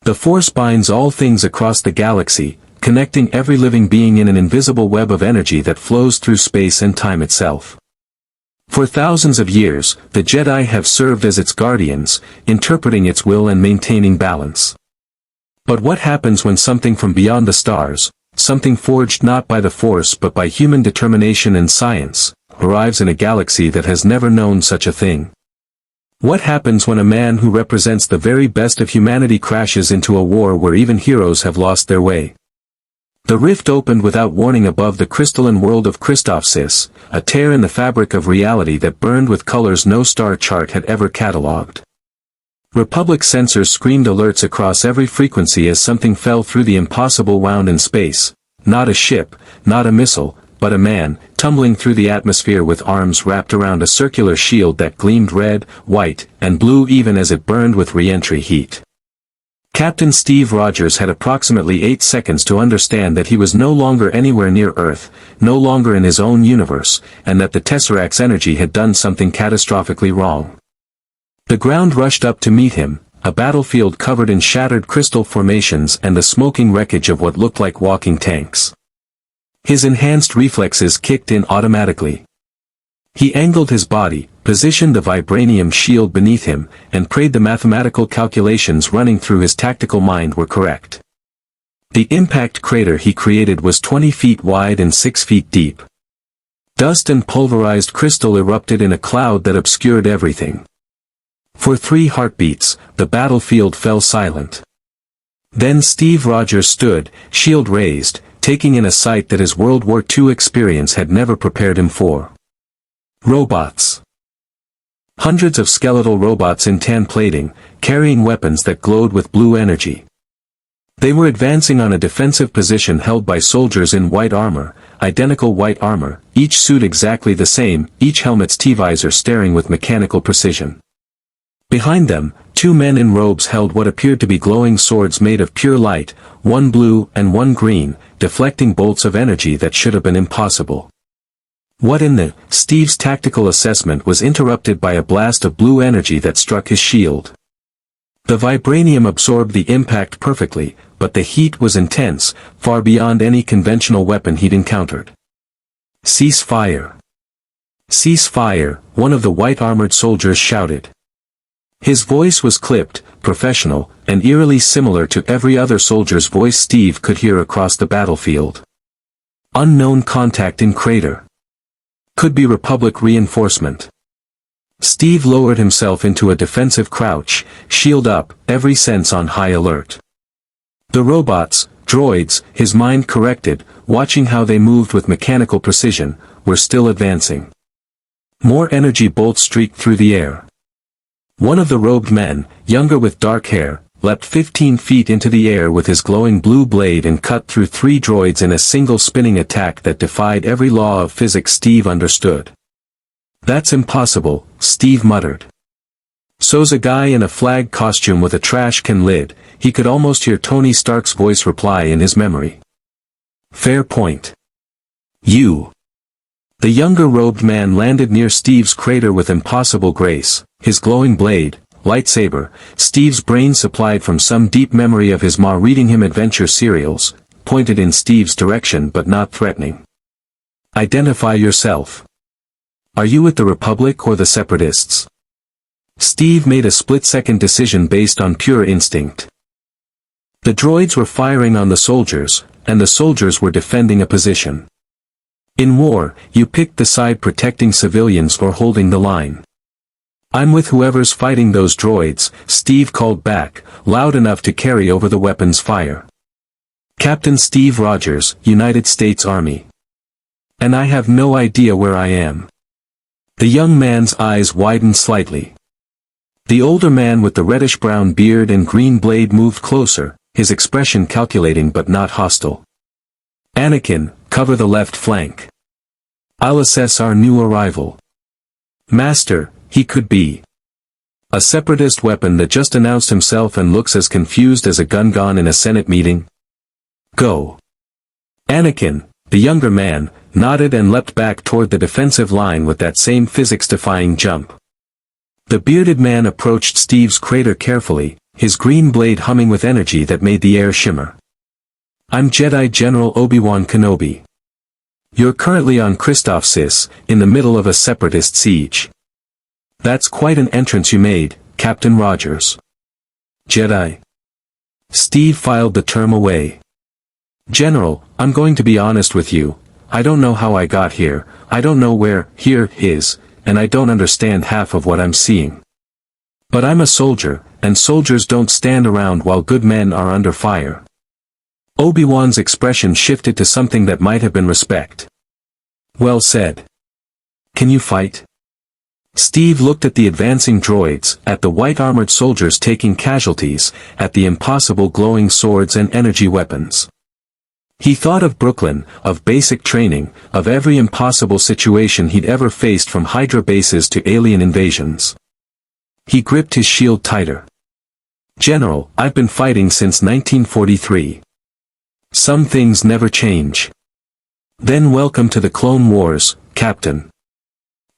The Force binds all things across the galaxy, connecting every living being in an invisible web of energy that flows through space and time itself. For thousands of years, the Jedi have served as its guardians, interpreting its will and maintaining balance. But what happens when something from beyond the stars, something forged not by the Force but by human determination and science, arrives in a galaxy that has never known such a thing? What happens when a man who represents the very best of humanity crashes into a war where even heroes have lost their way? The rift opened without warning above the crystalline world of Christophsis, a tear in the fabric of reality that burned with colors no star chart had ever catalogued. Republic sensors screamed alerts across every frequency as something fell through the impossible wound in space, not a ship, not a missile, but a man, tumbling through the atmosphere with arms wrapped around a circular shield that gleamed red, white, and blue even as it burned with re-entry heat. Captain Steve Rogers had approximately 8 seconds to understand that he was no longer anywhere near Earth, no longer in his own universe, and that the Tesseract's energy had done something catastrophically wrong. The ground rushed up to meet him, a battlefield covered in shattered crystal formations and the smoking wreckage of what looked like walking tanks. His enhanced reflexes kicked in automatically. He angled his body, positioned the Vibranium shield beneath him, and prayed the mathematical calculations running through his tactical mind were correct. The impact crater he created was 20 feet wide and 6 feet deep. Dust and pulverized crystal erupted in a cloud that obscured everything. For 3 heartbeats, the battlefield fell silent. Then Steve Rogers stood, shield raised, taking in a sight that his World War II experience had never prepared him for. Robots. Hundreds of skeletal robots in tan plating, carrying weapons that glowed with blue energy. They were advancing on a defensive position held by soldiers in white armor, identical white armor, each suit exactly the same, each helmet's T-visor staring with mechanical precision. Behind them, 2 men in robes held what appeared to be glowing swords made of pure light, one blue and one green, deflecting bolts of energy that should have been impossible. What in the... Steve's tactical assessment was interrupted by a blast of blue energy that struck his shield. The Vibranium absorbed the impact perfectly, but the heat was intense, far beyond any conventional weapon he'd encountered. "Cease fire! Cease fire!" one of the white-armored soldiers shouted. His voice was clipped, professional, and eerily similar to every other soldier's voice Steve could hear across the battlefield. Unknown contact in crater. Could be Republic reinforcement. Steve lowered himself into a defensive crouch, shield up, every sense on high alert. The robots, droids, his mind corrected, watching how they moved with mechanical precision, were still advancing. More energy bolts streaked through the air. One of the robed men, younger with dark hair, leapt 15 feet into the air with his glowing blue blade and cut through 3 droids in a single spinning attack that defied every law of physics Steve understood. "That's impossible," Steve muttered. "So's a guy in a flag costume with a trash can lid," he could almost hear Tony Stark's voice reply in his memory. "Fair point. You." The younger robed man landed near Steve's crater with impossible grace, his glowing blade, lightsaber, Steve's brain supplied from some deep memory of his ma reading him adventure serials, pointed in Steve's direction but not threatening. "Identify yourself. Are you with the Republic or the Separatists?" Steve made a split-second decision based on pure instinct. The droids were firing on the soldiers, and the soldiers were defending a position. In war, you picked the side protecting civilians or holding the line. "I'm with whoever's fighting those droids," Steve called back, loud enough to carry over the weapon's fire. "Captain Steve Rogers, United States Army. And I have no idea where I am." The young man's eyes widened slightly. The older man with the reddish-brown beard and green blade moved closer, his expression calculating but not hostile. "Anakin, cover the left flank. I'll assess our new arrival." "Master, he could be a separatist weapon that just announced himself and looks as confused as a gun gone in a Senate meeting. Go." Anakin, the younger man, nodded and leapt back toward the defensive line with that same physics-defying jump. The bearded man approached Steve's crater carefully, his green blade humming with energy that made the air shimmer. "I'm Jedi General Obi-Wan Kenobi. You're currently on Christophsis, in the middle of a separatist siege. That's quite an entrance you made, Captain Rogers." "Jedi." Steve filed the term away. "General, I'm going to be honest with you. I don't know how I got here, I don't know where here is, and I don't understand half of what I'm seeing. But I'm a soldier, and soldiers don't stand around while good men are under fire." Obi-Wan's expression shifted to something that might have been respect. "Well said. Can you fight?" Steve looked at the advancing droids, at the white-armored soldiers taking casualties, at the impossible glowing swords and energy weapons. He thought of Brooklyn, of basic training, of every impossible situation he'd ever faced from Hydra bases to alien invasions. He gripped his shield tighter. "General, I've been fighting since 1943. Some things never change." "Then welcome to the Clone Wars, Captain."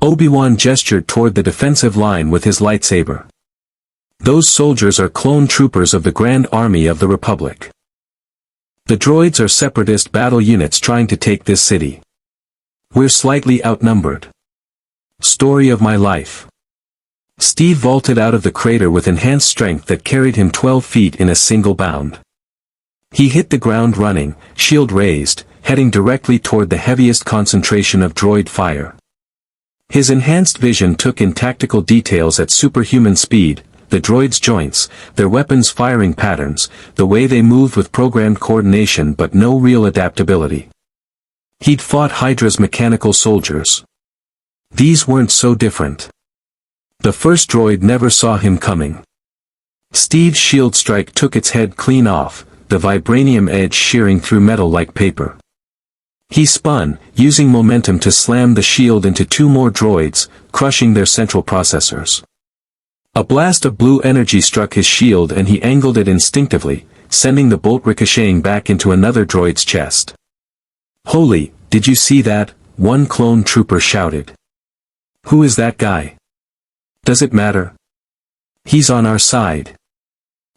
Obi-Wan gestured toward the defensive line with his lightsaber. "Those soldiers are clone troopers of the Grand Army of the Republic. The droids are separatist battle units trying to take this city. We're slightly outnumbered. Story of my life." Steve vaulted out of the crater with enhanced strength that carried him 12 feet in a single bound. He hit the ground running, shield raised, heading directly toward the heaviest concentration of droid fire. His enhanced vision took in tactical details at superhuman speed, the droids' joints, their weapons' firing patterns, the way they moved with programmed coordination but no real adaptability. He'd fought Hydra's mechanical soldiers. These weren't so different. The first droid never saw him coming. Steve's shield strike took its head clean off, the vibranium edge shearing through metal like paper. He spun, using momentum to slam the shield into two more droids, crushing their central processors. A blast of blue energy struck his shield and he angled it instinctively, sending the bolt ricocheting back into another droid's chest. "Holy, did you see that?" one clone trooper shouted. "Who is that guy? Does it matter? He's on our side."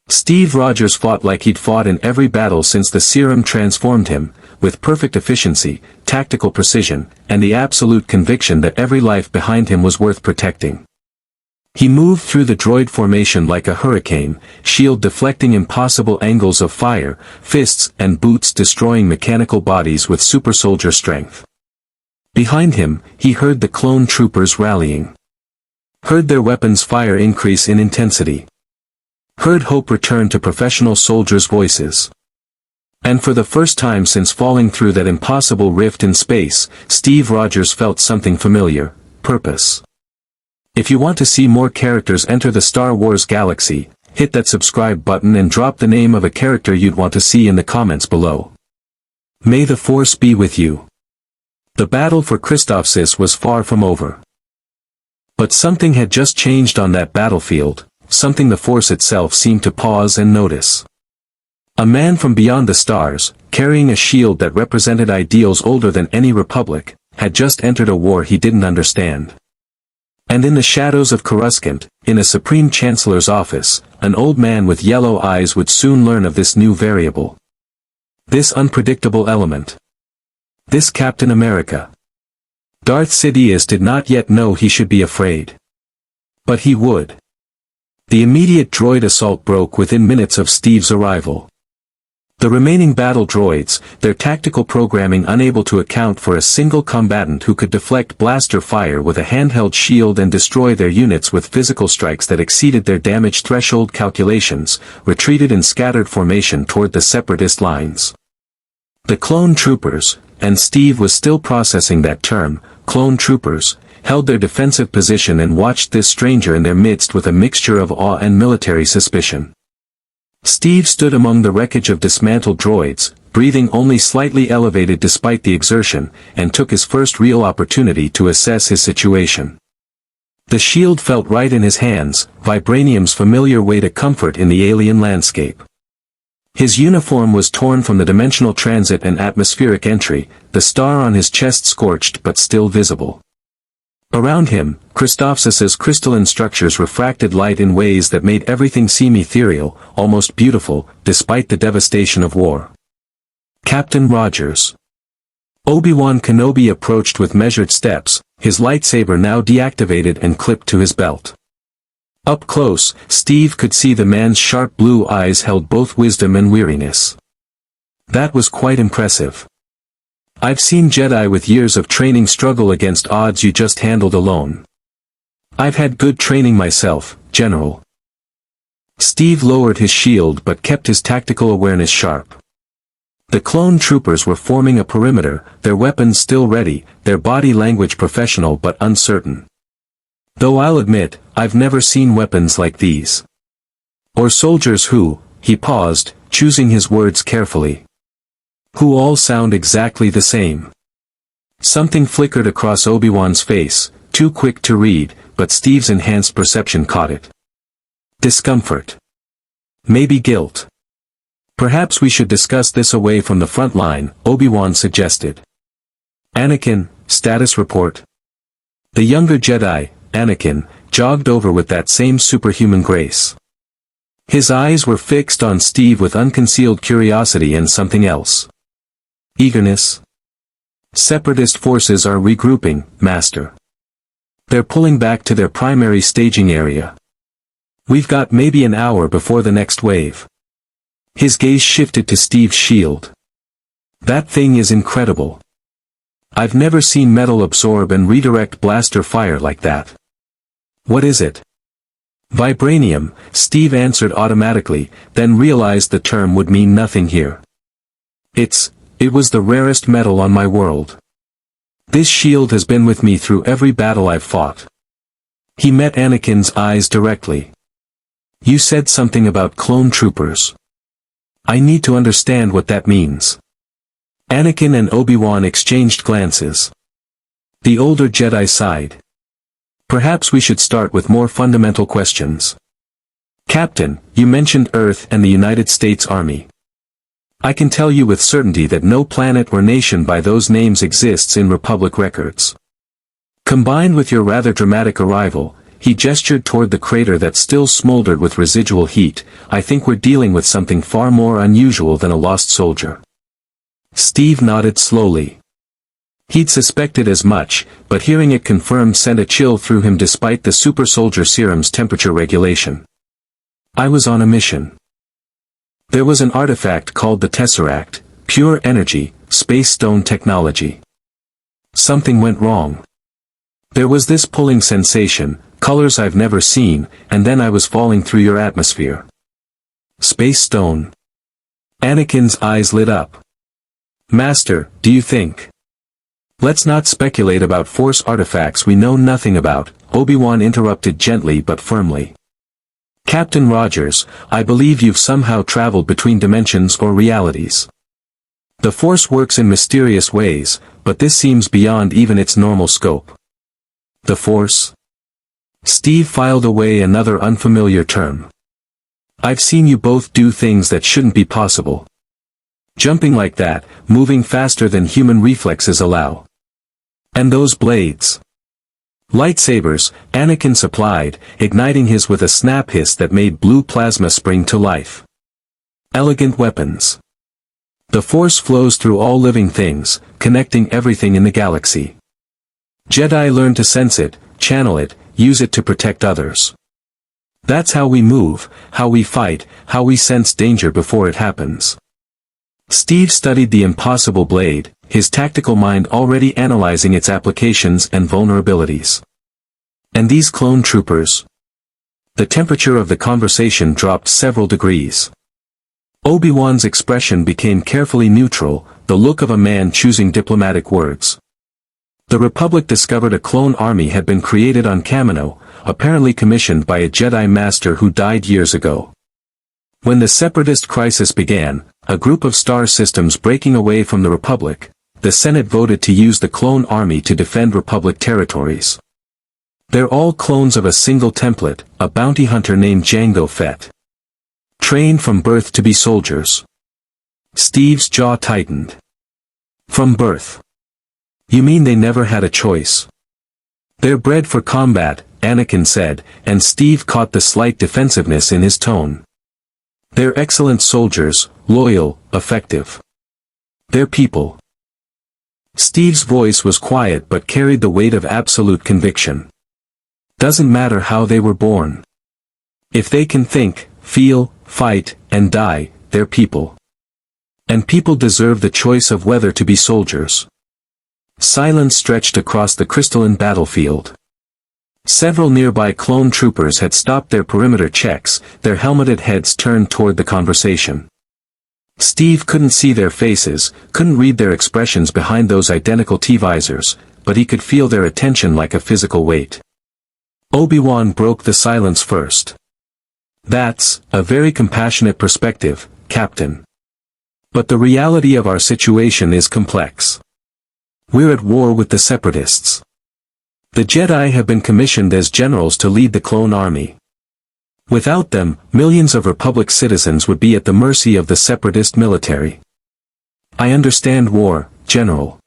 Steve Rogers fought like he'd fought in every battle since the serum transformed him, with perfect efficiency, tactical precision, and the absolute conviction that every life behind him was worth protecting. He moved through the droid formation like a hurricane, shield deflecting impossible angles of fire, fists and boots destroying mechanical bodies with super soldier strength. Behind him, he heard the clone troopers rallying. Heard their weapons' fire increase in intensity. Heard hope return to professional soldiers' voices. And for the first time since falling through that impossible rift in space, Steve Rogers felt something familiar: purpose. If you want to see more characters enter the Star Wars galaxy, hit that subscribe button and drop the name of a character you'd want to see in the comments below. May the Force be with you. The battle for Christophsis was far from over. But something had just changed on that battlefield, something the Force itself seemed to pause and notice. A man from beyond the stars, carrying a shield that represented ideals older than any republic, had just entered a war he didn't understand. And in the shadows of Coruscant, in a Supreme Chancellor's office, an old man with yellow eyes would soon learn of this new variable. This unpredictable element. This Captain America. Darth Sidious did not yet know he should be afraid. But he would. The immediate droid assault broke within minutes of Steve's arrival. The remaining battle droids, their tactical programming unable to account for a single combatant who could deflect blaster fire with a handheld shield and destroy their units with physical strikes that exceeded their damage threshold calculations, retreated in scattered formation toward the separatist lines. The clone troopers, and Steve was still processing that term, clone troopers, held their defensive position and watched this stranger in their midst with a mixture of awe and military suspicion. Steve stood among the wreckage of dismantled droids, breathing only slightly elevated despite the exertion, and took his first real opportunity to assess his situation. The shield felt right in his hands, Vibranium's familiar way to comfort in the alien landscape. His uniform was torn from the dimensional transit and atmospheric entry, the star on his chest scorched but still visible. Around him, Christophsis's crystalline structures refracted light in ways that made everything seem ethereal, almost beautiful, despite the devastation of war. Captain Rogers. Obi-Wan Kenobi approached with measured steps, his lightsaber now deactivated and clipped to his belt. Up close, Steve could see the man's sharp blue eyes held both wisdom and weariness. That was quite impressive. I've seen Jedi with years of training struggle against odds you just handled alone. I've had good training myself, General. Steve lowered his shield but kept his tactical awareness sharp. The clone troopers were forming a perimeter, their weapons still ready, their body language professional but uncertain. Though I'll admit, I've never seen weapons like these. Or soldiers who, he paused, choosing his words carefully. Who all sound exactly the same. Something flickered across Obi-Wan's face, too quick to read, but Steve's enhanced perception caught it. Discomfort. Maybe guilt. Perhaps we should discuss this away from the front line, Obi-Wan suggested. Anakin, status report. The younger Jedi, Anakin, jogged over with that same superhuman grace. His eyes were fixed on Steve with unconcealed curiosity and something else. Eagerness. Separatist forces are regrouping, Master. They're pulling back to their primary staging area. We've got maybe an hour before the next wave. His gaze shifted to Steve's shield. That thing is incredible. I've never seen metal absorb and redirect blaster fire like that. What is it? Vibranium, Steve answered automatically, then realized the term would mean nothing here. It was the rarest metal on my world. This shield has been with me through every battle I've fought. He met Anakin's eyes directly. You said something about clone troopers. I need to understand what that means. Anakin and Obi-Wan exchanged glances. The older Jedi sighed. Perhaps we should start with more fundamental questions. Captain, you mentioned Earth and the United States Army. I can tell you with certainty that no planet or nation by those names exists in Republic records. Combined with your rather dramatic arrival, he gestured toward the crater that still smoldered with residual heat, I think we're dealing with something far more unusual than a lost soldier. Steve nodded slowly. He'd suspected as much, but hearing it confirmed sent a chill through him despite the super soldier serum's temperature regulation. I was on a mission. There was an artifact called the Tesseract, pure energy, space stone technology. Something went wrong. There was this pulling sensation, colors I've never seen, and then I was falling through your atmosphere. Space stone. Anakin's eyes lit up. Master, do you think? Let's not speculate about force artifacts we know nothing about, Obi-Wan interrupted gently but firmly. Captain Rogers, I believe you've somehow traveled between dimensions or realities. The Force works in mysterious ways, but this seems beyond even its normal scope. The Force? Steve filed away another unfamiliar term. I've seen you both do things that shouldn't be possible. Jumping like that, moving faster than human reflexes allow. And those blades. Lightsabers, Anakin supplied, igniting his with a snap hiss that made blue plasma spring to life. Elegant weapons. The Force flows through all living things, connecting everything in the galaxy. Jedi learn to sense it, channel it, use it to protect others. That's how we move, how we fight, how we sense danger before it happens. Steve studied the impossible blade, his tactical mind already analyzing its applications and vulnerabilities. And these clone troopers? The temperature of the conversation dropped several degrees. Obi-Wan's expression became carefully neutral, the look of a man choosing diplomatic words. The Republic discovered a clone army had been created on Kamino, apparently commissioned by a Jedi Master who died years ago. When the Separatist crisis began, a group of star systems breaking away from the Republic, the Senate voted to use the clone army to defend Republic territories. They're all clones of a single template, a bounty hunter named Jango Fett. Trained from birth to be soldiers. Steve's jaw tightened. From birth. You mean they never had a choice? "They're bred for combat," Anakin said, and Steve caught the slight defensiveness in his tone. "They're excellent soldiers, loyal, effective. They're people." Steve's voice was quiet but carried the weight of absolute conviction. "Doesn't matter how they were born. If they can think, feel, fight, and die, they're people. And people deserve the choice of whether to be soldiers." Silence stretched across the crystalline battlefield. Several nearby clone troopers had stopped their perimeter checks, their helmeted heads turned toward the conversation. Steve couldn't see their faces, couldn't read their expressions behind those identical T-visors, but he could feel their attention like a physical weight. Obi-Wan broke the silence first. "That's a very compassionate perspective, Captain. But the reality of our situation is complex. We're at war with the Separatists. The Jedi have been commissioned as generals to lead the clone army. Without them, millions of Republic citizens would be at the mercy of the Separatist military. I understand war, General.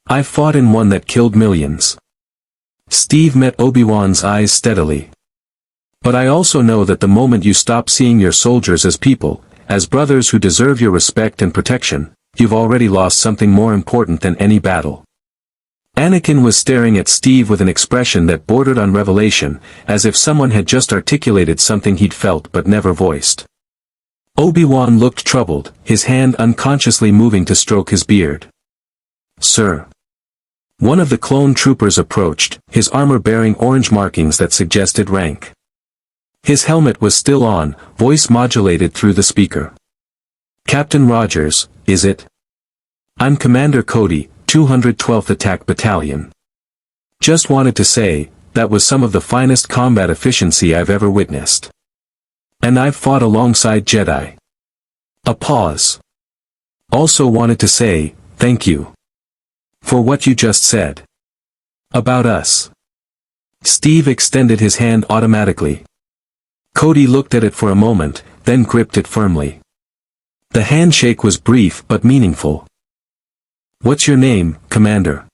I've fought in one that killed millions." Steve met Obi-Wan's eyes steadily. "But I also know that the moment you stop seeing your soldiers as people, as brothers who deserve your respect and protection, you've already lost something more important than any battle." Anakin was staring at Steve with an expression that bordered on revelation, as if someone had just articulated something he'd felt but never voiced. Obi-Wan looked troubled, his hand unconsciously moving to stroke his beard. "Sir." One of the clone troopers approached, his armor bearing orange markings that suggested rank. His helmet was still on, voice modulated through the speaker. "Captain Rogers, is it? I'm Commander Cody, 212th Attack Battalion. Just wanted to say, that was some of the finest combat efficiency I've ever witnessed. And I've fought alongside Jedi." A pause. "Also wanted to say, thank you. For what you just said. About us." Steve extended his hand automatically. Cody looked at it for a moment, then gripped it firmly. The handshake was brief but meaningful. "What's your name, Commander?"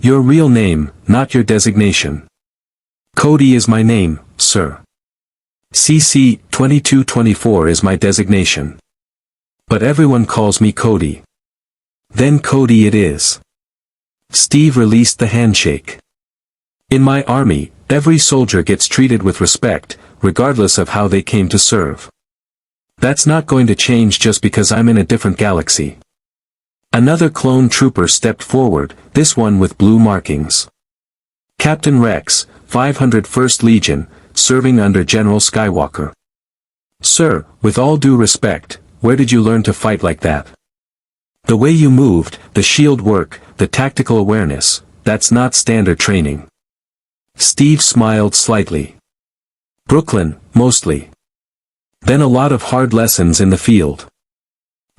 "Your real name, not your designation." "Cody is my name, sir. CC 2224 is my designation. But everyone calls me Cody." "Then Cody it is." Steve released the handshake. "In my army, every soldier gets treated with respect, regardless of how they came to serve. That's not going to change just because I'm in a different galaxy." Another clone trooper stepped forward, this one with blue markings. "Captain Rex, 501st Legion, serving under General Skywalker." "Sir, with all due respect, where did you learn to fight like that? The way you moved, the shield work, the tactical awareness, that's not standard training." Steve smiled slightly. "Brooklyn, mostly. Then a lot of hard lessons in the field.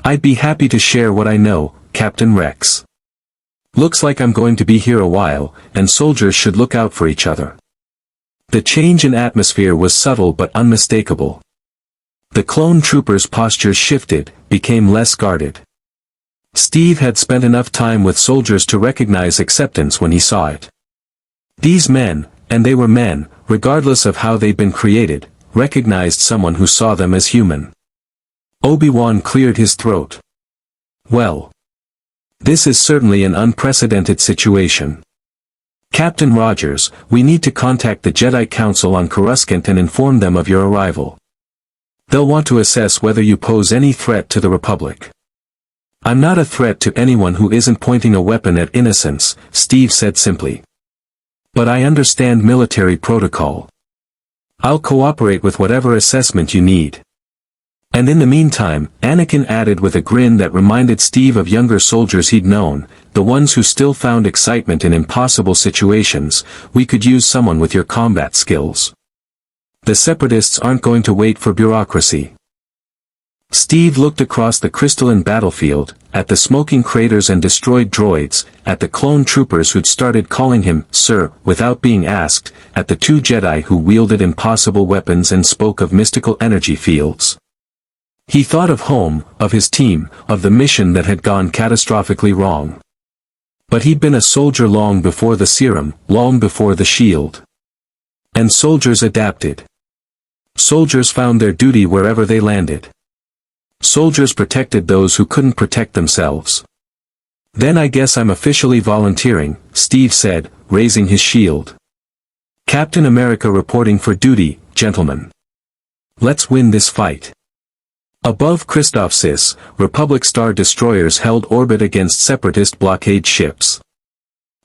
I'd be happy to share what I know, Captain Rex. Looks like I'm going to be here a while, and soldiers should look out for each other." The change in atmosphere was subtle but unmistakable. The clone troopers' postures shifted, became less guarded. Steve had spent enough time with soldiers to recognize acceptance when he saw it. These men, and they were men, regardless of how they'd been created, recognized someone who saw them as human. Obi-Wan cleared his throat. "Well. This is certainly an unprecedented situation. Captain Rogers, we need to contact the Jedi Council on Coruscant and inform them of your arrival. They'll want to assess whether you pose any threat to the Republic." "I'm not a threat to anyone who isn't pointing a weapon at innocence," Steve said simply. "But I understand military protocol. I'll cooperate with whatever assessment you need." And in the meantime, Anakin added with a grin that reminded Steve of younger soldiers he'd known, the ones who still found excitement in impossible situations, "We could use someone with your combat skills. The Separatists aren't going to wait for bureaucracy." Steve looked across the crystalline battlefield, at the smoking craters and destroyed droids, at the clone troopers who'd started calling him "Sir" without being asked, at the two Jedi who wielded impossible weapons and spoke of mystical energy fields. He thought of home, of his team, of the mission that had gone catastrophically wrong. But he'd been a soldier long before the serum, long before the shield. And soldiers adapted. Soldiers found their duty wherever they landed. Soldiers protected those who couldn't protect themselves. Then I guess I'm officially volunteering, Steve said, raising his shield. Captain America reporting for duty, gentlemen. Let's win this fight. Above Christophsis, Republic Star destroyers held orbit against separatist blockade ships.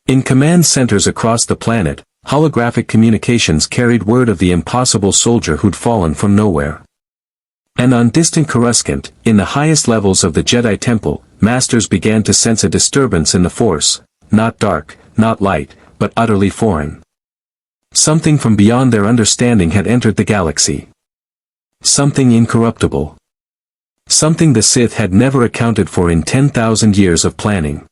In command centers across the planet, holographic communications carried word of the impossible soldier who'd fallen from nowhere. And on distant Coruscant, in the highest levels of the Jedi Temple, Masters began to sense a disturbance in the Force, not dark, not light, but utterly foreign. Something from beyond their understanding had entered the galaxy. Something incorruptible. Something the Sith had never accounted for in 10,000 years of planning.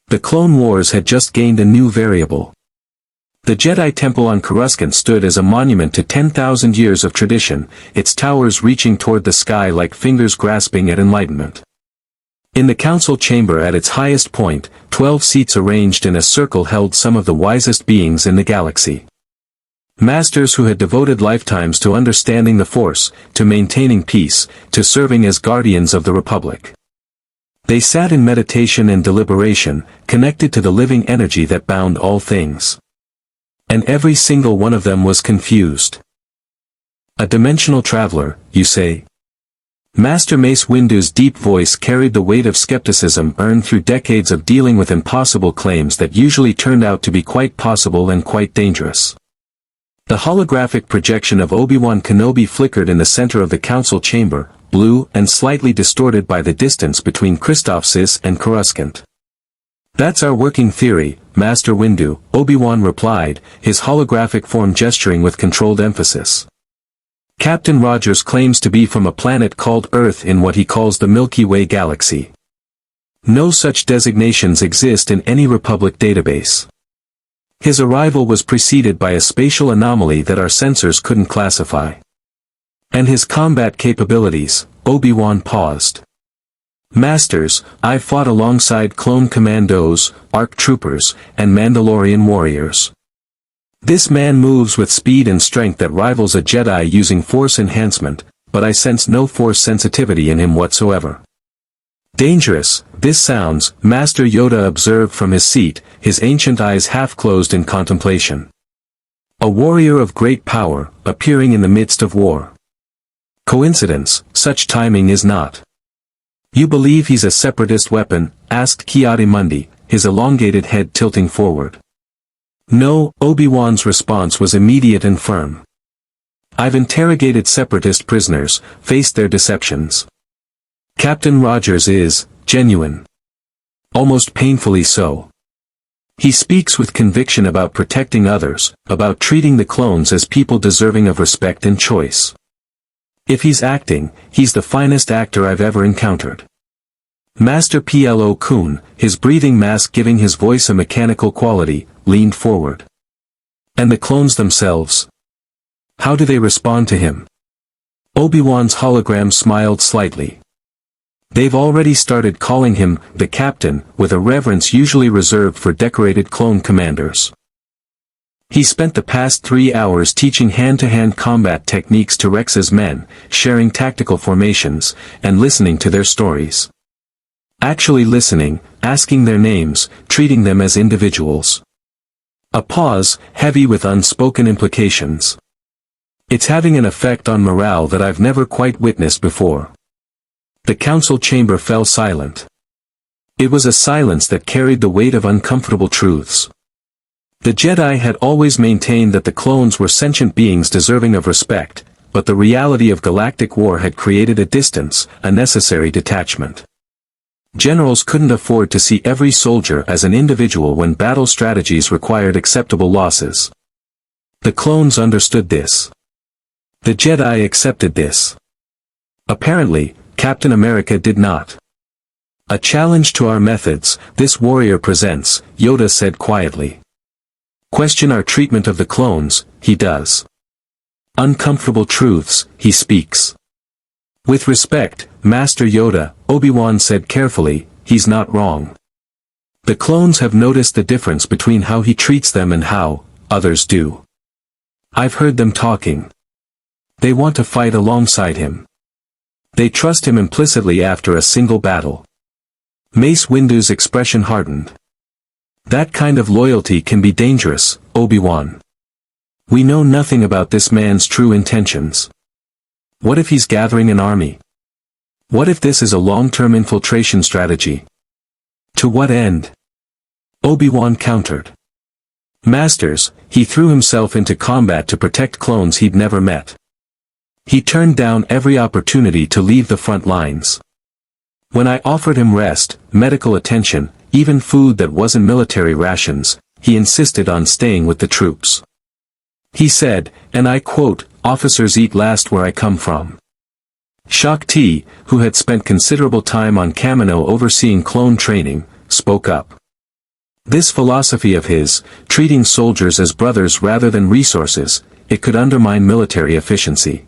The Clone Wars had just gained a new variable. The Jedi Temple on Coruscant stood as a monument to 10,000 years of tradition, its towers reaching toward the sky like fingers grasping at enlightenment. In the council chamber at its highest point, 12 seats arranged in a circle held some of the wisest beings in the galaxy. Masters who had devoted lifetimes to understanding the Force, to maintaining peace, to serving as guardians of the Republic. They sat in meditation and deliberation, connected to the living energy that bound all things. And every single one of them was confused. A dimensional traveler, you say? Master Mace Windu's deep voice carried the weight of skepticism earned through decades of dealing with impossible claims that usually turned out to be quite possible and quite dangerous. The holographic projection of Obi-Wan Kenobi flickered in the center of the council chamber, blue and slightly distorted by the distance between Christophsis and Coruscant. That's our working theory, Master Windu, Obi-Wan replied, his holographic form gesturing with controlled emphasis. Captain Rogers claims to be from a planet called Earth in what he calls the Milky Way galaxy. No such designations exist in any Republic database. His arrival was preceded by a spatial anomaly that our sensors couldn't classify. And his combat capabilities, Obi-Wan paused. Masters, I've fought alongside clone commandos, ARC troopers, and Mandalorian warriors. This man moves with speed and strength that rivals a Jedi using Force enhancement, but I sense no Force sensitivity in him whatsoever. Dangerous, this sounds, Master Yoda observed from his seat, his ancient eyes half closed in contemplation. A warrior of great power, appearing in the midst of war. Coincidence, such timing is not. You believe he's a separatist weapon? Asked Ki-Adi-Mundi, his elongated head tilting forward. No, Obi-Wan's response was immediate and firm. I've interrogated separatist prisoners, faced their deceptions. Captain Rogers is genuine. Almost painfully so. He speaks with conviction about protecting others, about treating the clones as people deserving of respect and choice. If he's acting, he's the finest actor I've ever encountered. Master Plo Koon, his breathing mask giving his voice a mechanical quality, leaned forward. And the clones themselves? How do they respond to him? Obi-Wan's hologram smiled slightly. They've already started calling him the Captain, with a reverence usually reserved for decorated clone commanders. He spent the past 3 hours teaching hand-to-hand combat techniques to Rex's men, sharing tactical formations, and listening to their stories. Actually listening, asking their names, treating them as individuals. A pause, heavy with unspoken implications. It's having an effect on morale that I've never quite witnessed before. The council chamber fell silent. It was a silence that carried the weight of uncomfortable truths. The Jedi had always maintained that the clones were sentient beings deserving of respect, but the reality of galactic war had created a distance, a necessary detachment. Generals couldn't afford to see every soldier as an individual when battle strategies required acceptable losses. The clones understood this. The Jedi accepted this. Apparently, Captain America did not. A challenge to our methods, this warrior presents, Yoda said quietly. Question our treatment of the clones, he does. Uncomfortable truths, he speaks. With respect, Master Yoda, Obi-Wan said carefully, he's not wrong. The clones have noticed the difference between how he treats them and how others do. I've heard them talking. They want to fight alongside him. They trust him implicitly after a single battle. Mace Windu's expression hardened. That kind of loyalty can be dangerous, Obi-Wan. We know nothing about this man's true intentions. What if he's gathering an army? What if this is a long-term infiltration strategy? To what end? Obi-Wan countered. Masters, he threw himself into combat to protect clones he'd never met. He turned down every opportunity to leave the front lines. When I offered him rest, medical attention, even food that wasn't military rations, he insisted on staying with the troops. He said, and I quote, "Officers eat last where I come from." Shaak Ti, who had spent considerable time on Kamino overseeing clone training, spoke up. This philosophy of his, treating soldiers as brothers rather than resources, it could undermine military efficiency.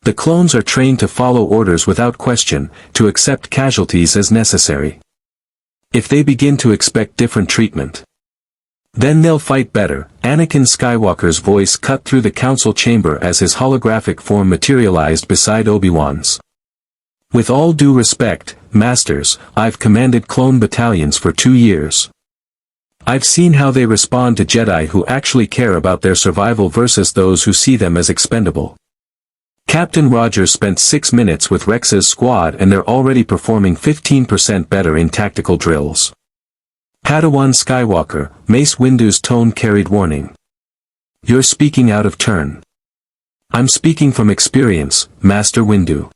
The clones are trained to follow orders without question, to accept casualties as necessary. If they begin to expect different treatment, then they'll fight better. Anakin Skywalker's voice cut through the council chamber as his holographic form materialized beside Obi-Wan's. With all due respect, Masters, I've commanded clone battalions for 2 years. I've seen how they respond to Jedi who actually care about their survival versus those who see them as expendable. Captain Rogers spent 6 minutes with Rex's squad and they're already performing 15% better in tactical drills. Padawan Skywalker, Mace Windu's tone carried warning. You're speaking out of turn. I'm speaking from experience, Master Windu.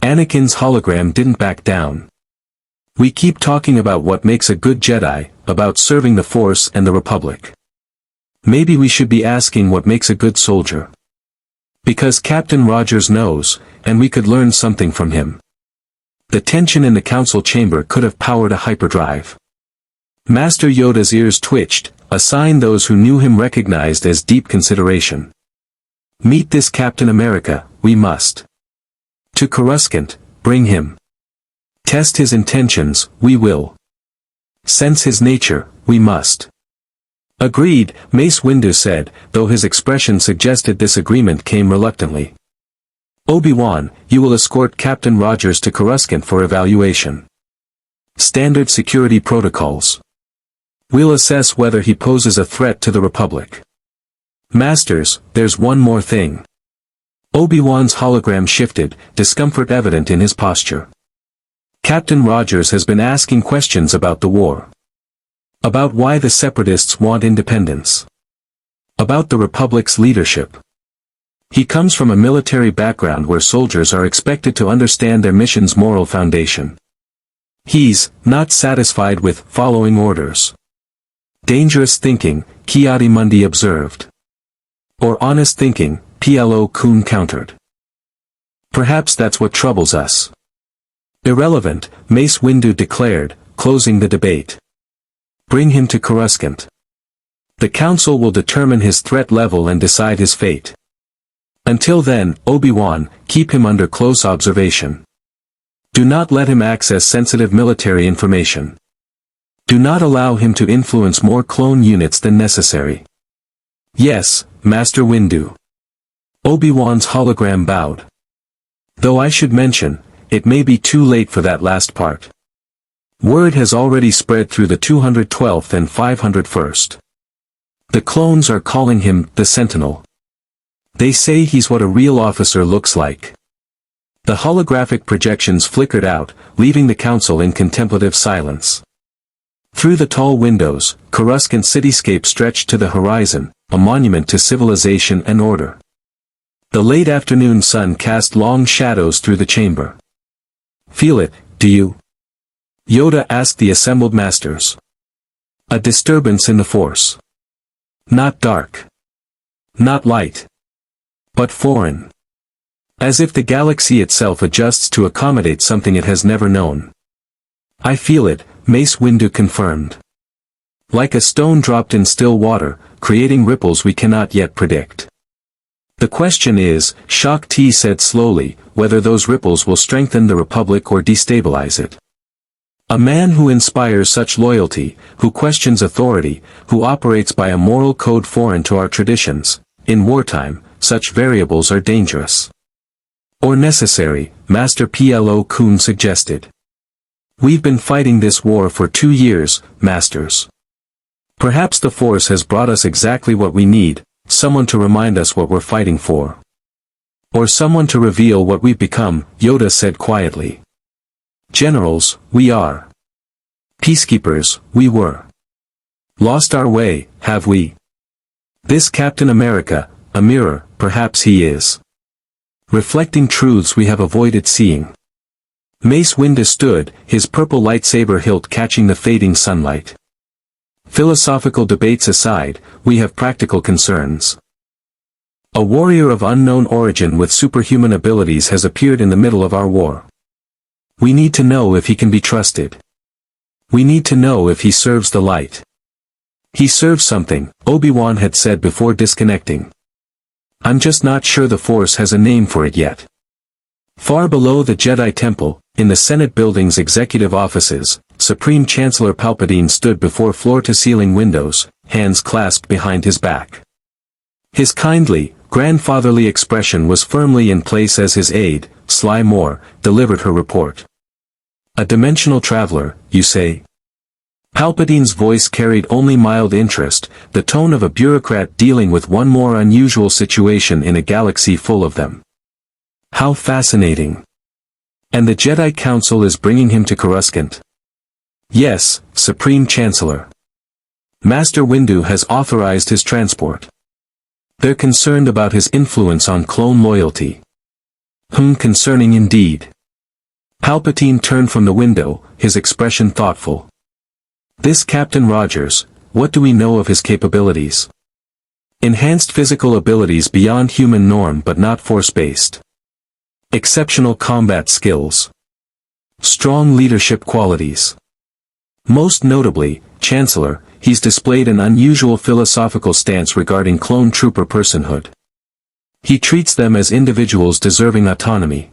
Anakin's hologram didn't back down. We keep talking about what makes a good Jedi, about serving the Force and the Republic. Maybe we should be asking what makes a good soldier. Because Captain Rogers knows, and we could learn something from him. The tension in the council chamber could have powered a hyperdrive. Master Yoda's ears twitched, a sign those who knew him recognized as deep consideration. Meet this Captain America, we must. To Coruscant, bring him. Test his intentions, we will. Sense his nature, we must. Agreed, Mace Windu said, though his expression suggested this agreement came reluctantly. Obi-Wan, you will escort Captain Rogers to Coruscant for evaluation. Standard security protocols. We'll assess whether he poses a threat to the Republic. Masters, there's one more thing. Obi-Wan's hologram shifted, discomfort evident in his posture. Captain Rogers has been asking questions about the war. About why the Separatists want independence. About the Republic's leadership. He comes from a military background where soldiers are expected to understand their mission's moral foundation. He's not satisfied with following orders. Dangerous thinking, Ki-Adi-Mundi observed. Or honest thinking, Plo Koon countered. Perhaps that's what troubles us. Irrelevant, Mace Windu declared, closing the debate. Bring him to Coruscant. The Council will determine his threat level and decide his fate. Until then, Obi-Wan, keep him under close observation. Do not let him access sensitive military information. Do not allow him to influence more clone units than necessary. Yes, Master Windu. Obi-Wan's hologram bowed. Though I should mention, it may be too late for that last part. Word has already spread through the 212th and 501st. The clones are calling him the Sentinel. They say he's what a real officer looks like. The holographic projections flickered out, leaving the council in contemplative silence. Through the tall windows, Coruscant cityscape stretched to the horizon, a monument to civilization and order. The late afternoon sun cast long shadows through the chamber. Feel it, do you? Yoda asked the assembled masters. A disturbance in the Force. Not dark. Not light. But foreign. As if the galaxy itself adjusts to accommodate something it has never known. I feel it, Mace Windu confirmed. Like a stone dropped in still water, creating ripples we cannot yet predict. The question is, Shaak Ti said slowly, whether those ripples will strengthen the Republic or destabilize it. A man who inspires such loyalty, who questions authority, who operates by a moral code foreign to our traditions. In wartime, such variables are dangerous. Or necessary, Master Plo Koon suggested. We've been fighting this war for 2 years, Masters. Perhaps the Force has brought us exactly what we need, someone to remind us what we're fighting for. Or someone to reveal what we've become, Yoda said quietly. Generals, we are. Peacekeepers, we were. Lost our way, have we? This Captain America, a mirror, perhaps he is. Reflecting truths we have avoided seeing. Mace Windu stood, his purple lightsaber hilt catching the fading sunlight. Philosophical debates aside, we have practical concerns. A warrior of unknown origin with superhuman abilities has appeared in the middle of our war. We need to know if he can be trusted. We need to know if he serves the light. He serves something, Obi-Wan had said before disconnecting. I'm just not sure the Force has a name for it yet. Far below the Jedi Temple, in the Senate building's executive offices, Supreme Chancellor Palpatine stood before floor-to-ceiling windows, hands clasped behind his back. His kindly, grandfatherly expression was firmly in place as his aide, Sly Moore, delivered her report. A dimensional traveler, you say? Palpatine's voice carried only mild interest, the tone of a bureaucrat dealing with one more unusual situation in a galaxy full of them. How fascinating. And the Jedi Council is bringing him to Coruscant? Yes, Supreme Chancellor. Master Windu has authorized his transport. They're concerned about his influence on clone loyalty. Concerning indeed. Palpatine turned from the window, his expression thoughtful. This Captain Rogers, what do we know of his capabilities? Enhanced physical abilities beyond human norm but not force-based. Exceptional combat skills. Strong leadership qualities. Most notably, Chancellor, he's displayed an unusual philosophical stance regarding clone trooper personhood. He treats them as individuals deserving autonomy.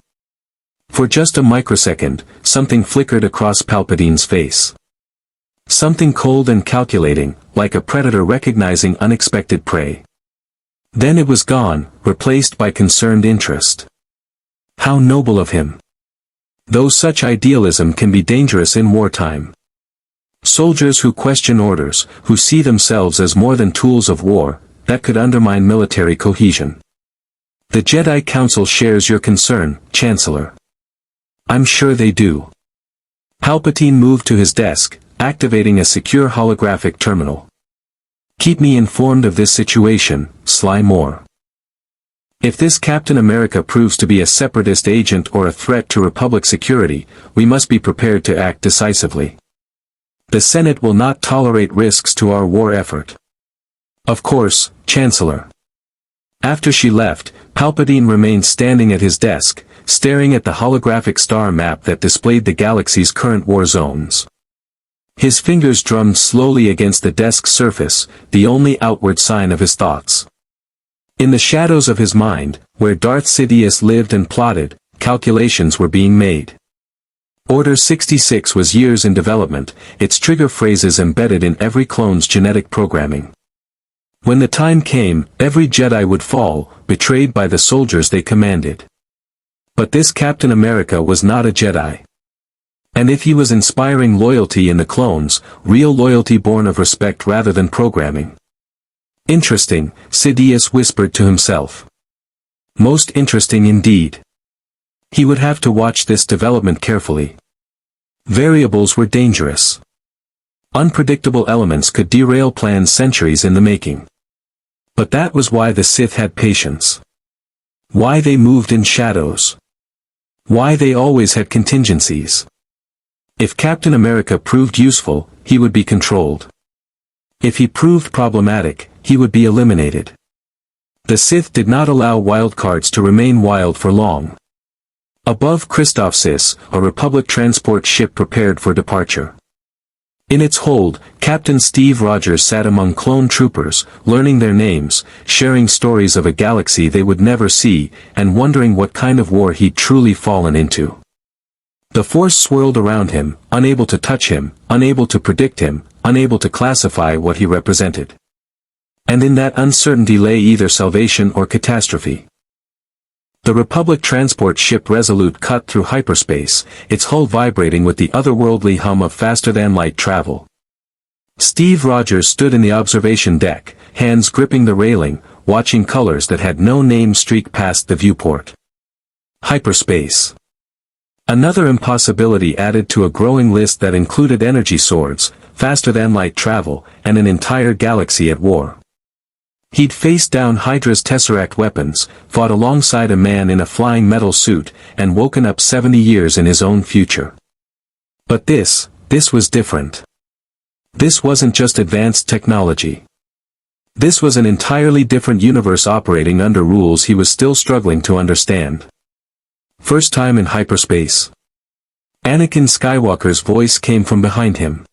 For just a microsecond, something flickered across Palpatine's face. Something cold and calculating, like a predator recognizing unexpected prey. Then it was gone, replaced by concerned interest. How noble of him. Though such idealism can be dangerous in wartime. Soldiers who question orders, who see themselves as more than tools of war, that could undermine military cohesion. The Jedi Council shares your concern, Chancellor. I'm sure they do. Palpatine moved to his desk, activating a secure holographic terminal. Keep me informed of this situation, Sly Moore. If this Captain America proves to be a separatist agent or a threat to Republic security, we must be prepared to act decisively. The Senate will not tolerate risks to our war effort. Of course, Chancellor. After she left, Palpatine remained standing at his desk, staring at the holographic star map that displayed the galaxy's current war zones. His fingers drummed slowly against the desk's surface, the only outward sign of his thoughts. In the shadows of his mind, where Darth Sidious lived and plotted, calculations were being made. Order 66 was years in development, its trigger phrases embedded in every clone's genetic programming. When the time came, every Jedi would fall, betrayed by the soldiers they commanded. But this Captain America was not a Jedi. And if he was inspiring loyalty in the clones, real loyalty born of respect rather than programming. Interesting, Sidious whispered to himself. Most interesting indeed. He would have to watch this development carefully. Variables were dangerous. Unpredictable elements could derail plans centuries in the making. But that was why the Sith had patience. Why they moved in shadows. Why they always had contingencies. If Captain America proved useful, he would be controlled. If he proved problematic, he would be eliminated. The Sith did not allow wildcards to remain wild for long. Above Christophsis, a Republic transport ship prepared for departure. In its hold, Captain Steve Rogers sat among clone troopers, learning their names, sharing stories of a galaxy they would never see, and wondering what kind of war he'd truly fallen into. The Force swirled around him, unable to touch him, unable to predict him, unable to classify what he represented. And in that uncertainty lay either salvation or catastrophe. The Republic transport ship Resolute cut through hyperspace, its hull vibrating with the otherworldly hum of faster-than-light travel. Steve Rogers stood in the observation deck, hands gripping the railing, watching colors that had no name streak past the viewport. Hyperspace. Another impossibility added to a growing list that included energy swords, faster-than-light travel, and an entire galaxy at war. He'd faced down Hydra's Tesseract weapons, fought alongside a man in a flying metal suit, and woken up 70 years in his own future. But this was different. This wasn't just advanced technology. This was an entirely different universe operating under rules he was still struggling to understand. First time in hyperspace. Anakin Skywalker's voice came from behind him.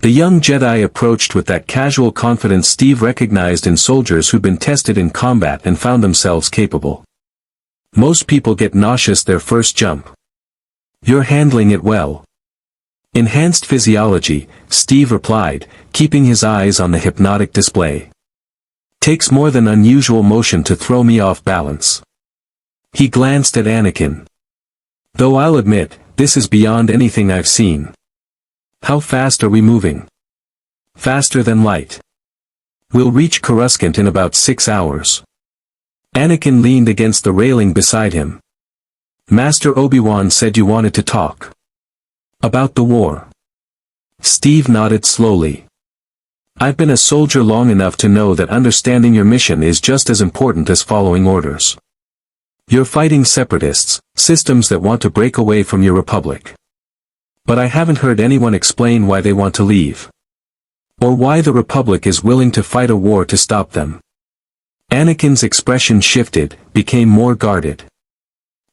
The young Jedi approached with that casual confidence Steve recognized in soldiers who'd been tested in combat and found themselves capable. Most people get nauseous their first jump. You're handling it well. Enhanced physiology, Steve replied, keeping his eyes on the hypnotic display. Takes more than unusual motion to throw me off balance. He glanced at Anakin. Though I'll admit, this is beyond anything I've seen. How fast are we moving? Faster than light. We'll reach Coruscant in about 6 hours. Anakin leaned against the railing beside him. Master Obi-Wan said you wanted to talk. About the war. Steve nodded slowly. I've been a soldier long enough to know that understanding your mission is just as important as following orders. You're fighting separatists, systems that want to break away from your republic. But I haven't heard anyone explain why they want to leave. Or why the Republic is willing to fight a war to stop them. Anakin's expression shifted, became more guarded.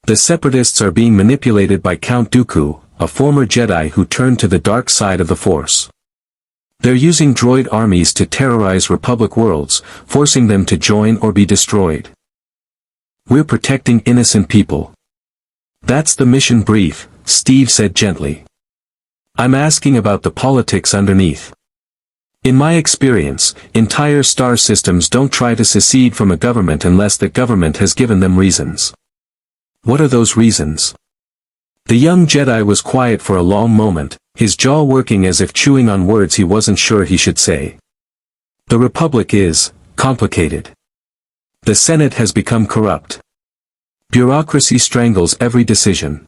The Separatists are being manipulated by Count Dooku, a former Jedi who turned to the dark side of the Force. They're using droid armies to terrorize Republic worlds, forcing them to join or be destroyed. We're protecting innocent people. That's the mission brief, Steve said gently. I'm asking about the politics underneath. In my experience, entire star systems don't try to secede from a government unless the government has given them reasons. What are those reasons? The young Jedi was quiet for a long moment, his jaw working as if chewing on words he wasn't sure he should say. The Republic is complicated. The Senate has become corrupt. Bureaucracy strangles every decision.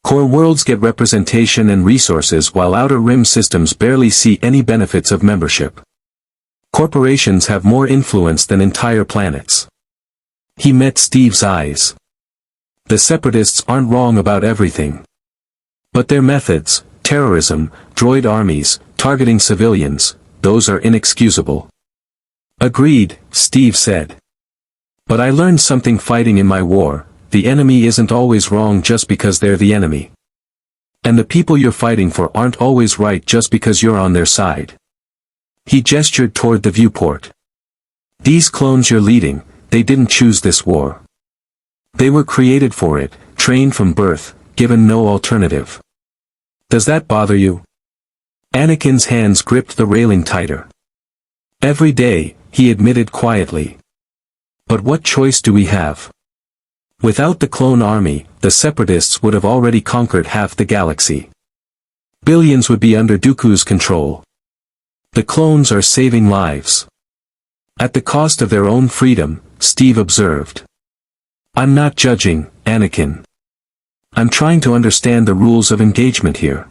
Core worlds get representation and resources while outer rim systems barely see any benefits of membership. Corporations have more influence than entire planets. He met Steve's eyes. The Separatists aren't wrong about everything. But their methods, terrorism, droid armies, targeting civilians, those are inexcusable. Agreed, Steve said. But I learned something fighting in my war. The enemy isn't always wrong just because they're the enemy. And the people you're fighting for aren't always right just because you're on their side. He gestured toward the viewport. These clones you're leading, they didn't choose this war. They were created for it, trained from birth, given no alternative. Does that bother you? Anakin's hands gripped the railing tighter. Every day, he admitted quietly. But what choice do we have? Without the clone army, the Separatists would have already conquered half the galaxy. Billions would be under Dooku's control. The clones are saving lives. At the cost of their own freedom, Steve observed. I'm not judging, Anakin. I'm trying to understand the rules of engagement here.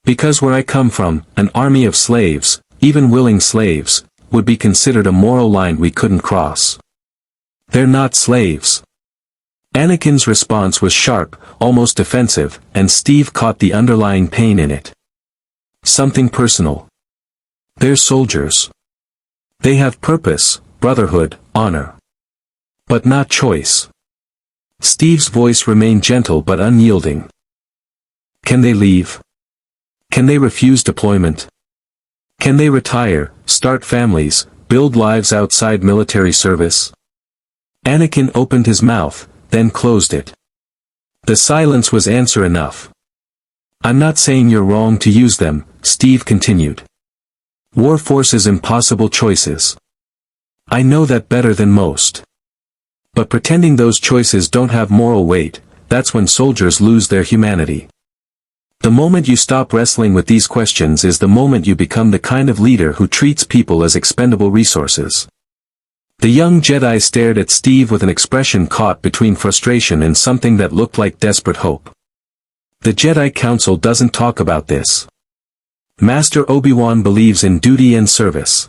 Because where I come from, an army of slaves, even willing slaves, would be considered a moral line we couldn't cross. They're not slaves. Anakin's response was sharp, almost defensive, and Steve caught the underlying pain in it. Something personal. They're soldiers. They have purpose, brotherhood, honor. But not choice. Steve's voice remained gentle but unyielding. Can they leave? Can they refuse deployment? Can they retire, start families, build lives outside military service? Anakin opened his mouth, then closed it. The silence was answer enough. I'm not saying you're wrong to use them, Steve continued. War forces impossible choices. I know that better than most. But pretending those choices don't have moral weight, that's when soldiers lose their humanity. The moment you stop wrestling with these questions is the moment you become the kind of leader who treats people as expendable resources. The young Jedi stared at Steve with an expression caught between frustration and something that looked like desperate hope. The Jedi Council doesn't talk about this. Master Obi-Wan believes in duty and service.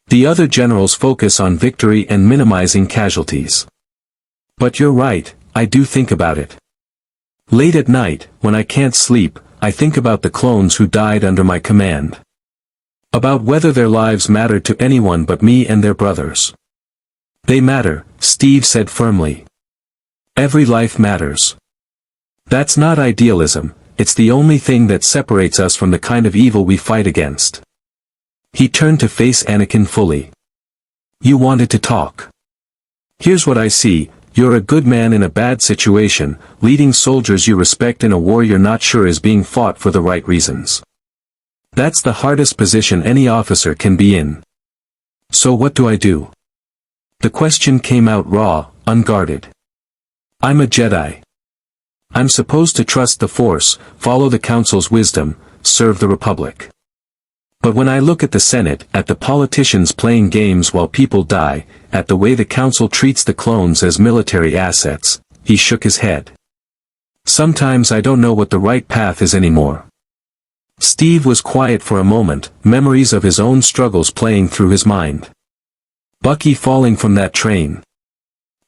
The other generals focus on victory and minimizing casualties. But you're right, I do think about it. Late at night, when I can't sleep, I think about the clones who died under my command. About whether their lives mattered to anyone but me and their brothers. They matter, Steve said firmly. Every life matters. That's not idealism, it's the only thing that separates us from the kind of evil we fight against. He turned to face Anakin fully. You wanted to talk. Here's what I see, you're a good man in a bad situation, leading soldiers you respect in a war you're not sure is being fought for the right reasons. That's the hardest position any officer can be in. So what do I do? The question came out raw, unguarded. I'm a Jedi. I'm supposed to trust the Force, follow the Council's wisdom, serve the Republic. But when I look at the Senate, at the politicians playing games while people die, at the way the Council treats the clones as military assets, he shook his head. Sometimes I don't know what the right path is anymore. Steve was quiet for a moment, memories of his own struggles playing through his mind. Bucky falling from that train.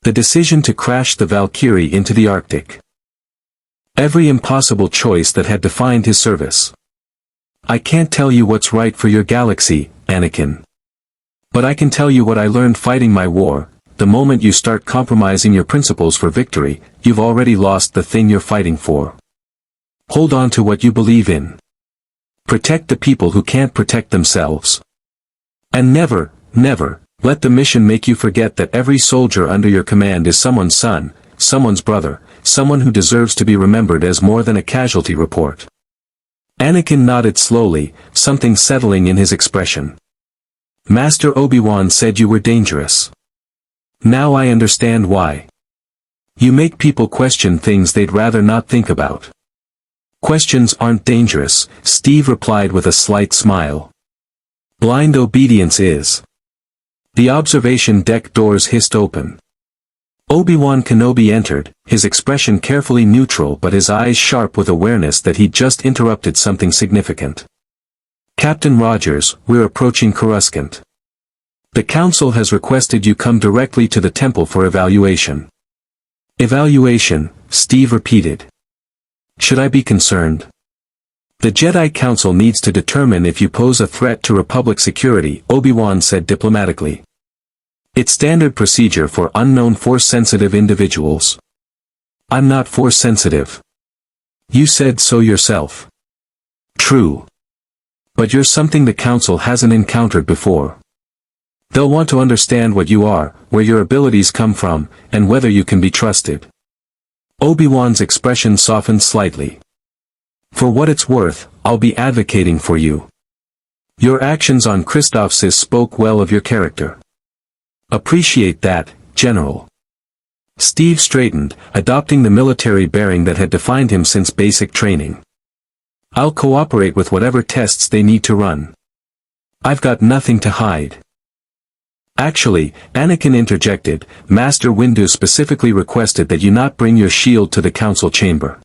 The decision to crash the Valkyrie into the Arctic. Every impossible choice that had defined his service. I can't tell you what's right for your galaxy, Anakin. But I can tell you what I learned fighting my war. The moment you start compromising your principles for victory, you've already lost the thing you're fighting for. Hold on to what you believe in. Protect the people who can't protect themselves. And never, never, let the mission make you forget that every soldier under your command is someone's son, someone's brother, someone who deserves to be remembered as more than a casualty report. Anakin nodded slowly, something settling in his expression. Master Obi-Wan said you were dangerous. Now I understand why. You make people question things they'd rather not think about. Questions aren't dangerous, Steve replied with a slight smile. Blind obedience is. The observation deck doors hissed open. Obi-Wan Kenobi entered, his expression carefully neutral but his eyes sharp with awareness that he'd just interrupted something significant. Captain Rogers, we're approaching Coruscant. The Council has requested you come directly to the Temple for evaluation. Evaluation, Steve repeated. Should I be concerned? The Jedi Council needs to determine if you pose a threat to Republic security, Obi-Wan said diplomatically. It's standard procedure for unknown Force-sensitive individuals. I'm not Force-sensitive. You said so yourself. True. But you're something the Council hasn't encountered before. They'll want to understand what you are, where your abilities come from, and whether you can be trusted. Obi-Wan's expression softened slightly. For what it's worth, I'll be advocating for you. Your actions on Christophsis spoke well of your character. Appreciate that, General. Steve straightened, adopting the military bearing that had defined him since basic training. I'll cooperate with whatever tests they need to run. I've got nothing to hide. Actually, Anakin interjected, Master Windu specifically requested that you not bring your shield to the Council chamber.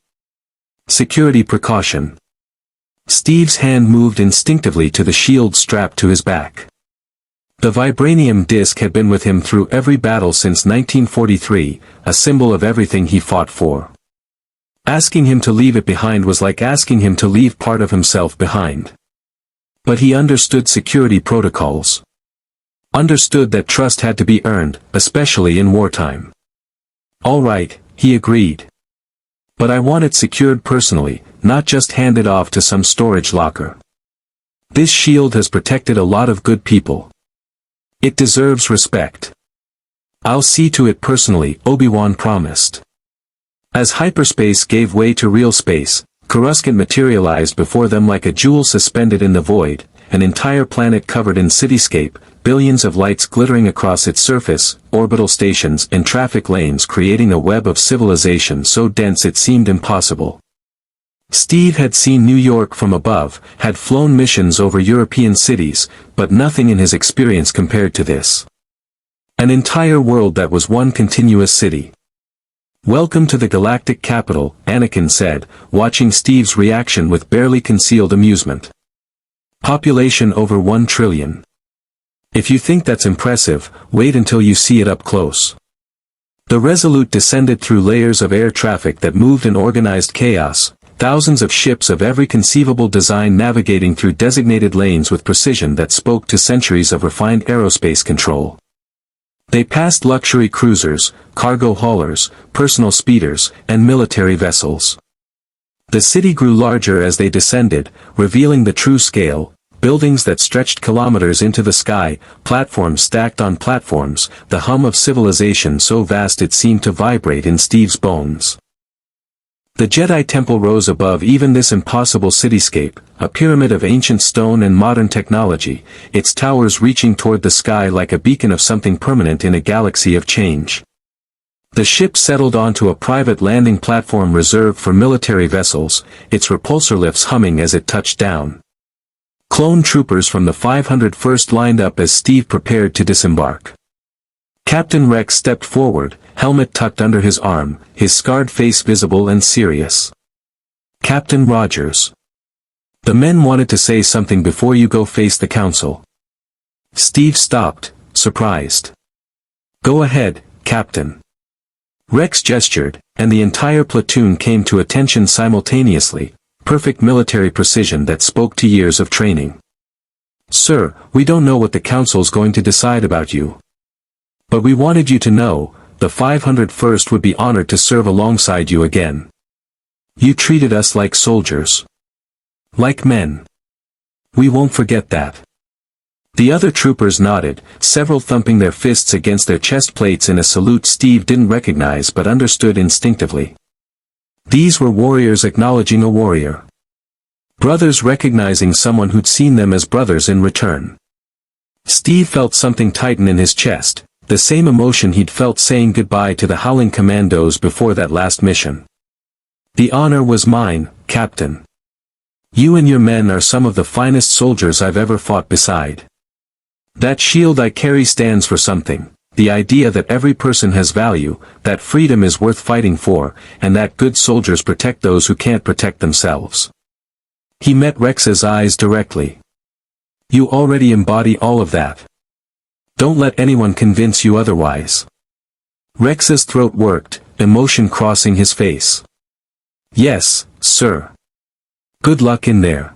Security precaution. Steve's hand moved instinctively to the shield strapped to his back. The Vibranium disc had been with him through every battle since 1943, a symbol of everything he fought for. Asking him to leave it behind was like asking him to leave part of himself behind. But he understood security protocols. Understood that trust had to be earned, especially in wartime. All right, he agreed. But I want it secured personally, not just handed off to some storage locker. This shield has protected a lot of good people. It deserves respect. I'll see to it personally, Obi-Wan promised. As hyperspace gave way to real space, Coruscant materialized before them like a jewel suspended in the void, an entire planet covered in cityscape, billions of lights glittering across its surface, orbital stations and traffic lanes creating a web of civilization so dense it seemed impossible. Steve had seen New York from above, had flown missions over European cities, but nothing in his experience compared to this. An entire world that was one continuous city. "Welcome to the galactic capital," Anakin said, watching Steve's reaction with barely concealed amusement. "Population over 1 trillion. If you think that's impressive, wait until you see it up close." The Resolute descended through layers of air traffic that moved in organized chaos, thousands of ships of every conceivable design navigating through designated lanes with precision that spoke to centuries of refined aerospace control. They passed luxury cruisers, cargo haulers, personal speeders, and military vessels. The city grew larger as they descended, revealing the true scale, buildings that stretched kilometers into the sky, platforms stacked on platforms, the hum of civilization so vast it seemed to vibrate in Steve's bones. The Jedi Temple rose above even this impossible cityscape, a pyramid of ancient stone and modern technology, its towers reaching toward the sky like a beacon of something permanent in a galaxy of change. The ship settled onto a private landing platform reserved for military vessels, its repulsor lifts humming as it touched down. Clone troopers from the 501st lined up as Steve prepared to disembark. Captain Rex stepped forward, helmet tucked under his arm, his scarred face visible and serious. "Captain Rogers. The men wanted to say something before you go face the council." Steve stopped, surprised. "Go ahead, Captain." Rex gestured, and the entire platoon came to attention simultaneously, perfect military precision that spoke to years of training. "Sir, we don't know what the council's going to decide about you. But we wanted you to know, the 501st would be honored to serve alongside you again. You treated us like soldiers. Like men. We won't forget that." The other troopers nodded, several thumping their fists against their chest plates in a salute Steve didn't recognize but understood instinctively. These were warriors acknowledging a warrior. Brothers recognizing someone who'd seen them as brothers in return. Steve felt something tighten in his chest, the same emotion he'd felt saying goodbye to the howling commandos before that last mission. "The honor was mine, Captain. You and your men are some of the finest soldiers I've ever fought beside. That shield I carry stands for something, the idea that every person has value, that freedom is worth fighting for, and that good soldiers protect those who can't protect themselves." He met Rex's eyes directly. "You already embody all of that. Don't let anyone convince you otherwise." Rex's throat worked, emotion crossing his face. "Yes, sir. Good luck in there."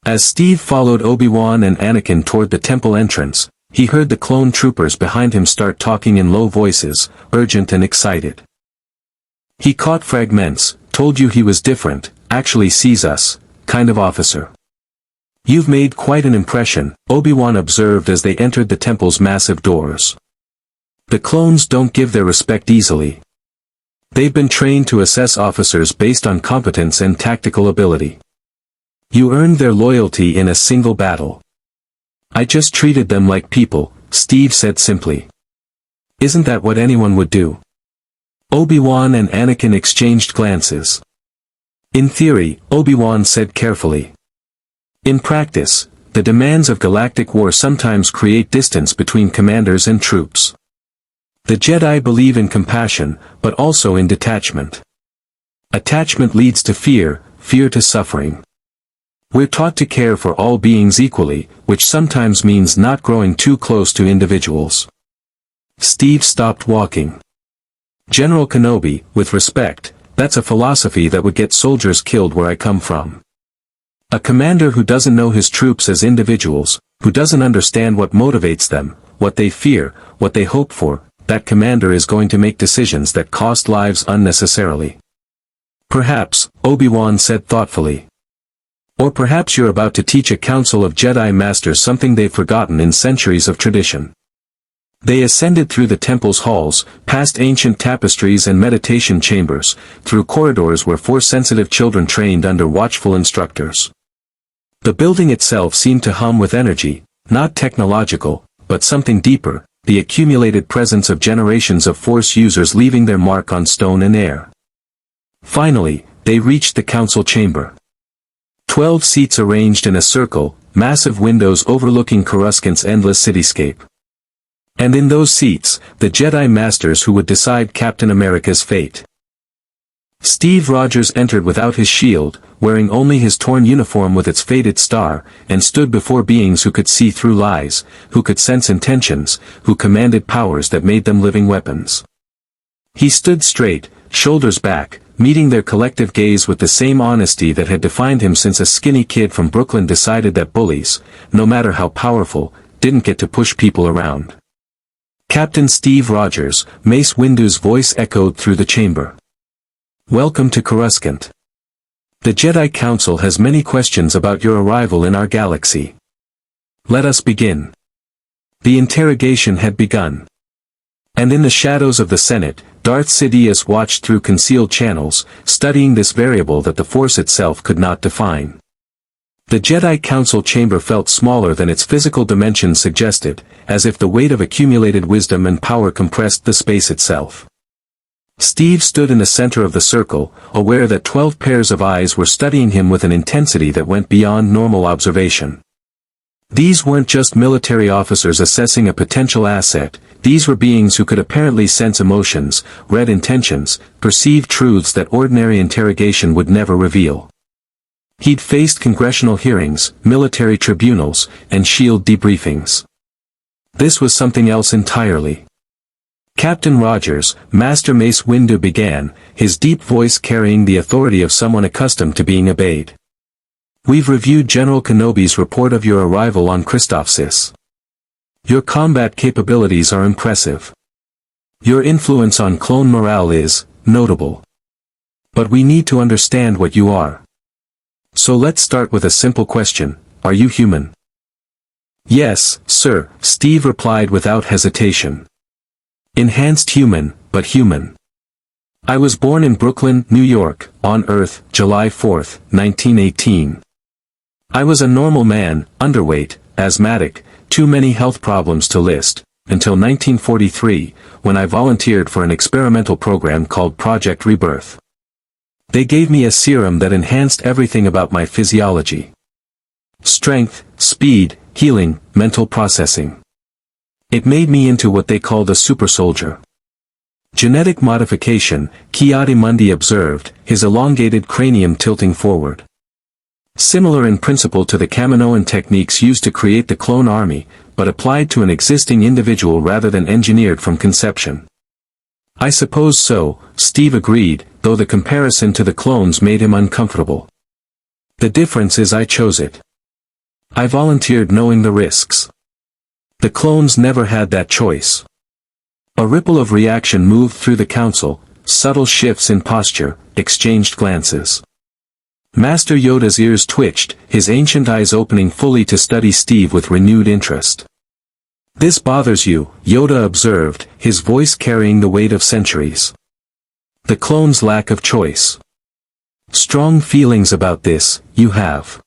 As Steve followed Obi-Wan and Anakin toward the temple entrance, he heard the clone troopers behind him start talking in low voices, urgent and excited. "He caught fragments, told you he was different, actually sees us, kind of officer. You've made quite an impression," Obi-Wan observed as they entered the temple's massive doors. "The clones don't give their respect easily. They've been trained to assess officers based on competence and tactical ability. You earned their loyalty in a single battle." "I just treated them like people," Steve said simply. "Isn't that what anyone would do?" Obi-Wan and Anakin exchanged glances. "In theory," Obi-Wan said carefully. "In practice, the demands of galactic war sometimes create distance between commanders and troops. The Jedi believe in compassion, but also in detachment. Attachment leads to fear, fear to suffering. We're taught to care for all beings equally, which sometimes means not growing too close to individuals." Steve stopped walking. "General Kenobi, with respect, that's a philosophy that would get soldiers killed where I come from. A commander who doesn't know his troops as individuals, who doesn't understand what motivates them, what they fear, what they hope for, that commander is going to make decisions that cost lives unnecessarily." "Perhaps," Obi-Wan said thoughtfully. "Or perhaps you're about to teach a council of Jedi Masters something they've forgotten in centuries of tradition." They ascended through the temple's halls, past ancient tapestries and meditation chambers, through corridors where Force-sensitive children trained under watchful instructors. The building itself seemed to hum with energy, not technological, but something deeper, the accumulated presence of generations of Force users leaving their mark on stone and air. Finally, they reached the council chamber. 12 seats arranged in a circle, massive windows overlooking Coruscant's endless cityscape. And in those seats, the Jedi Masters who would decide Captain America's fate. Steve Rogers entered without his shield, wearing only his torn uniform with its faded star, and stood before beings who could see through lies, who could sense intentions, who commanded powers that made them living weapons. He stood straight, shoulders back, meeting their collective gaze with the same honesty that had defined him since a skinny kid from Brooklyn decided that bullies, no matter how powerful, didn't get to push people around. Captain Steve Rogers, Mace Windu's voice echoed through the chamber. Welcome to Coruscant. The Jedi Council has many questions about your arrival in our galaxy. Let us begin. The interrogation had begun. And in the shadows of the Senate, Darth Sidious watched through concealed channels, studying this variable that the Force itself could not define. The Jedi Council chamber felt smaller than its physical dimensions suggested, as if the weight of accumulated wisdom and power compressed the space itself. Steve stood in the center of the circle, aware that 12 pairs of eyes were studying him with an intensity that went beyond normal observation. These weren't just military officers assessing a potential asset, these were beings who could apparently sense emotions, read intentions, perceive truths that ordinary interrogation would never reveal. He'd faced congressional hearings, military tribunals, and SHIELD debriefings. This was something else entirely. Captain Rogers, Master Mace Windu began, his deep voice carrying the authority of someone accustomed to being obeyed. We've reviewed General Kenobi's report of your arrival on Christophsis. Your combat capabilities are impressive. Your influence on clone morale is notable. But we need to understand what you are. So let's start with a simple question, are you human? Yes, sir, Steve replied without hesitation. Enhanced human, but human. I was born in Brooklyn, New York, on Earth, July 4, 1918. I was a normal man, underweight, asthmatic, too many health problems to list, until 1943, when I volunteered for an experimental program called Project Rebirth. They gave me a serum that enhanced everything about my physiology. Strength, speed, healing, mental processing. It made me into what they called a super soldier. Genetic modification, Ki-Adi-Mundi observed, his elongated cranium tilting forward. Similar in principle to the Kaminoan techniques used to create the clone army, but applied to an existing individual rather than engineered from conception. I suppose so, Steve agreed, though the comparison to the clones made him uncomfortable. The difference is I chose it. I volunteered knowing the risks. The clones never had that choice. A ripple of reaction moved through the council, subtle shifts in posture, exchanged glances. Master Yoda's ears twitched, his ancient eyes opening fully to study Steve with renewed interest. This bothers you, Yoda observed, his voice carrying the weight of centuries. The clones' lack of choice. Strong feelings about this, you have.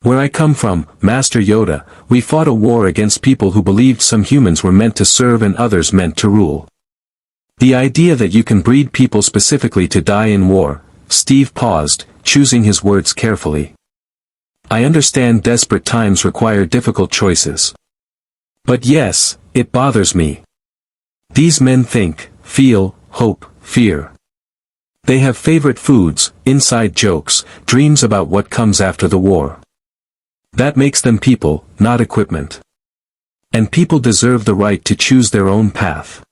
Where I come from, Master Yoda, we fought a war against people who believed some humans were meant to serve and others meant to rule. The idea that you can breed people specifically to die in war, Steve paused, choosing his words carefully. I understand desperate times require difficult choices. But yes, it bothers me. These men think, feel, hope, fear. They have favorite foods, inside jokes, dreams about what comes after the war. That makes them people, not equipment. And people deserve the right to choose their own path.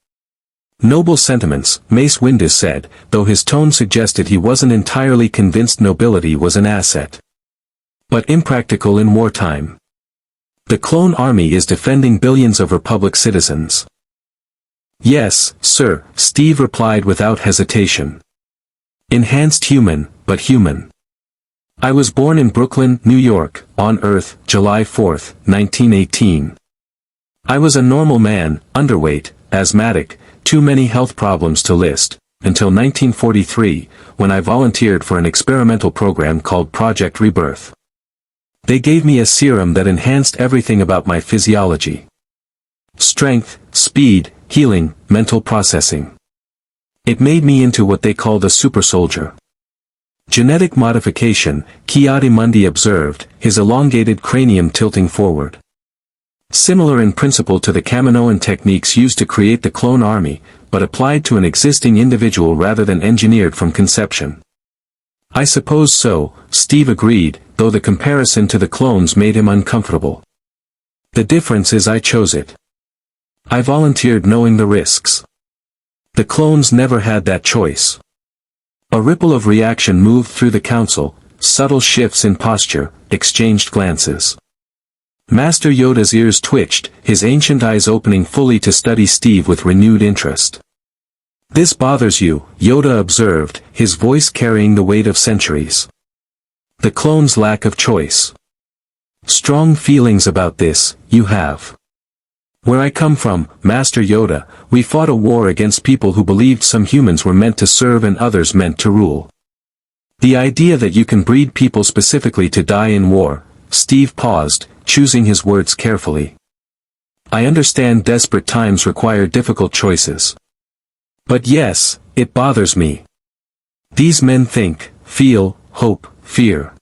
Noble sentiments, Mace Windu said, though his tone suggested he wasn't entirely convinced nobility was an asset. But impractical in wartime. The clone army is defending billions of Republic citizens. Yes, sir, Steve replied without hesitation. Enhanced human, but human. I was born in Brooklyn, New York, on Earth, July 4, 1918. I was a normal man, underweight, asthmatic, too many health problems to list, until 1943, when I volunteered for an experimental program called Project Rebirth. They gave me a serum that enhanced everything about my physiology. Strength, speed, healing, mental processing. It made me into what they called a super soldier. Genetic modification, Ki-Adi-Mundi observed, his elongated cranium tilting forward. Similar in principle to the Kaminoan techniques used to create the clone army, but applied to an existing individual rather than engineered from conception. I suppose so, Steve agreed, though the comparison to the clones made him uncomfortable. The difference is I chose it. I volunteered knowing the risks. The clones never had that choice. A ripple of reaction moved through the council, subtle shifts in posture, exchanged glances. Master Yoda's ears twitched, his ancient eyes opening fully to study Steve with renewed interest. This bothers you, Yoda observed, his voice carrying the weight of centuries. The clones' lack of choice. Strong feelings about this, you have. Where I come from, Master Yoda, we fought a war against people who believed some humans were meant to serve and others meant to rule. The idea that you can breed people specifically to die in war, Steve paused, choosing his words carefully. I understand desperate times require difficult choices. But yes, it bothers me. These men think, feel, hope, fear.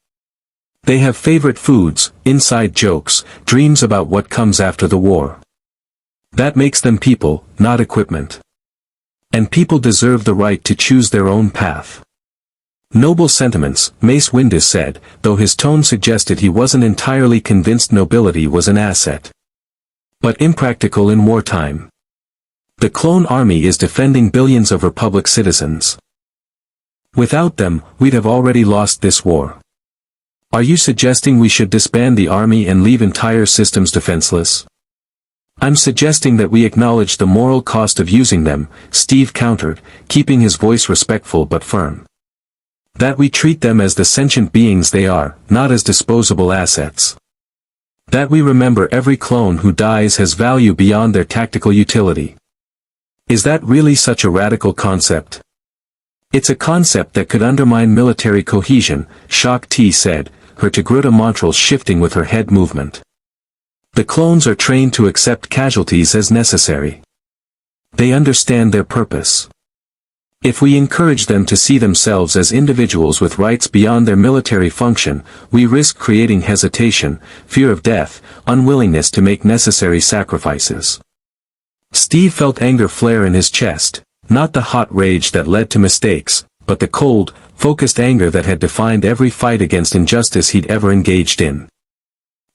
They have favorite foods, inside jokes, dreams about what comes after the war. That makes them people, not equipment. And people deserve the right to choose their own path. Noble sentiments, Mace Windu said, though his tone suggested he wasn't entirely convinced nobility was an asset. But impractical in wartime. The clone army is defending billions of Republic citizens. Without them, we'd have already lost this war. Are you suggesting we should disband the army and leave entire systems defenseless? I'm suggesting that we acknowledge the moral cost of using them, Steve countered, keeping his voice respectful but firm. That we treat them as the sentient beings they are, not as disposable assets. That we remember every clone who dies has value beyond their tactical utility. Is that really such a radical concept? It's a concept that could undermine military cohesion, Shak Ti said, her Togruta mantrals shifting with her head movement. The clones are trained to accept casualties as necessary. They understand their purpose. If we encourage them to see themselves as individuals with rights beyond their military function, we risk creating hesitation, fear of death, unwillingness to make necessary sacrifices. Steve felt anger flare in his chest, not the hot rage that led to mistakes, but the cold, focused anger that had defined every fight against injustice he'd ever engaged in.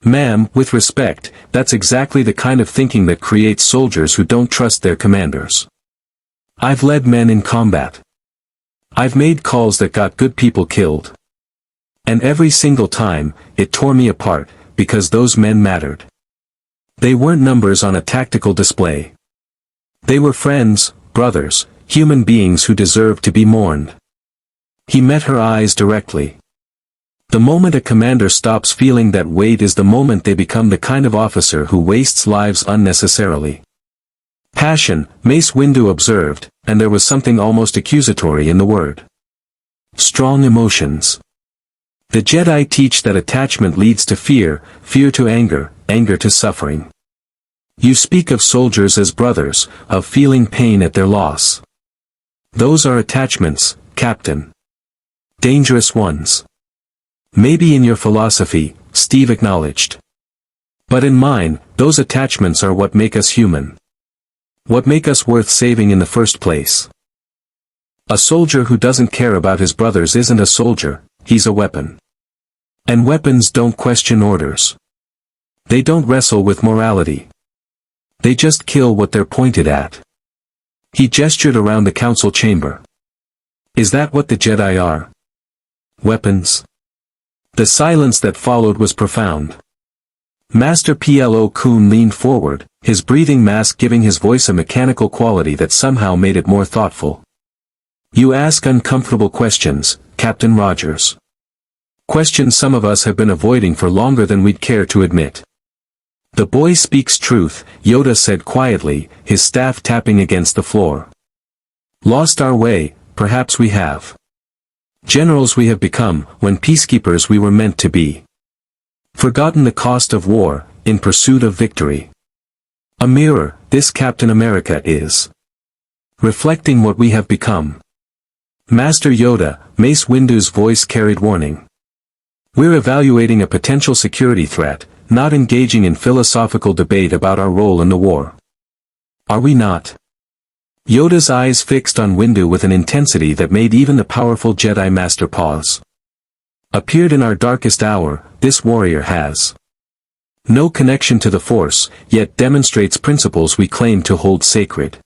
Ma'am, with respect, that's exactly the kind of thinking that creates soldiers who don't trust their commanders. I've led men in combat. I've made calls that got good people killed. And every single time, it tore me apart, because those men mattered. They weren't numbers on a tactical display. They were friends, brothers, human beings who deserved to be mourned. He met her eyes directly. The moment a commander stops feeling that weight is the moment they become the kind of officer who wastes lives unnecessarily. Passion, Mace Windu observed, and there was something almost accusatory in the word. Strong emotions. The Jedi teach that attachment leads to fear, fear to anger, anger to suffering. You speak of soldiers as brothers, of feeling pain at their loss. Those are attachments, Captain. Dangerous ones. Maybe in your philosophy, Steve acknowledged. But in mine, those attachments are what make us human. What make us worth saving in the first place. A soldier who doesn't care about his brothers isn't a soldier, he's a weapon. And weapons don't question orders. They don't wrestle with morality. They just kill what they're pointed at. He gestured around the council chamber. Is that what the Jedi are? Weapons? The silence that followed was profound. Master Plo Koon leaned forward, his breathing mask giving his voice a mechanical quality that somehow made it more thoughtful. You ask uncomfortable questions, Captain Rogers. Questions some of us have been avoiding for longer than we'd care to admit. The boy speaks truth, Yoda said quietly, his staff tapping against the floor. Lost our way, perhaps we have. Generals we have become, when peacekeepers we were meant to be. Forgotten the cost of war, in pursuit of victory. A mirror, this Captain America is. Reflecting what we have become. Master Yoda, Mace Windu's voice carried warning. We're evaluating a potential security threat, not engaging in philosophical debate about our role in the war. Are we not? Yoda's eyes fixed on Windu with an intensity that made even the powerful Jedi Master pause. Appeared in our darkest hour, this warrior has no connection to the Force, yet demonstrates principles we claim to hold sacred.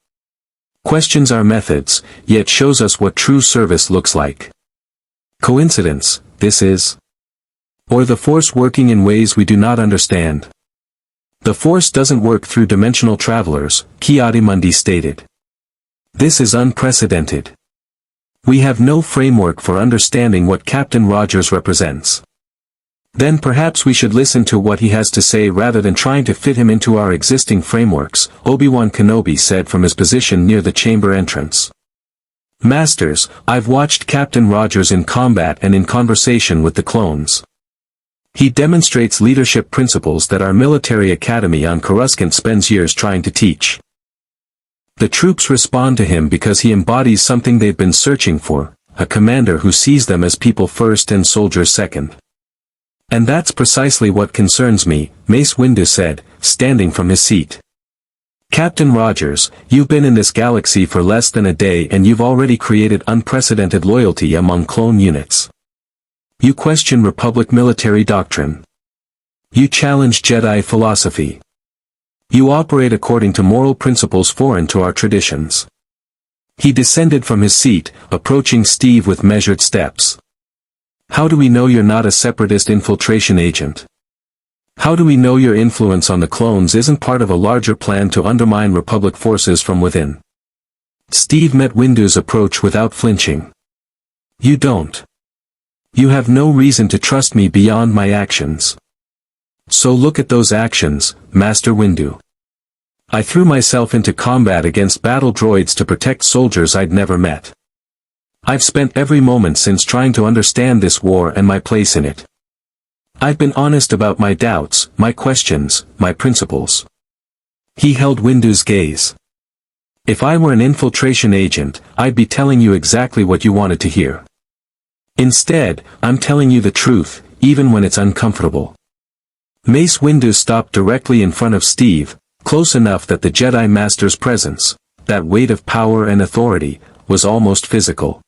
Questions our methods, yet shows us what true service looks like. Coincidence, this is? Or the Force working in ways we do not understand? The Force doesn't work through dimensional travelers, Ki-Adi-Mundi stated. This is unprecedented. We have no framework for understanding what Captain Rogers represents. Then perhaps we should listen to what he has to say rather than trying to fit him into our existing frameworks, Obi-Wan Kenobi said from his position near the chamber entrance. Masters, I've watched Captain Rogers in combat and in conversation with the clones. He demonstrates leadership principles that our military academy on Coruscant spends years trying to teach. The troops respond to him because he embodies something they've been searching for, a commander who sees them as people first and soldiers second. And that's precisely what concerns me, Mace Windu said, standing from his seat. Captain Rogers, you've been in this galaxy for less than a day and you've already created unprecedented loyalty among clone units. You question Republic military doctrine. You challenge Jedi philosophy. You operate according to moral principles foreign to our traditions. He descended from his seat, approaching Steve with measured steps. How do we know you're not a separatist infiltration agent? How do we know your influence on the clones isn't part of a larger plan to undermine Republic forces from within? Steve met Windu's approach without flinching. You don't. You have no reason to trust me beyond my actions. So look at those actions, Master Windu. I threw myself into combat against battle droids to protect soldiers I'd never met. I've spent every moment since trying to understand this war and my place in it. I've been honest about my doubts, my questions, my principles. He held Windu's gaze. If I were an infiltration agent, I'd be telling you exactly what you wanted to hear. Instead, I'm telling you the truth, even when it's uncomfortable. Mace Windu stopped directly in front of Steve, close enough that the Jedi Master's presence, that weight of power and authority, was almost physical.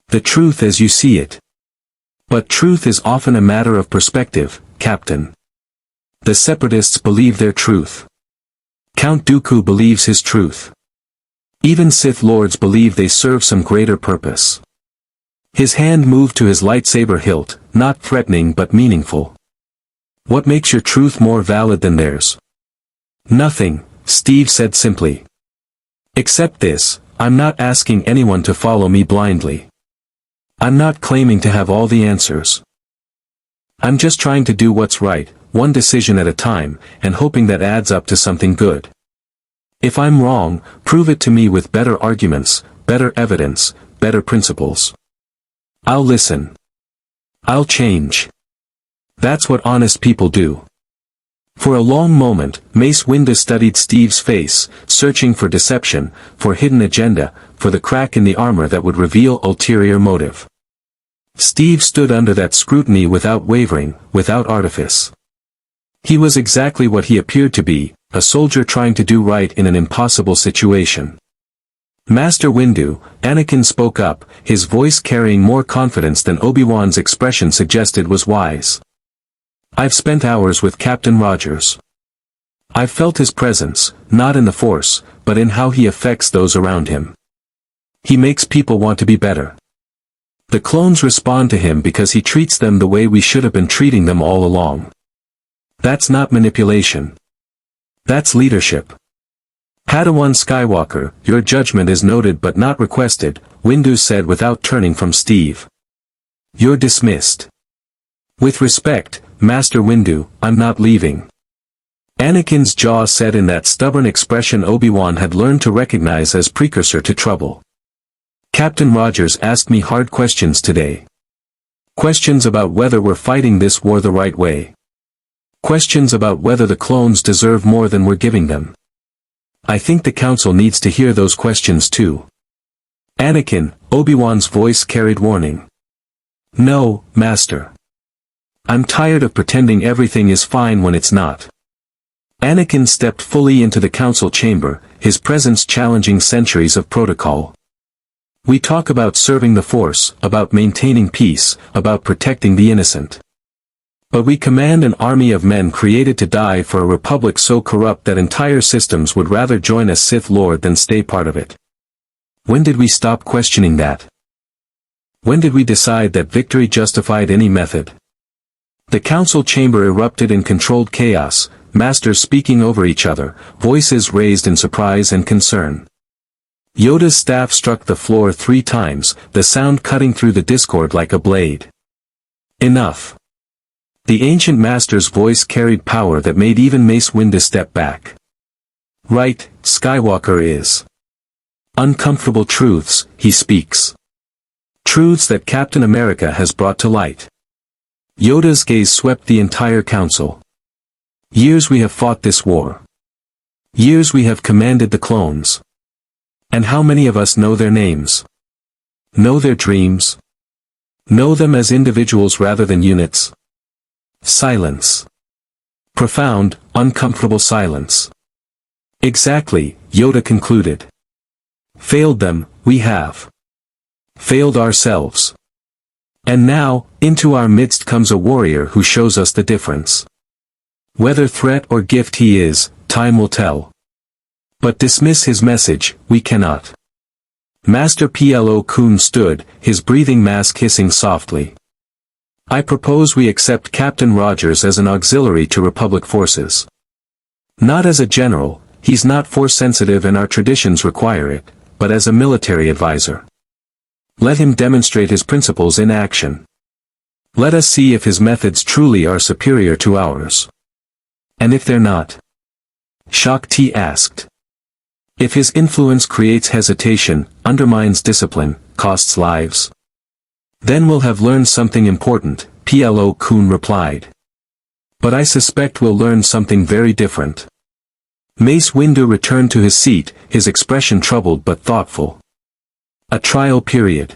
The truth as you see it. But truth is often a matter of perspective, Captain. The Separatists believe their truth. Count Dooku believes his truth. Even Sith Lords believe they serve some greater purpose. His hand moved to his lightsaber hilt, not threatening but meaningful. What makes your truth more valid than theirs? Nothing, Steve said simply. Except this, I'm not asking anyone to follow me blindly. I'm not claiming to have all the answers. I'm just trying to do what's right, one decision at a time, and hoping that adds up to something good. If I'm wrong, prove it to me with better arguments, better evidence, better principles. I'll listen. I'll change. That's what honest people do. For a long moment, Mace Windu studied Steve's face, searching for deception, for hidden agenda, for the crack in the armor that would reveal ulterior motive. Steve stood under that scrutiny without wavering, without artifice. He was exactly what he appeared to be, a soldier trying to do right in an impossible situation. Master Windu, Anakin spoke up, his voice carrying more confidence than Obi-Wan's expression suggested was wise. I've spent hours with Captain Rogers. I've felt his presence, not in the Force, but in how he affects those around him. He makes people want to be better. The clones respond to him because he treats them the way we should have been treating them all along. That's not manipulation. That's leadership. Padawan Skywalker, your judgment is noted but not requested, Windu said without turning from Steve. You're dismissed. With respect, Master Windu, I'm not leaving. Anakin's jaw set in that stubborn expression Obi-Wan had learned to recognize as precursor to trouble. Captain Rogers asked me hard questions today. Questions about whether we're fighting this war the right way. Questions about whether the clones deserve more than we're giving them. I think the Council needs to hear those questions too. Anakin, Obi-Wan's voice carried warning. No, Master. I'm tired of pretending everything is fine when it's not. Anakin stepped fully into the Council chamber, his presence challenging centuries of protocol. We talk about serving the Force, about maintaining peace, about protecting the innocent. But we command an army of men created to die for a republic so corrupt that entire systems would rather join a Sith Lord than stay part of it. When did we stop questioning that? When did we decide that victory justified any method? The Council chamber erupted in controlled chaos, masters speaking over each other, voices raised in surprise and concern. Yoda's staff struck the floor 3 times, the sound cutting through the discord like a blade. Enough. The ancient master's voice carried power that made even Mace Windu step back. Right, Skywalker is. Uncomfortable truths, he speaks. Truths that Captain America has brought to light. Yoda's gaze swept the entire council. Years we have fought this war. Years we have commanded the clones. And how many of us know their names? Know their dreams? Know them as individuals rather than units? Silence. Profound, uncomfortable silence. Exactly, Yoda concluded. Failed them, we have. Failed ourselves. And now, into our midst comes a warrior who shows us the difference. Whether threat or gift he is, time will tell. But dismiss his message, we cannot. Master Plo Koon stood, his breathing mask hissing softly. I propose we accept Captain Rogers as an auxiliary to Republic forces. Not as a general, he's not force-sensitive and our traditions require it, but as a military advisor. Let him demonstrate his principles in action. Let us see if his methods truly are superior to ours. And if they're not? Shak Ti asked. If his influence creates hesitation, undermines discipline, costs lives? Then we'll have learned something important, Plo Koon replied. But I suspect we'll learn something very different. Mace Windu returned to his seat, his expression troubled but thoughtful. A trial period.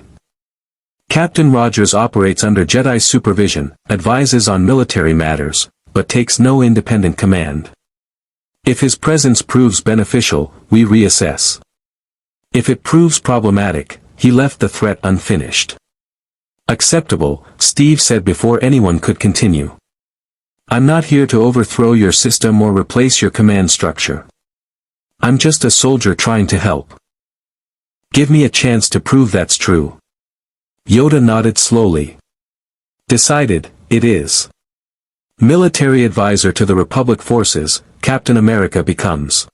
Captain Rogers operates under Jedi supervision, advises on military matters, but takes no independent command. If his presence proves beneficial, we reassess. If it proves problematic, he left the threat unfinished. Acceptable, Steve said before anyone could continue. I'm not here to overthrow your system or replace your command structure. I'm just a soldier trying to help. Give me a chance to prove that's true. Yoda nodded slowly. Decided, it is. Military advisor to the Republic forces, Captain America becomes.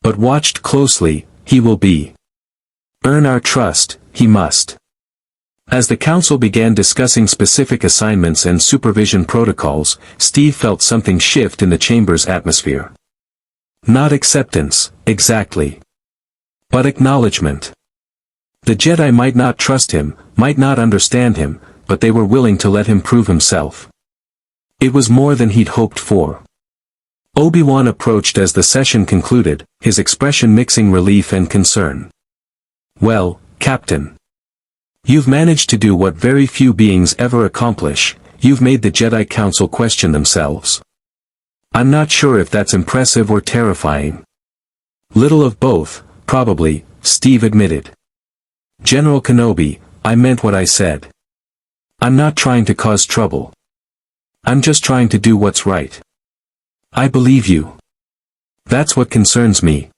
But watched closely, he will be. Earn our trust, he must. As the council began discussing specific assignments and supervision protocols, Steve felt something shift in the chamber's atmosphere. Not acceptance, exactly. But acknowledgement. The Jedi might not trust him, might not understand him, but they were willing to let him prove himself. It was more than he'd hoped for. Obi-Wan approached as the session concluded, his expression mixing relief and concern. Well, Captain. You've managed to do what very few beings ever accomplish, you've made the Jedi Council question themselves. I'm not sure if that's impressive or terrifying. Little of both, probably, Steve admitted. General Kenobi, I meant what I said. I'm not trying to cause trouble. I'm just trying to do what's right. I believe you. That's what concerns me.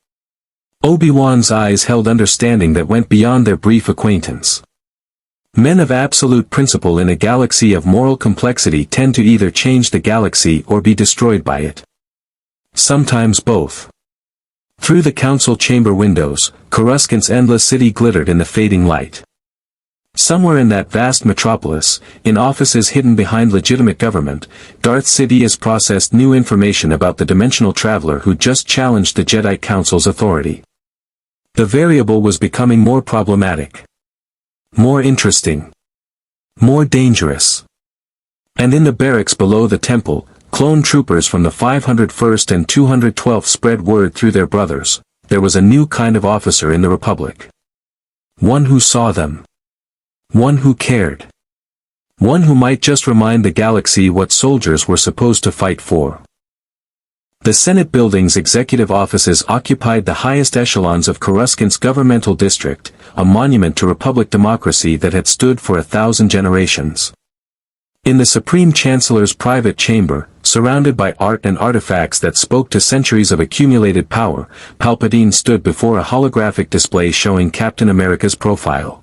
Obi-Wan's eyes held understanding that went beyond their brief acquaintance. Men of absolute principle in a galaxy of moral complexity tend to either change the galaxy or be destroyed by it. Sometimes both. Through the council chamber windows, Coruscant's endless city glittered in the fading light. Somewhere in that vast metropolis, in offices hidden behind legitimate government, Darth Sidious processed new information about the dimensional traveler who just challenged the Jedi Council's authority. The variable was becoming more problematic. More interesting. More dangerous. And in the barracks below the temple, clone troopers from the 501st and 212th spread word through their brothers. There was a new kind of officer in the Republic. One who saw them. One who cared. One who might just remind the galaxy what soldiers were supposed to fight for. The Senate building's executive offices occupied the highest echelons of Coruscant's governmental district, a monument to Republic democracy that had stood for 1,000 generations. In the Supreme Chancellor's private chamber, surrounded by art and artifacts that spoke to centuries of accumulated power, Palpatine stood before a holographic display showing Captain America's profile.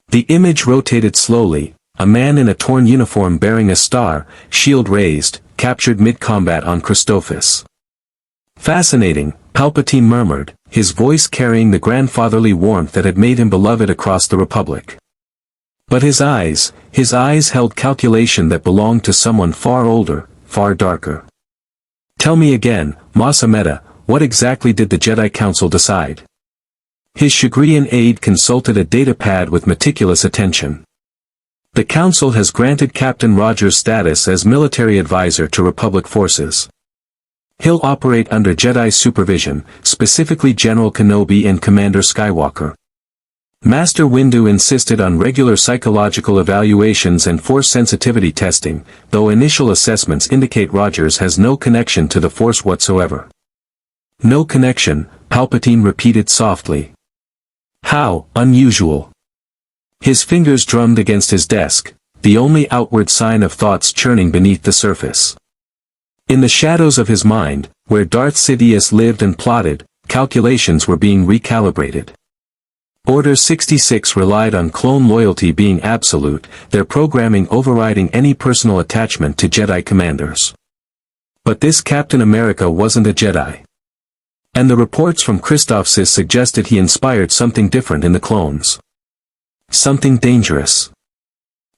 The image rotated slowly, a man in a torn uniform bearing a star, shield raised, captured mid-combat on Christophis. Fascinating, Palpatine murmured, his voice carrying the grandfatherly warmth that had made him beloved across the Republic. But his eyes held calculation that belonged to someone far older, far darker. Tell me again, Mas Amedda, what exactly did the Jedi Council decide? His Chagrian aide consulted a datapad with meticulous attention. The Council has granted Captain Rogers status as military advisor to Republic forces. He'll operate under Jedi supervision, specifically General Kenobi and Commander Skywalker. Master Windu insisted on regular psychological evaluations and Force sensitivity testing, though initial assessments indicate Rogers has no connection to the Force whatsoever. No connection, Palpatine repeated softly. How unusual. His fingers drummed against his desk, the only outward sign of thoughts churning beneath the surface. In the shadows of his mind, where Darth Sidious lived and plotted, calculations were being recalibrated. Order 66 relied on clone loyalty being absolute, their programming overriding any personal attachment to Jedi commanders. But this Captain America wasn't a Jedi. And the reports from Christophsis suggested he inspired something different in the clones. Something dangerous.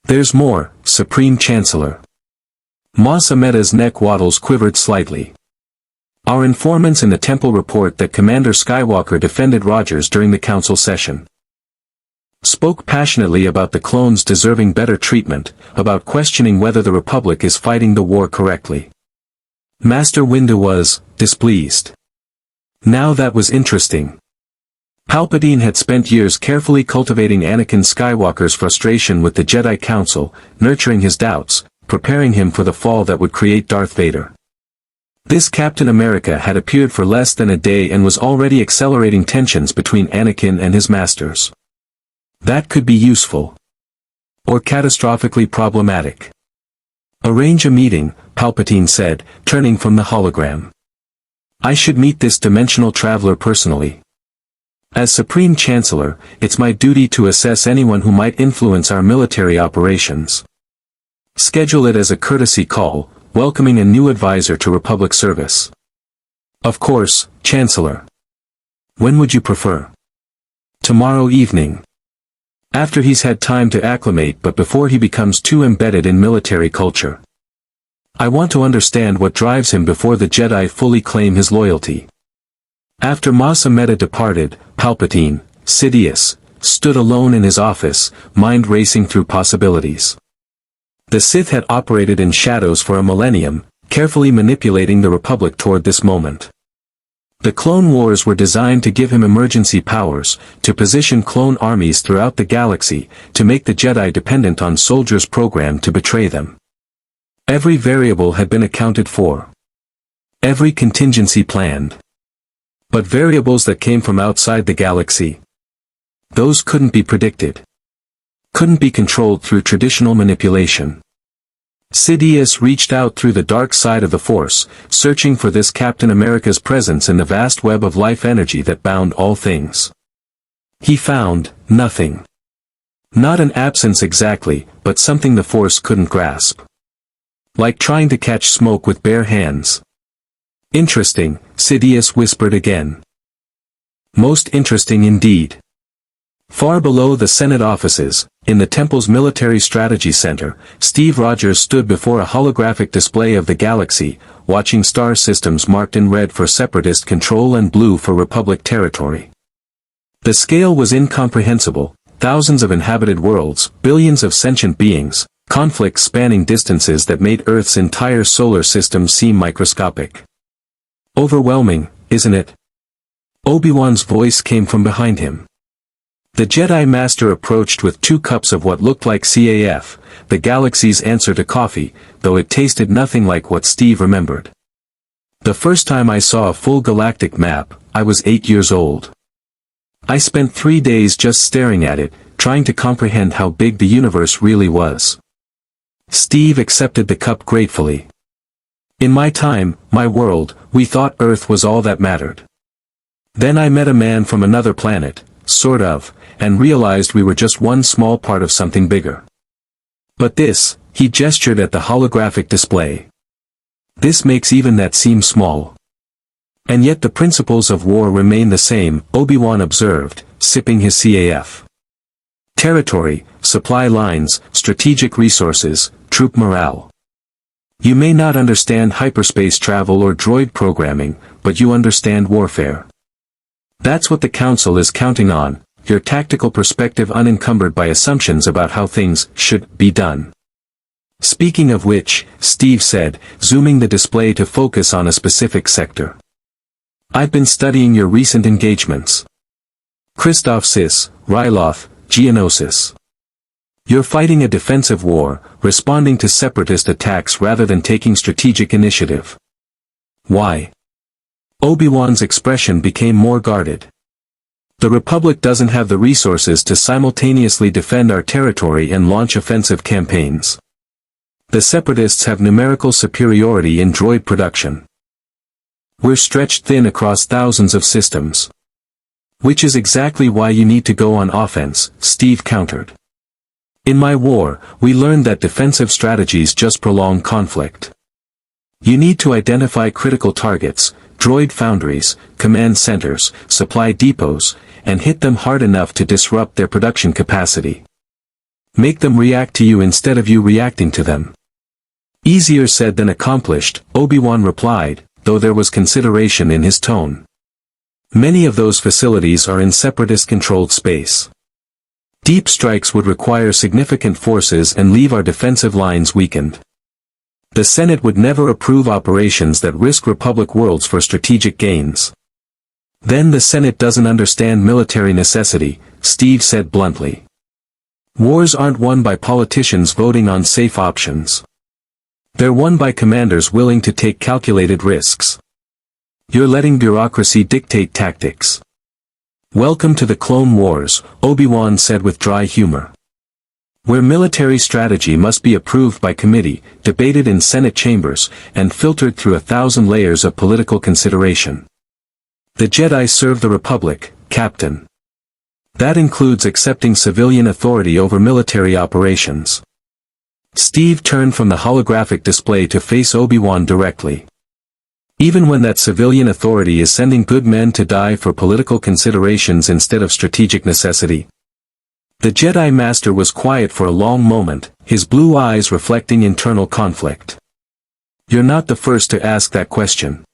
There's more, Supreme Chancellor. Mas Amedda's neck wattles quivered slightly. Our informants in the temple report that Commander Skywalker defended Rogers during the council session. Spoke passionately about the clones deserving better treatment, about questioning whether the Republic is fighting the war correctly. Master Windu was displeased. Now that was interesting. Palpatine had spent years carefully cultivating Anakin Skywalker's frustration with the Jedi Council, nurturing his doubts, preparing him for the fall that would create Darth Vader. This Captain America had appeared for less than a day and was already accelerating tensions between Anakin and his masters. That could be useful. Or catastrophically problematic. Arrange a meeting, Palpatine said, turning from the hologram. I should meet this dimensional traveler personally. As Supreme Chancellor, it's my duty to assess anyone who might influence our military operations. Schedule it as a courtesy call, welcoming a new advisor to Republic service. Of course, Chancellor. When would you prefer? Tomorrow evening. After he's had time to acclimate but before he becomes too embedded in military culture. I want to understand what drives him before the Jedi fully claim his loyalty. After Mas Amedda departed, Palpatine, Sidious, stood alone in his office, mind racing through possibilities. The Sith had operated in shadows for a millennium, carefully manipulating the Republic toward this moment. The Clone Wars were designed to give him emergency powers, to position clone armies throughout the galaxy, to make the Jedi dependent on soldiers programmed to betray them. Every variable had been accounted for. Every contingency planned. But variables that came from outside the galaxy. Those couldn't be predicted. Couldn't be controlled through traditional manipulation. Sidious reached out through the dark side of the Force, searching for this Captain America's presence in the vast web of life energy that bound all things. He found nothing. Not an absence exactly, but something the Force couldn't grasp. Like trying to catch smoke with bare hands. Interesting, Sidious whispered again. Most interesting indeed. Far below the Senate offices, in the Temple's Military Strategy Center, Steve Rogers stood before a holographic display of the galaxy, watching star systems marked in red for Separatist control and blue for Republic territory. The scale was incomprehensible, thousands of inhabited worlds, billions of sentient beings, conflicts spanning distances that made Earth's entire solar system seem microscopic. Overwhelming, isn't it? Obi-Wan's voice came from behind him. The Jedi Master approached with 2 cups of what looked like CAF, the galaxy's answer to coffee, though it tasted nothing like what Steve remembered. The first time I saw a full galactic map, I was 8 years old. I spent 3 days just staring at it, trying to comprehend how big the universe really was. Steve accepted the cup gratefully. In my time, my world, we thought Earth was all that mattered. Then I met a man from another planet, sort of, and realized we were just one small part of something bigger. But this, he gestured at the holographic display. This makes even that seem small. And yet the principles of war remain the same, Obi-Wan observed, sipping his CAF. Territory, supply lines, strategic resources, troop morale. You may not understand hyperspace travel or droid programming, but you understand warfare. That's what the Council is counting on, your tactical perspective unencumbered by assumptions about how things should be done. Speaking of which, Steve said, zooming the display to focus on a specific sector. I've been studying your recent engagements. Christophsis, Ryloth, Geonosis. You're fighting a defensive war, responding to separatist attacks rather than taking strategic initiative. Why? Obi-Wan's expression became more guarded. The Republic doesn't have the resources to simultaneously defend our territory and launch offensive campaigns. The Separatists have numerical superiority in droid production. We're stretched thin across thousands of systems. Which is exactly why you need to go on offense, Steve countered. In my war, we learned that defensive strategies just prolong conflict. You need to identify critical targets, droid foundries, command centers, supply depots, and hit them hard enough to disrupt their production capacity. Make them react to you instead of you reacting to them. Easier said than accomplished, Obi-Wan replied, though there was consideration in his tone. Many of those facilities are in separatist-controlled space. Deep strikes would require significant forces and leave our defensive lines weakened. The Senate would never approve operations that risk Republic worlds for strategic gains. Then the Senate doesn't understand military necessity, Steve said bluntly. Wars aren't won by politicians voting on safe options. They're won by commanders willing to take calculated risks. You're letting bureaucracy dictate tactics. Welcome to the Clone Wars, Obi-Wan said with dry humor. Where military strategy must be approved by committee, debated in Senate chambers, and filtered through 1,000 layers of political consideration. The Jedi serve the Republic, Captain. That includes accepting civilian authority over military operations. Steve turned from the holographic display to face Obi-Wan directly. Even when that civilian authority is sending good men to die for political considerations instead of strategic necessity. The Jedi Master was quiet for a long moment, his blue eyes reflecting internal conflict. You're not the first to ask that question.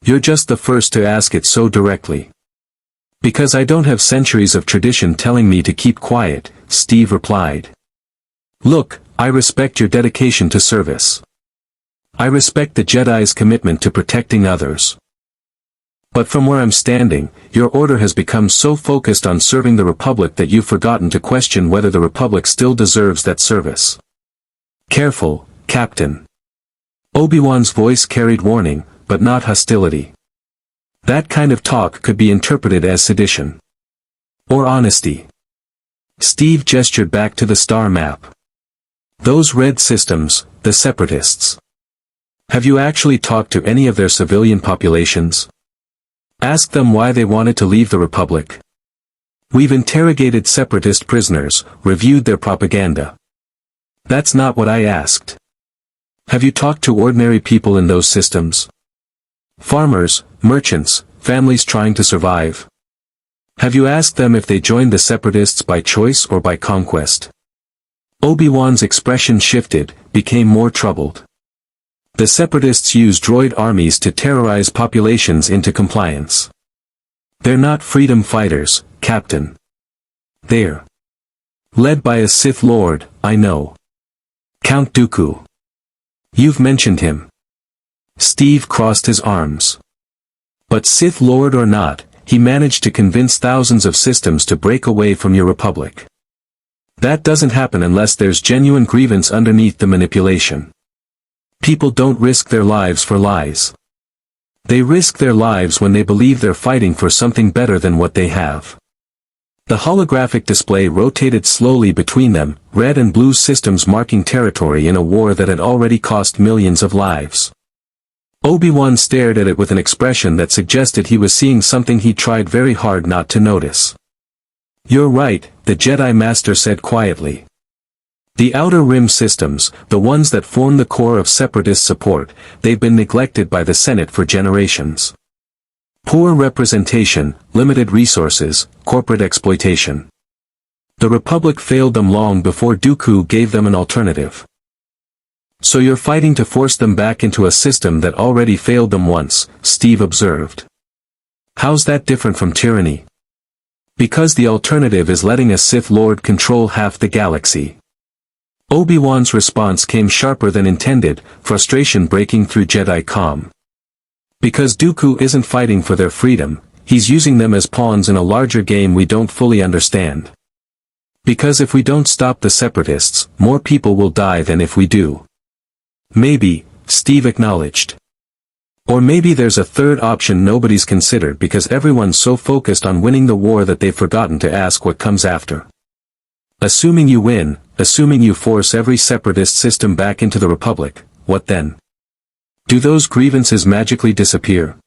You're just the first to ask it so directly. Because I don't have centuries of tradition telling me to keep quiet, Steve replied. Look, I respect your dedication to service. I respect the Jedi's commitment to protecting others. But from where I'm standing, your order has become so focused on serving the Republic that you've forgotten to question whether the Republic still deserves that service. Careful, Captain. Obi-Wan's voice carried warning, but not hostility. That kind of talk could be interpreted as sedition. Or honesty. Steve gestured back to the star map. Those red systems, the Separatists. Have you actually talked to any of their civilian populations? Ask them why they wanted to leave the Republic. We've interrogated Separatist prisoners, reviewed their propaganda. That's not what I asked. Have you talked to ordinary people in those systems? Farmers, merchants, families trying to survive. Have you asked them if they joined the Separatists by choice or by conquest? Obi-Wan's expression shifted, became more troubled. The Separatists use droid armies to terrorize populations into compliance. They're not freedom fighters, Captain. They're led by a Sith Lord, I know. Count Dooku. You've mentioned him. Steve crossed his arms. But Sith Lord or not, he managed to convince thousands of systems to break away from your republic. That doesn't happen unless there's genuine grievance underneath the manipulation. People don't risk their lives for lies. They risk their lives when they believe they're fighting for something better than what they have. The holographic display rotated slowly between them, red and blue systems marking territory in a war that had already cost millions of lives. Obi-Wan stared at it with an expression that suggested he was seeing something he tried very hard not to notice. You're right, the Jedi Master said quietly. The Outer Rim systems, the ones that form the core of Separatist support, they've been neglected by the Senate for generations. Poor representation, limited resources, corporate exploitation. The Republic failed them long before Dooku gave them an alternative. So you're fighting to force them back into a system that already failed them once, Steve observed. How's that different from tyranny? Because the alternative is letting a Sith Lord control half the galaxy. Obi-Wan's response came sharper than intended, frustration breaking through Jedi calm. Because Dooku isn't fighting for their freedom, he's using them as pawns in a larger game we don't fully understand. Because if we don't stop the Separatists, more people will die than if we do. Maybe, Steve acknowledged. Or maybe there's a third option nobody's considered because everyone's so focused on winning the war that they've forgotten to ask what comes after. Assuming you win, assuming you force every Separatist system back into the Republic, what then? Do those grievances magically disappear?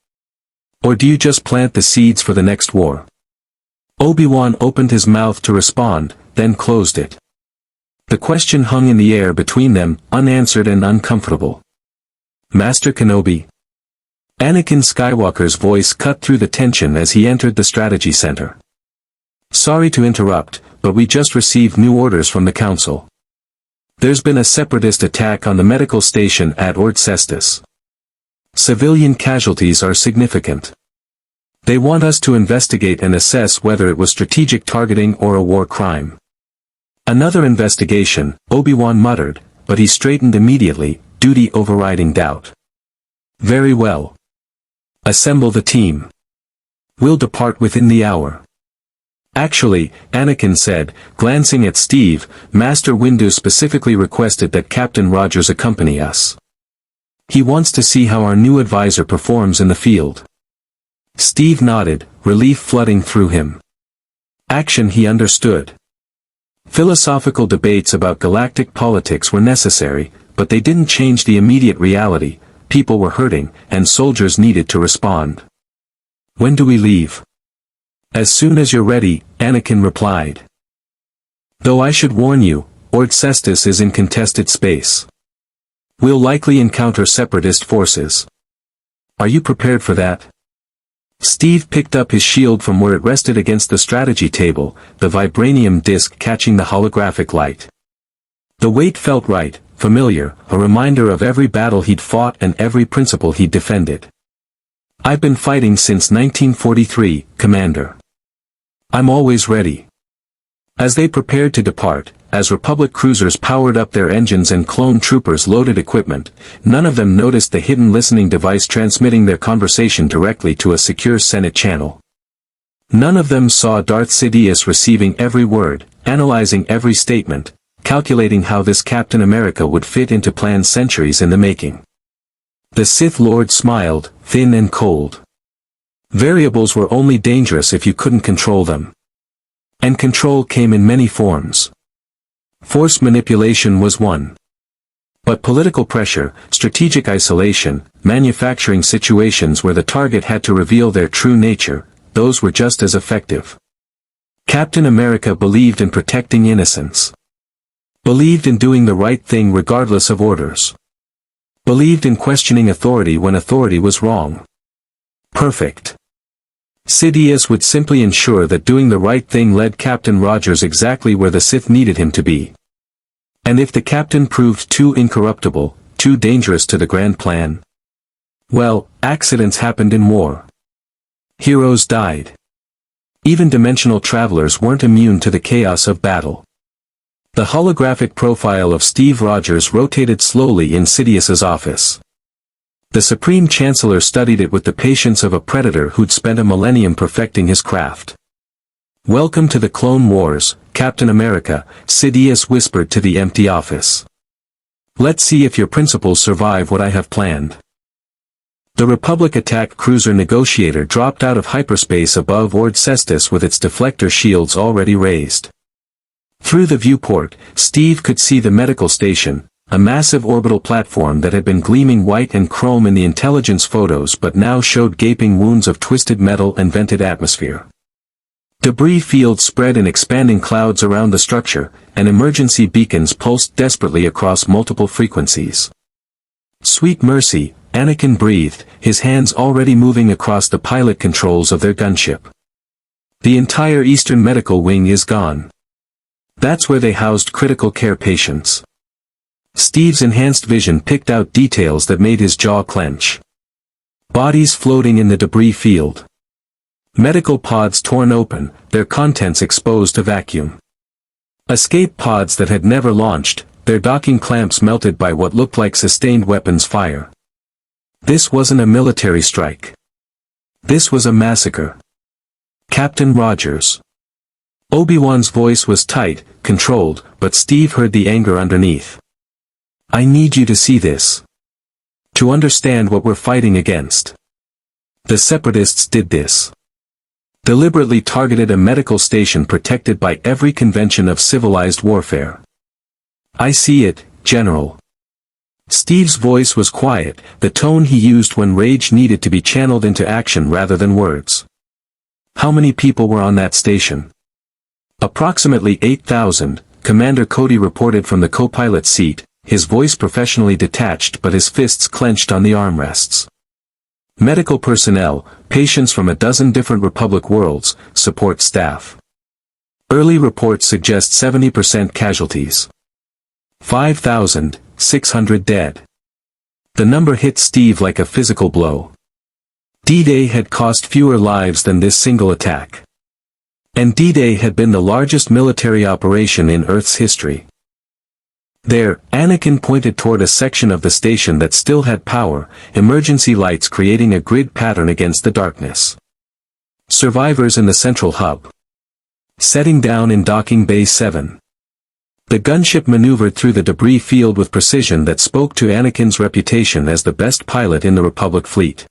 Or do you just plant the seeds for the next war? Obi-Wan opened his mouth to respond, then closed it. The question hung in the air between them, unanswered and uncomfortable. Master Kenobi. Anakin Skywalker's voice cut through the tension as he entered the strategy center. Sorry to interrupt, but we just received new orders from the Council. There's been a Separatist attack on the medical station at Christophis. Civilian casualties are significant. They want us to investigate and assess whether it was strategic targeting or a war crime. Another investigation, Obi-Wan muttered, but he straightened immediately, duty overriding doubt. Very well. Assemble the team. We'll depart within the hour. Actually, Anakin said, glancing at Steve, Master Windu specifically requested that Captain Rogers accompany us. He wants to see how our new advisor performs in the field. Steve nodded, relief flooding through him. Action he understood. Philosophical debates about galactic politics were necessary, but they didn't change the immediate reality. People were hurting, and soldiers needed to respond. When do we leave? As soon as you're ready, Anakin replied. Though I should warn you, Christophis is in contested space. We'll likely encounter Separatist forces. Are you prepared for that? Steve picked up his shield from where it rested against the strategy table, the vibranium disc catching the holographic light. The weight felt right, familiar, a reminder of every battle he'd fought and every principle he'd defended. I've been fighting since 1943, Commander. I'm always ready. As they prepared to depart, as Republic cruisers powered up their engines and clone troopers loaded equipment, none of them noticed the hidden listening device transmitting their conversation directly to a secure Senate channel. None of them saw Darth Sidious receiving every word, analyzing every statement, calculating how this Captain America would fit into plans centuries in the making. The Sith Lord smiled, thin and cold. Variables were only dangerous if you couldn't control them. And control came in many forms. Force manipulation was one. But political pressure, strategic isolation, manufacturing situations where the target had to reveal their true nature, those were just as effective. Captain America believed in protecting innocence. Believed in doing the right thing regardless of orders. Believed in questioning authority when authority was wrong. Perfect. Sidious would simply ensure that doing the right thing led Captain Rogers exactly where the Sith needed him to be. And if the captain proved too incorruptible, too dangerous to the grand plan? Well, accidents happened in war. Heroes died. Even dimensional travelers weren't immune to the chaos of battle. The holographic profile of Steve Rogers rotated slowly in Sidious's office. The Supreme Chancellor studied it with the patience of a predator who'd spent a millennium perfecting his craft. "Welcome to the Clone Wars, Captain America," Sidious whispered to the empty office. "Let's see if your principles survive what I have planned." The Republic attack cruiser Negotiator dropped out of hyperspace above Ord Cestus with its deflector shields already raised. Through the viewport, Steve could see the medical station, a massive orbital platform that had been gleaming white and chrome in the intelligence photos but now showed gaping wounds of twisted metal and vented atmosphere. Debris fields spread in expanding clouds around the structure, and emergency beacons pulsed desperately across multiple frequencies. "Sweet mercy," Anakin breathed, his hands already moving across the pilot controls of their gunship. "The entire Eastern Medical Wing is gone. That's where they housed critical care patients." Steve's enhanced vision picked out details that made his jaw clench. Bodies floating in the debris field. Medical pods torn open, their contents exposed to vacuum. Escape pods that had never launched, their docking clamps melted by what looked like sustained weapons fire. This wasn't a military strike. This was a massacre. "Captain Rogers." Obi-Wan's voice was tight, controlled, but Steve heard the anger underneath. "I need you to see this. To understand what we're fighting against. The Separatists did this. Deliberately targeted a medical station protected by every convention of civilized warfare." "I see it, General." Steve's voice was quiet, the tone he used when rage needed to be channeled into action rather than words. "How many people were on that station?" "Approximately 8,000, Commander Cody reported from the co-pilot seat, his voice professionally detached but his fists clenched on the armrests. "Medical personnel, patients from a dozen different Republic worlds, support staff. Early reports suggest 70% casualties. 5,600 dead." The number hit Steve like a physical blow. D-Day had cost fewer lives than this single attack. And D-Day had been the largest military operation in Earth's history. There, Anakin pointed toward a section of the station that still had power, emergency lights creating a grid pattern against the darkness. "Survivors in the central hub. Setting down in Docking Bay 7. The gunship maneuvered through the debris field with precision that spoke to Anakin's reputation as the best pilot in the Republic fleet.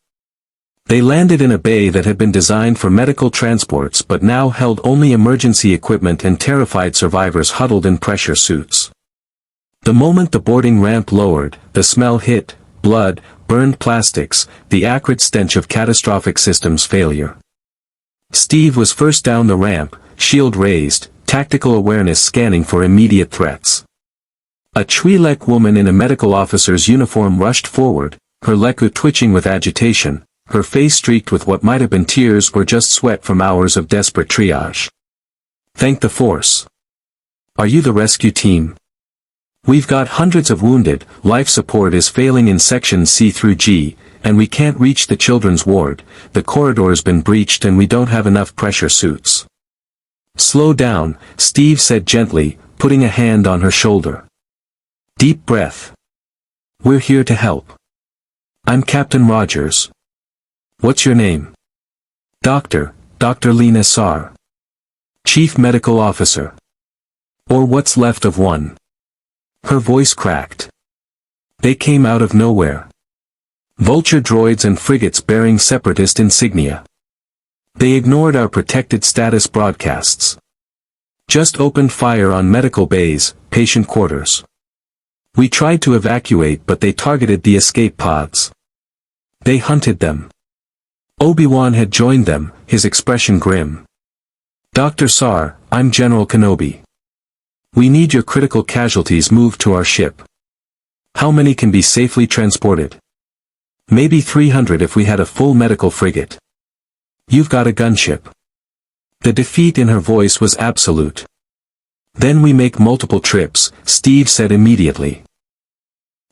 They landed in a bay that had been designed for medical transports but now held only emergency equipment and terrified survivors huddled in pressure suits. The moment the boarding ramp lowered, the smell hit, blood, burned plastics, the acrid stench of catastrophic systems failure. Steve was first down the ramp, shield raised, tactical awareness scanning for immediate threats. A Twi'lek woman in a medical officer's uniform rushed forward, her leku twitching with agitation, her face streaked with what might have been tears or just sweat from hours of desperate triage. "Thank the Force. Are you the rescue team? We've got hundreds of wounded, life support is failing in sections C through G, and we can't reach the children's ward, the corridor's been breached and we don't have enough pressure suits." "Slow down," Steve said gently, putting a hand on her shoulder. "Deep breath. We're here to help. I'm Captain Rogers. What's your name?" Dr. Lena Sar. Chief Medical Officer. Or what's left of one." Her voice cracked. "They came out of nowhere. Vulture droids and frigates bearing separatist insignia. They ignored our protected status broadcasts. Just opened fire on medical bays, patient quarters. We tried to evacuate but they targeted the escape pods. They hunted them." Obi-Wan had joined them, his expression grim. "Dr. Sar, I'm General Kenobi. We need your critical casualties moved to our ship. How many can be safely transported?" "Maybe 300 if we had a full medical frigate." You've got a gunship. The defeat in her voice was absolute. Then we make multiple trips, Steve said immediately.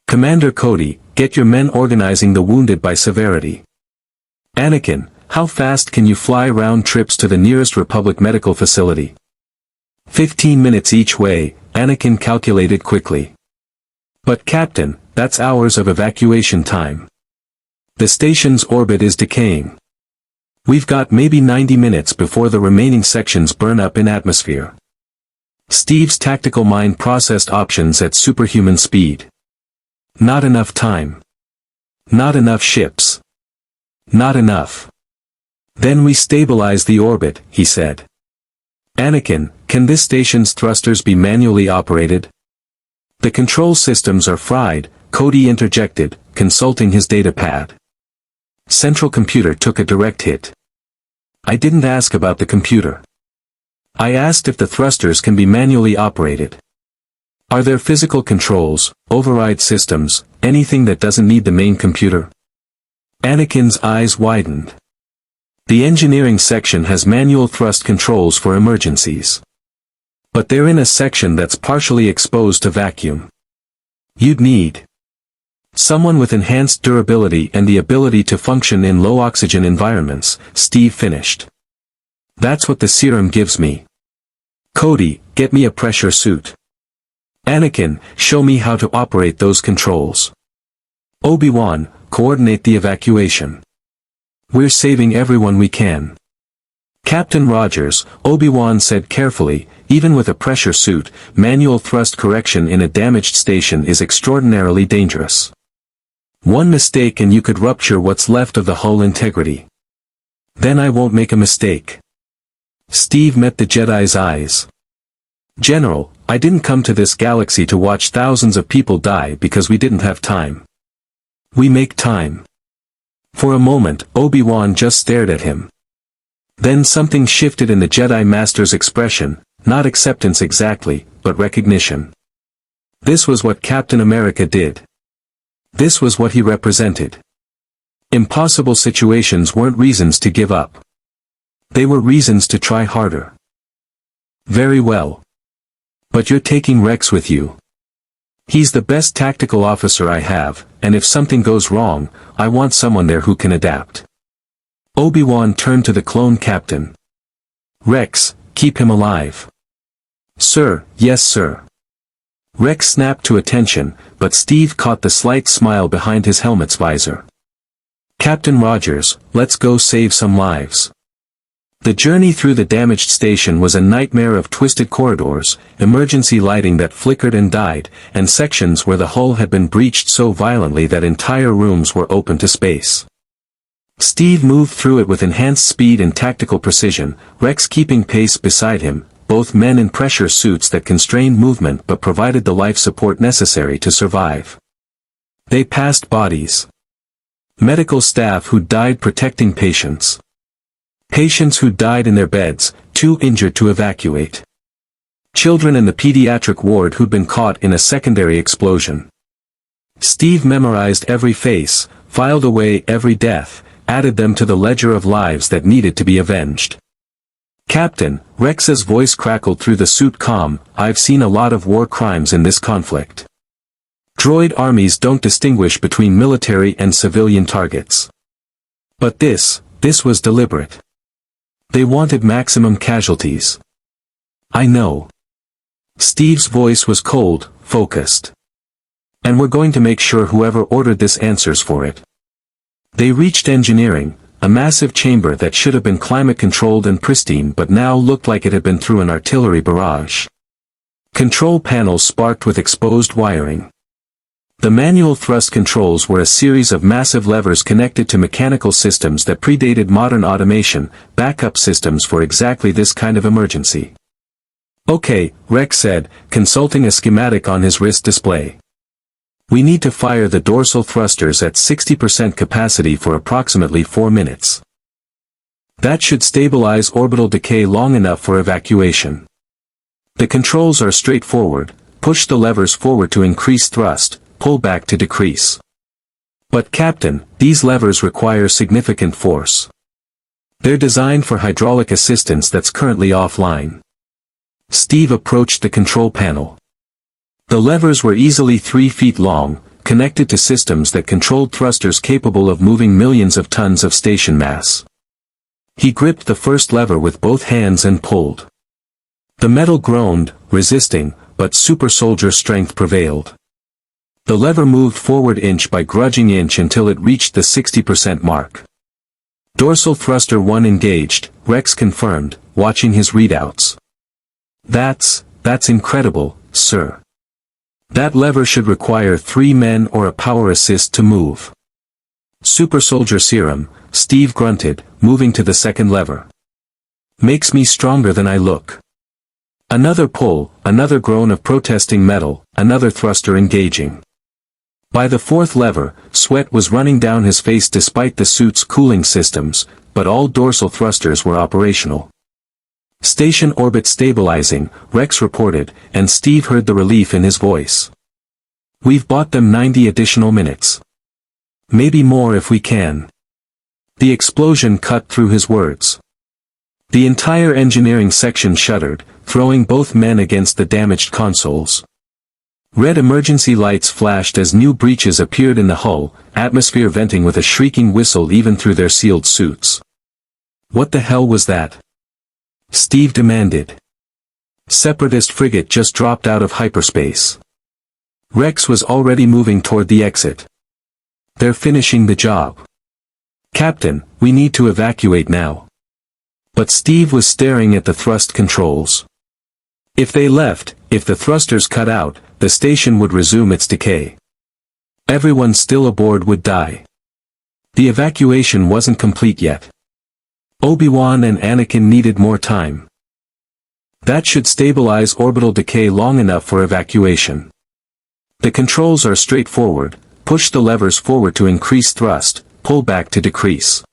Commander Cody, get your men organizing the wounded by severity. Anakin, how fast can you fly round trips to the nearest Republic medical facility? 15 minutes each way, Anakin calculated quickly. But Captain, that's hours of evacuation time. The station's orbit is decaying. We've got maybe 90 minutes before the remaining sections burn up in atmosphere. Steve's tactical mind processed options at superhuman speed. Not enough time. Not enough ships. Not enough. Then we stabilize the orbit, he said. Anakin, can this station's thrusters be manually operated? The control systems are fried, Cody interjected, consulting his datapad. Central computer took a direct hit. I didn't ask about the computer. I asked if the thrusters can be manually operated. Are there physical controls, override systems, anything that doesn't need the main computer? Anakin's eyes widened. The engineering section has manual thrust controls for emergencies. But they're in a section that's partially exposed to vacuum. You'd need someone with enhanced durability and the ability to function in low oxygen environments, Steve finished. That's what the serum gives me. Cody, get me a pressure suit. Anakin, show me how to operate those controls. Obi-Wan, coordinate the evacuation. We're saving everyone we can. Captain Rogers, Obi-Wan said carefully, even with a pressure suit, manual thrust correction in a damaged station is extraordinarily dangerous. One mistake and you could rupture what's left of the hull integrity. Then I won't make a mistake. Steve met the Jedi's eyes. General, I didn't come to this galaxy to watch thousands of people die because we didn't have time. We make time. For a moment, Obi-Wan just stared at him. Then something shifted in the Jedi Master's expression, not acceptance exactly, but recognition. This was what Captain America did. This was what he represented. Impossible situations weren't reasons to give up. They were reasons to try harder. Very well. But you're taking Rex with you. He's the best tactical officer I have, and if something goes wrong, I want someone there who can adapt. Obi-Wan turned to the clone captain. Rex, keep him alive. Sir, yes sir. Rex snapped to attention, but Steve caught the slight smile behind his helmet's visor. Captain Rogers, let's go save some lives. The journey through the damaged station was a nightmare of twisted corridors, emergency lighting that flickered and died, and sections where the hull had been breached so violently that entire rooms were open to space. Steve moved through it with enhanced speed and tactical precision, Rex keeping pace beside him, both men in pressure suits that constrained movement but provided the life support necessary to survive. They passed bodies. Medical staff who died protecting patients. Patients who died in their beds, too injured to evacuate. Children in the pediatric ward who'd been caught in a secondary explosion. Steve memorized every face, filed away every death, added them to the ledger of lives that needed to be avenged. Captain, Rex's voice crackled through the suit comm, I've seen a lot of war crimes in this conflict. Droid armies don't distinguish between military and civilian targets. But this was deliberate. They wanted maximum casualties. I know. Steve's voice was cold, focused. And we're going to make sure whoever ordered this answers for it. They reached engineering, a massive chamber that should have been climate-controlled and pristine but now looked like it had been through an artillery barrage. Control panels sparked with exposed wiring. The manual thrust controls were a series of massive levers connected to mechanical systems that predated modern automation, backup systems for exactly this kind of emergency. Okay, Rex said, consulting a schematic on his wrist display. We need to fire the dorsal thrusters at 60% capacity for approximately 4 minutes. That should stabilize orbital decay long enough for evacuation. The controls are straightforward, push the levers forward to increase thrust, pull back to decrease. But Captain, these levers require significant force. They're designed for hydraulic assistance that's currently offline. Steve approached the control panel. The levers were easily 3 feet long, connected to systems that controlled thrusters capable of moving millions of tons of station mass. He gripped the first lever with both hands and pulled. The metal groaned, resisting, but super soldier strength prevailed. The lever moved forward inch by grudging inch until it reached the 60% mark. Dorsal thruster 1 engaged, Rex confirmed, watching his readouts. That's incredible, sir. That lever should require 3 men or a power assist to move. Super soldier serum, Steve grunted, moving to the second lever. Makes me stronger than I look. Another pull, another groan of protesting metal, another thruster engaging. By the fourth lever, sweat was running down his face despite the suit's cooling systems, but all dorsal thrusters were operational. Station orbit stabilizing, Rex reported, and Steve heard the relief in his voice. We've bought them 90 additional minutes. Maybe more if we can. The explosion cut through his words. The entire engineering section shuddered, throwing both men against the damaged consoles. Red emergency lights flashed as new breaches appeared in the hull, atmosphere venting with a shrieking whistle even through their sealed suits. What the hell was that? Steve demanded. Separatist frigate just dropped out of hyperspace. Rex was already moving toward the exit. They're finishing the job. Captain, we need to evacuate now. But Steve was staring at the thrust controls. If they left, if the thrusters cut out, the station would resume its decay. Everyone still aboard would die. The evacuation wasn't complete yet. Obi-Wan and Anakin needed more time. That should stabilize orbital decay long enough for evacuation. The controls are straightforward, push the levers forward to increase thrust, pull back to decrease.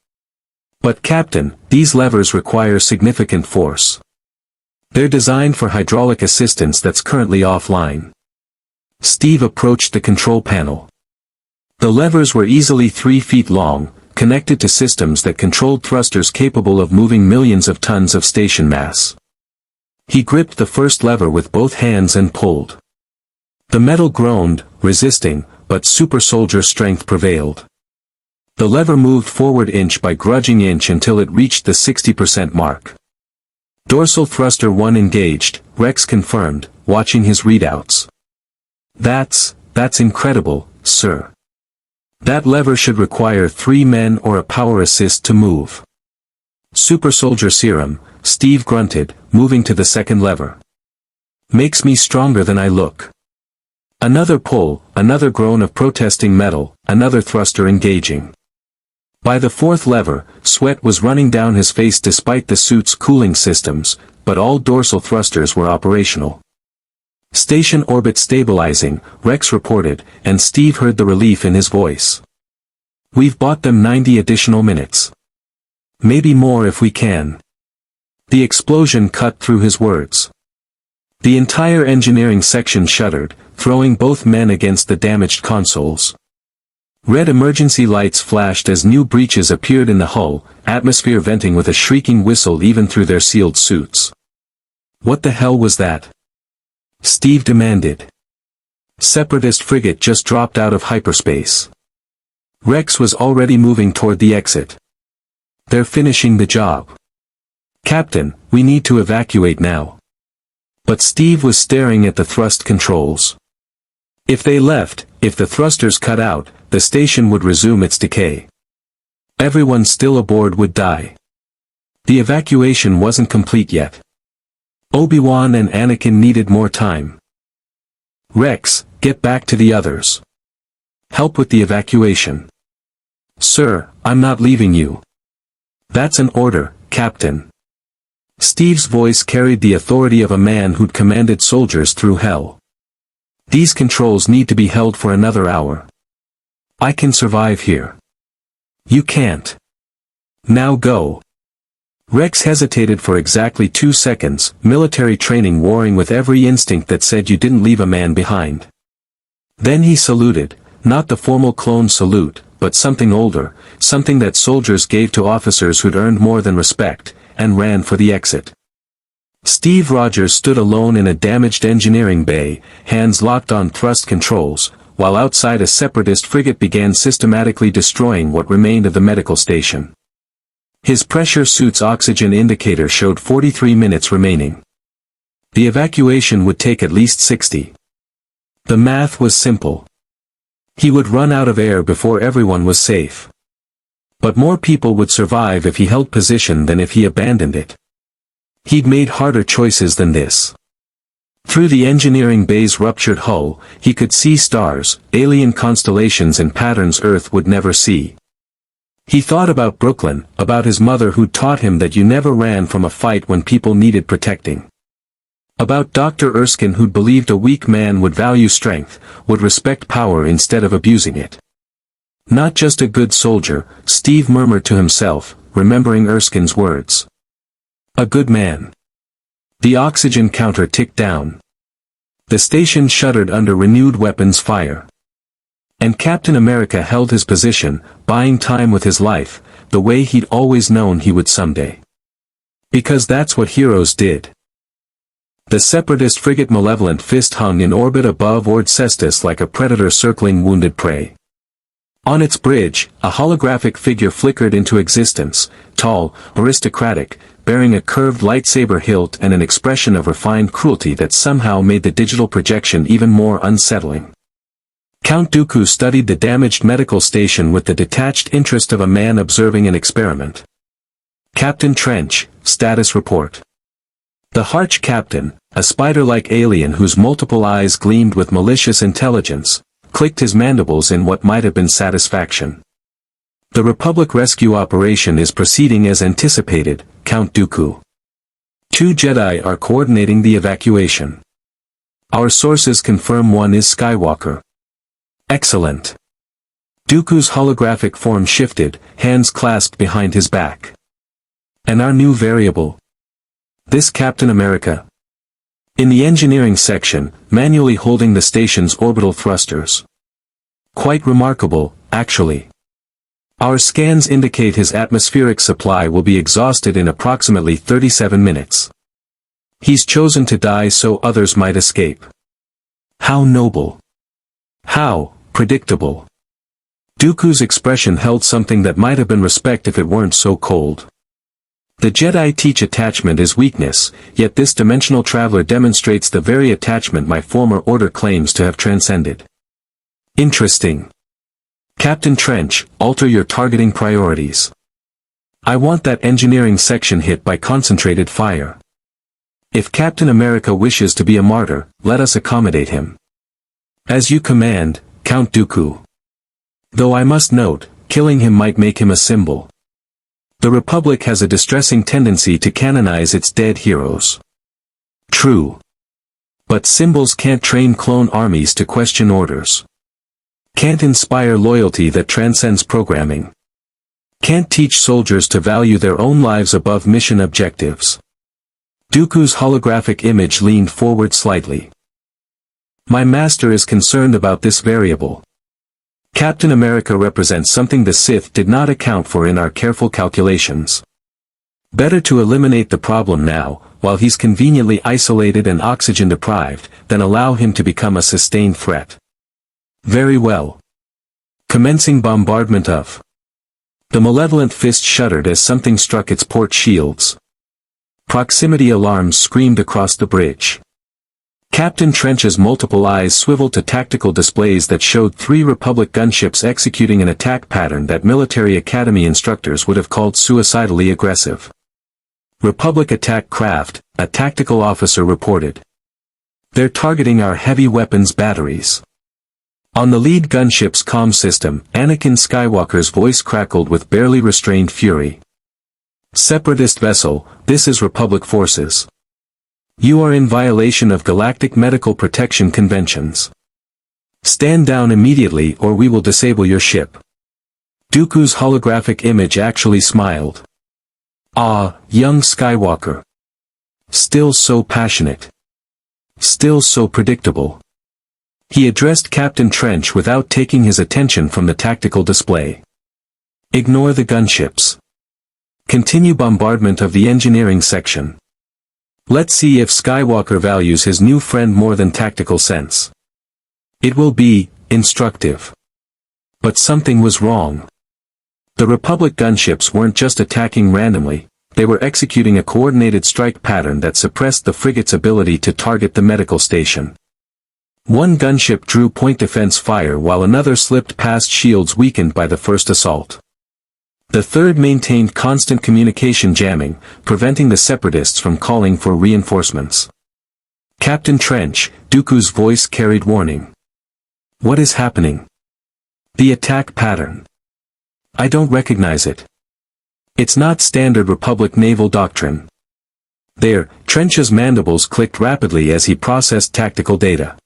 But Captain, these levers require significant force. They're designed for hydraulic assistance that's currently offline. Steve approached the control panel. The levers were easily 3 feet long, connected to systems that controlled thrusters capable of moving millions of tons of station mass. He gripped the first lever with both hands and pulled. The metal groaned, resisting, but super soldier strength prevailed. The lever moved forward inch by grudging inch until it reached the 60% mark. Dorsal thruster 1 engaged, Rex confirmed, watching his readouts. That's incredible, sir. That lever should require 3 men or a power assist to move. Super soldier serum, Steve grunted, moving to the second lever. Makes me stronger than I look. Another pull, another groan of protesting metal, another thruster engaging. By the fourth lever, sweat was running down his face despite the suit's cooling systems, but all dorsal thrusters were operational. Station orbit stabilizing, Rex reported, and Steve heard the relief in his voice. We've bought them 90 additional minutes. Maybe more if we can. The explosion cut through his words. The entire engineering section shuddered, throwing both men against the damaged consoles. Red emergency lights flashed as new breaches appeared in the hull, atmosphere venting with a shrieking whistle even through their sealed suits. What the hell was that? Steve demanded. Separatist frigate just dropped out of hyperspace. Rex was already moving toward the exit. They're finishing the job. Captain, we need to evacuate now. But Steve was staring at the thrust controls. If they left, if the thrusters cut out, the station would resume its decay. Everyone still aboard would die. The evacuation wasn't complete yet. Obi-Wan and Anakin needed more time. Rex, get back to the others. Help with the evacuation. Sir, I'm not leaving you. That's an order, Captain. Steve's voice carried the authority of a man who'd commanded soldiers through hell. These controls need to be held for another hour. I can survive here. You can't. Now go. Rex hesitated for exactly 2 seconds, military training warring with every instinct that said you didn't leave a man behind. Then he saluted, not the formal clone salute, but something older, something that soldiers gave to officers who'd earned more than respect, and ran for the exit. Steve Rogers stood alone in a damaged engineering bay, hands locked on thrust controls, while outside a separatist frigate began systematically destroying what remained of the medical station. His pressure suit's oxygen indicator showed 43 minutes remaining. The evacuation would take at least 60. The math was simple. He would run out of air before everyone was safe. But more people would survive if he held position than if he abandoned it. He'd made harder choices than this. Through the engineering bay's ruptured hull, he could see stars, alien constellations and patterns Earth would never see. He thought about Brooklyn, about his mother who'd taught him that you never ran from a fight when people needed protecting. About Dr. Erskine who'd believed a weak man would value strength, would respect power instead of abusing it. Not just a good soldier, Steve murmured to himself, remembering Erskine's words. A good man. The oxygen counter ticked down. The station shuddered under renewed weapons fire. And Captain America held his position, buying time with his life, the way he'd always known he would someday. Because that's what heroes did. The separatist frigate Malevolent Fist hung in orbit above Ord Cestus like a predator circling wounded prey. On its bridge, a holographic figure flickered into existence, tall, aristocratic, bearing a curved lightsaber hilt and an expression of refined cruelty that somehow made the digital projection even more unsettling. Count Dooku studied the damaged medical station with the detached interest of a man observing an experiment. Captain Trench, status report. The Harch captain, a spider-like alien whose multiple eyes gleamed with malicious intelligence, clicked his mandibles in what might have been satisfaction. The Republic rescue operation is proceeding as anticipated, Count Dooku. 2 Jedi are coordinating the evacuation. Our sources confirm one is Skywalker. Excellent. Dooku's holographic form shifted, hands clasped behind his back. And our new variable? This Captain America. In the engineering section, manually holding the station's orbital thrusters. Quite remarkable, actually. Our scans indicate his atmospheric supply will be exhausted in approximately 37 minutes. He's chosen to die so others might escape. How noble. How predictable. Dooku's expression held something that might have been respect if it weren't so cold. The Jedi teach attachment is weakness, yet this dimensional traveler demonstrates the very attachment my former order claims to have transcended. Interesting. Captain Trench, alter your targeting priorities. I want that engineering section hit by concentrated fire. If Captain America wishes to be a martyr, let us accommodate him. As you command, Count Dooku. Though I must note, killing him might make him a symbol. The Republic has a distressing tendency to canonize its dead heroes. True. But symbols can't train clone armies to question orders. Can't inspire loyalty that transcends programming. Can't teach soldiers to value their own lives above mission objectives. Dooku's holographic image leaned forward slightly. My master is concerned about this variable. Captain America represents something the Sith did not account for in our careful calculations. Better to eliminate the problem now, while he's conveniently isolated and oxygen deprived, than allow him to become a sustained threat. Very well. Commencing bombardment of. The malevolent fist shuddered as something struck its port shields. Proximity alarms screamed across the bridge. Captain Trench's multiple eyes swiveled to tactical displays that showed 3 Republic gunships executing an attack pattern that military academy instructors would have called suicidally aggressive. Republic attack craft, a tactical officer reported. They're targeting our heavy weapons batteries. On the lead gunship's comm system, Anakin Skywalker's voice crackled with barely restrained fury. Separatist vessel, this is Republic forces. You are in violation of galactic medical protection conventions. Stand down immediately or we will disable your ship. Dooku's holographic image actually smiled. Ah, young Skywalker. Still so passionate. Still so predictable. He addressed Captain Trench without taking his attention from the tactical display. Ignore the gunships. Continue bombardment of the engineering section. Let's see if Skywalker values his new friend more than tactical sense. It will be instructive. But something was wrong. The Republic gunships weren't just attacking randomly, they were executing a coordinated strike pattern that suppressed the frigate's ability to target the medical station. One gunship drew point defense fire while another slipped past shields weakened by the first assault. The third maintained constant communication jamming, preventing the Separatists from calling for reinforcements. Captain Trench, Dooku's voice carried warning. What is happening? The attack pattern. I don't recognize it. It's not standard Republic naval doctrine. There, Trench's mandibles clicked rapidly as he processed tactical data.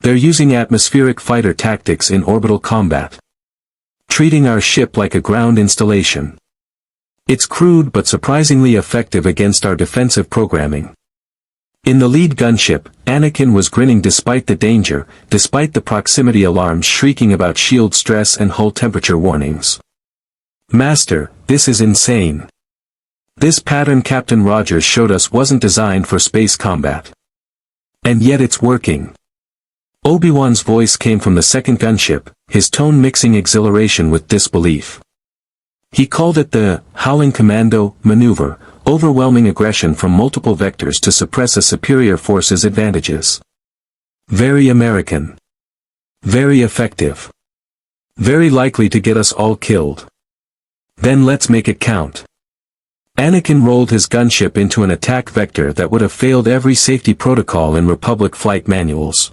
They're using atmospheric fighter tactics in orbital combat. Treating our ship like a ground installation. It's crude but surprisingly effective against our defensive programming. In the lead gunship, Anakin was grinning despite the danger, despite the proximity alarms shrieking about shield stress and hull temperature warnings. Master, this is insane. This pattern Captain Rogers showed us wasn't designed for space combat. And yet it's working. Obi-Wan's voice came from the second gunship, his tone mixing exhilaration with disbelief. He called it the howling commando maneuver, overwhelming aggression from multiple vectors to suppress a superior force's advantages. Very American. Very effective. Very likely to get us all killed. Then let's make it count. Anakin rolled his gunship into an attack vector that would have failed every safety protocol in Republic flight manuals.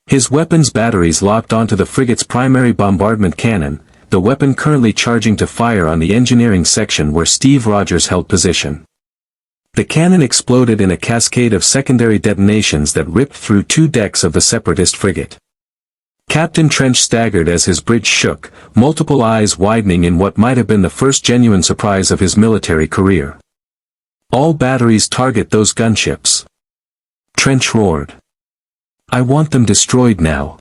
His weapons batteries locked onto the frigate's primary bombardment cannon, the weapon currently charging to fire on the engineering section where Steve Rogers held position. The cannon exploded in a cascade of secondary detonations that ripped through 2 decks of the Separatist frigate. Captain Trench staggered as his bridge shook, multiple eyes widening in what might have been the first genuine surprise of his military career. All batteries target those gunships. Trench roared. I want them destroyed now.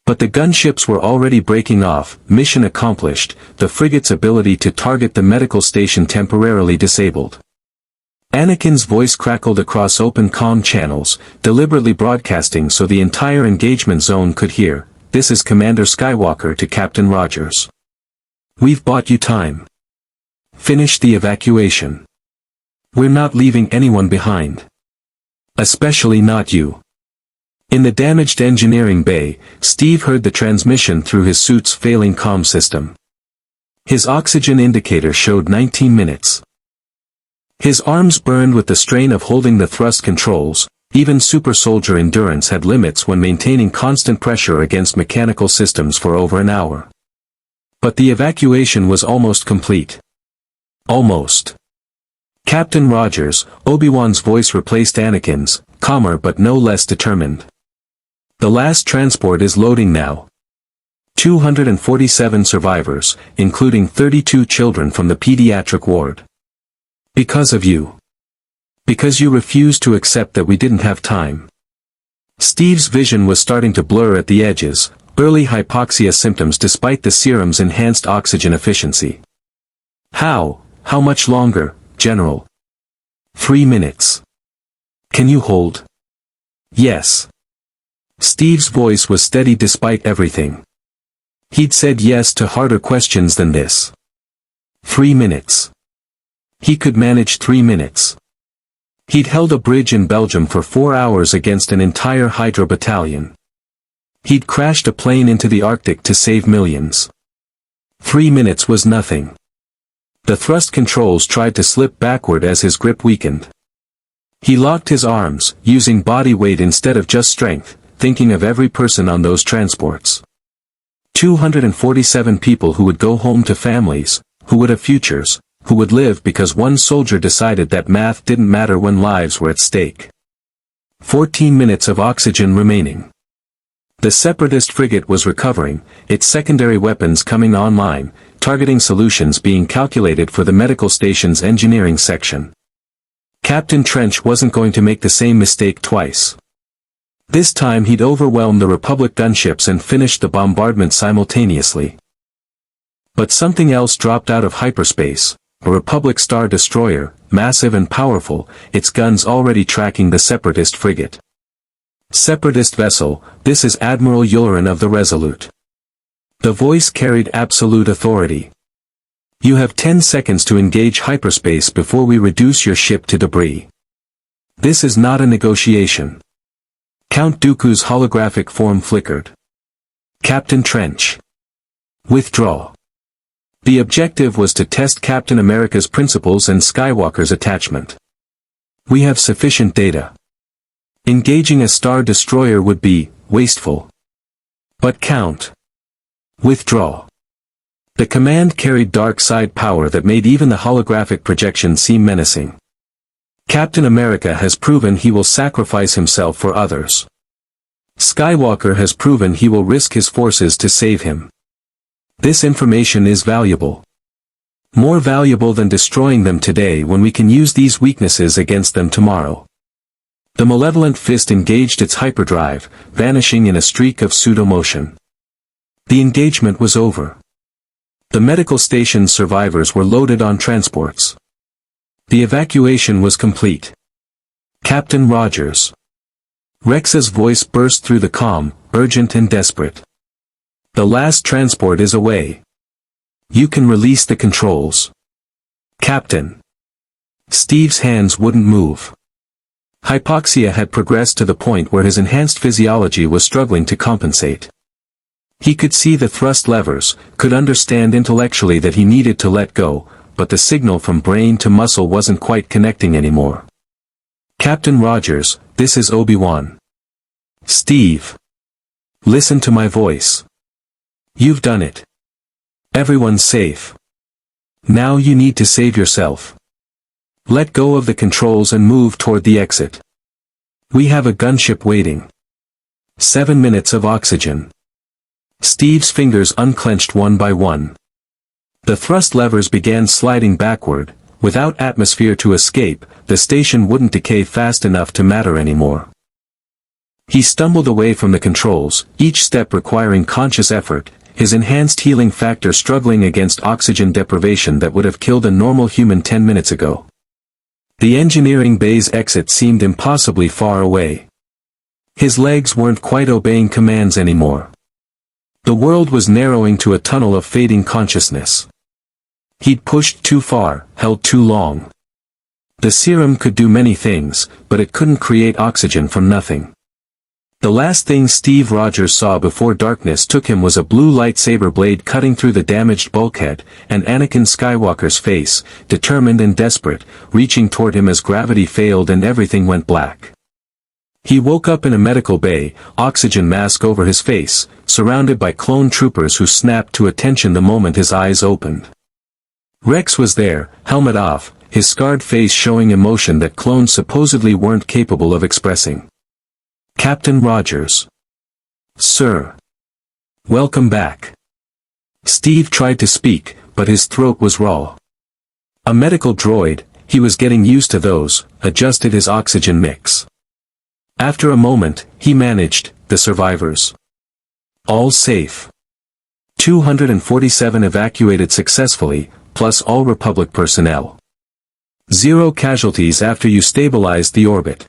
But the gunships were already breaking off, mission accomplished, the frigate's ability to target the medical station temporarily disabled. Anakin's voice crackled across open comm channels, deliberately broadcasting so the entire engagement zone could hear, "This is Commander Skywalker to Captain Rogers. We've bought you time. Finish the evacuation. We're not leaving anyone behind. Especially not you." In the damaged engineering bay, Steve heard the transmission through his suit's failing comm system. His oxygen indicator showed 19 minutes. His arms burned with the strain of holding the thrust controls, even super soldier endurance had limits when maintaining constant pressure against mechanical systems for over an hour. But the evacuation was almost complete. Almost. Captain Rogers, Obi-Wan's voice replaced Anakin's, calmer but no less determined. The last transport is loading now. 247 survivors, including 32 children from the pediatric ward. Because of you. Because you refused to accept that we didn't have time. Steve's vision was starting to blur at the edges, early hypoxia symptoms despite the serum's enhanced oxygen efficiency. How much longer, General? 3 minutes. Can you hold? Yes. Steve's voice was steady despite everything. He'd said yes to harder questions than this. 3 minutes. He could manage 3 minutes. He'd held a bridge in Belgium for 4 hours against an entire Hydra battalion. He'd crashed a plane into the Arctic to save millions. 3 minutes was nothing. The thrust controls tried to slip backward as his grip weakened. He locked his arms, using body weight instead of just strength, thinking of every person on those transports. 247 people who would go home to families, who would have futures, who would live because one soldier decided that math didn't matter when lives were at stake. 14 minutes of oxygen remaining. The Separatist frigate was recovering, its secondary weapons coming online, targeting solutions being calculated for the medical station's engineering section. Captain Trench wasn't going to make the same mistake twice. This time he'd overwhelm the Republic gunships and finish the bombardment simultaneously. But something else dropped out of hyperspace, a Republic Star Destroyer, massive and powerful, its guns already tracking the Separatist frigate. Separatist vessel, this is Admiral Yularen of the Resolute. The voice carried absolute authority. You have 10 seconds to engage hyperspace before we reduce your ship to debris. This is not a negotiation. Count Dooku's holographic form flickered. Captain Trench. Withdraw. The objective was to test Captain America's principles and Skywalker's attachment. We have sufficient data. Engaging a Star Destroyer would be wasteful. But Count. Withdraw. The command carried dark side power that made even the holographic projection seem menacing. Captain America has proven he will sacrifice himself for others. Skywalker has proven he will risk his forces to save him. This information is valuable. More valuable than destroying them today when we can use these weaknesses against them tomorrow. The malevolent fist engaged its hyperdrive, vanishing in a streak of pseudo-motion. The engagement was over. The medical station survivors were loaded on transports. The evacuation was complete. Captain Rogers. Rex's voice burst through the comm, urgent and desperate. The last transport is away. You can release the controls. Captain. Steve's hands wouldn't move. Hypoxia had progressed to the point where his enhanced physiology was struggling to compensate. He could see the thrust levers, could understand intellectually that he needed to let go, but the signal from brain to muscle wasn't quite connecting anymore. Captain Rogers, this is Obi-Wan. Steve. Listen to my voice. You've done it. Everyone's safe. Now you need to save yourself. Let go of the controls and move toward the exit. We have a gunship waiting. 7 minutes of oxygen. Steve's fingers unclenched one by one. The thrust levers began sliding backward. Without atmosphere to escape, the station wouldn't decay fast enough to matter anymore. He stumbled away from the controls, each step requiring conscious effort, his enhanced healing factor struggling against oxygen deprivation that would have killed a normal human 10 minutes ago. The engineering bay's exit seemed impossibly far away. His legs weren't quite obeying commands anymore. The world was narrowing to a tunnel of fading consciousness. He'd pushed too far, held too long. The serum could do many things, but it couldn't create oxygen from nothing. The last thing Steve Rogers saw before darkness took him was a blue lightsaber blade cutting through the damaged bulkhead, and Anakin Skywalker's face, determined and desperate, reaching toward him as gravity failed and everything went black. He woke up in a medical bay, oxygen mask over his face, surrounded by clone troopers who snapped to attention the moment his eyes opened. Rex was there, helmet off, his scarred face showing emotion that clones supposedly weren't capable of expressing. Captain Rogers. Sir. Welcome back. Steve tried to speak, but his throat was raw. A medical droid, he was getting used to those, adjusted his oxygen mix. After a moment, he managed, the survivors. All safe. 247 evacuated successfully, plus all Republic personnel. 0 casualties after you stabilized the orbit.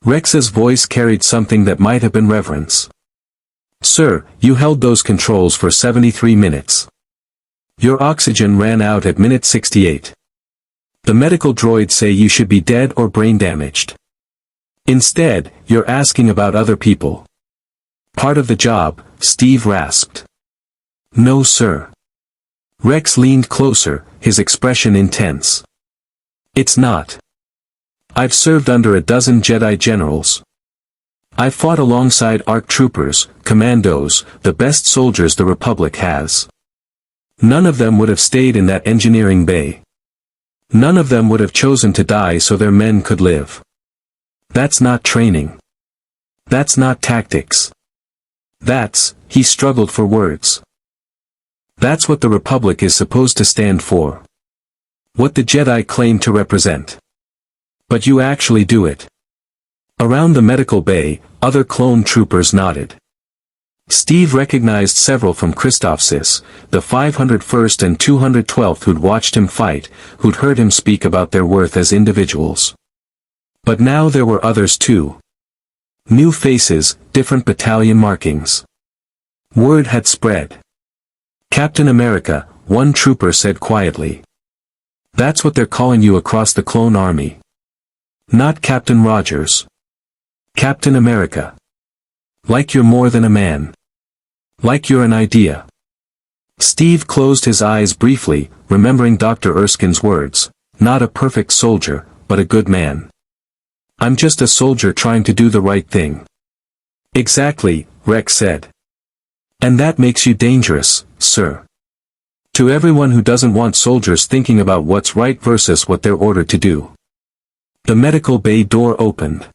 Rex's voice carried something that might have been reverence. Sir, you held those controls for 73 minutes. Your oxygen ran out at minute 68. The medical droids say you should be dead or brain damaged. Instead, you're asking about other people. Part of the job, Steve rasped. No sir. Rex leaned closer, his expression intense. It's not. I've served under a dozen Jedi generals. I've fought alongside ARC troopers, commandos, the best soldiers the Republic has. None of them would have stayed in that engineering bay. None of them would have chosen to die so their men could live. That's not training. That's not tactics. He struggled for words. That's what the Republic is supposed to stand for. What the Jedi claim to represent. But you actually do it. Around the medical bay, Other clone troopers nodded. Steve recognized several from Christophsis, the 501st and 212th who'd watched him fight, who'd heard him speak about their worth as individuals. But now there were others too. New faces, different battalion markings. Word had spread. "Captain America," one trooper said quietly. "That's what they're calling you across the clone army. Not Captain Rogers. Captain America. Like you're more than a man. Like you're an idea." Steve closed his eyes briefly, remembering Dr. Erskine's words, "Not a perfect soldier, but a good man. I'm just a soldier trying to do the right thing." "Exactly," Rex said. "And that makes you dangerous, sir. To everyone who doesn't want soldiers thinking about what's right versus what they're ordered to do." The medical bay door opened.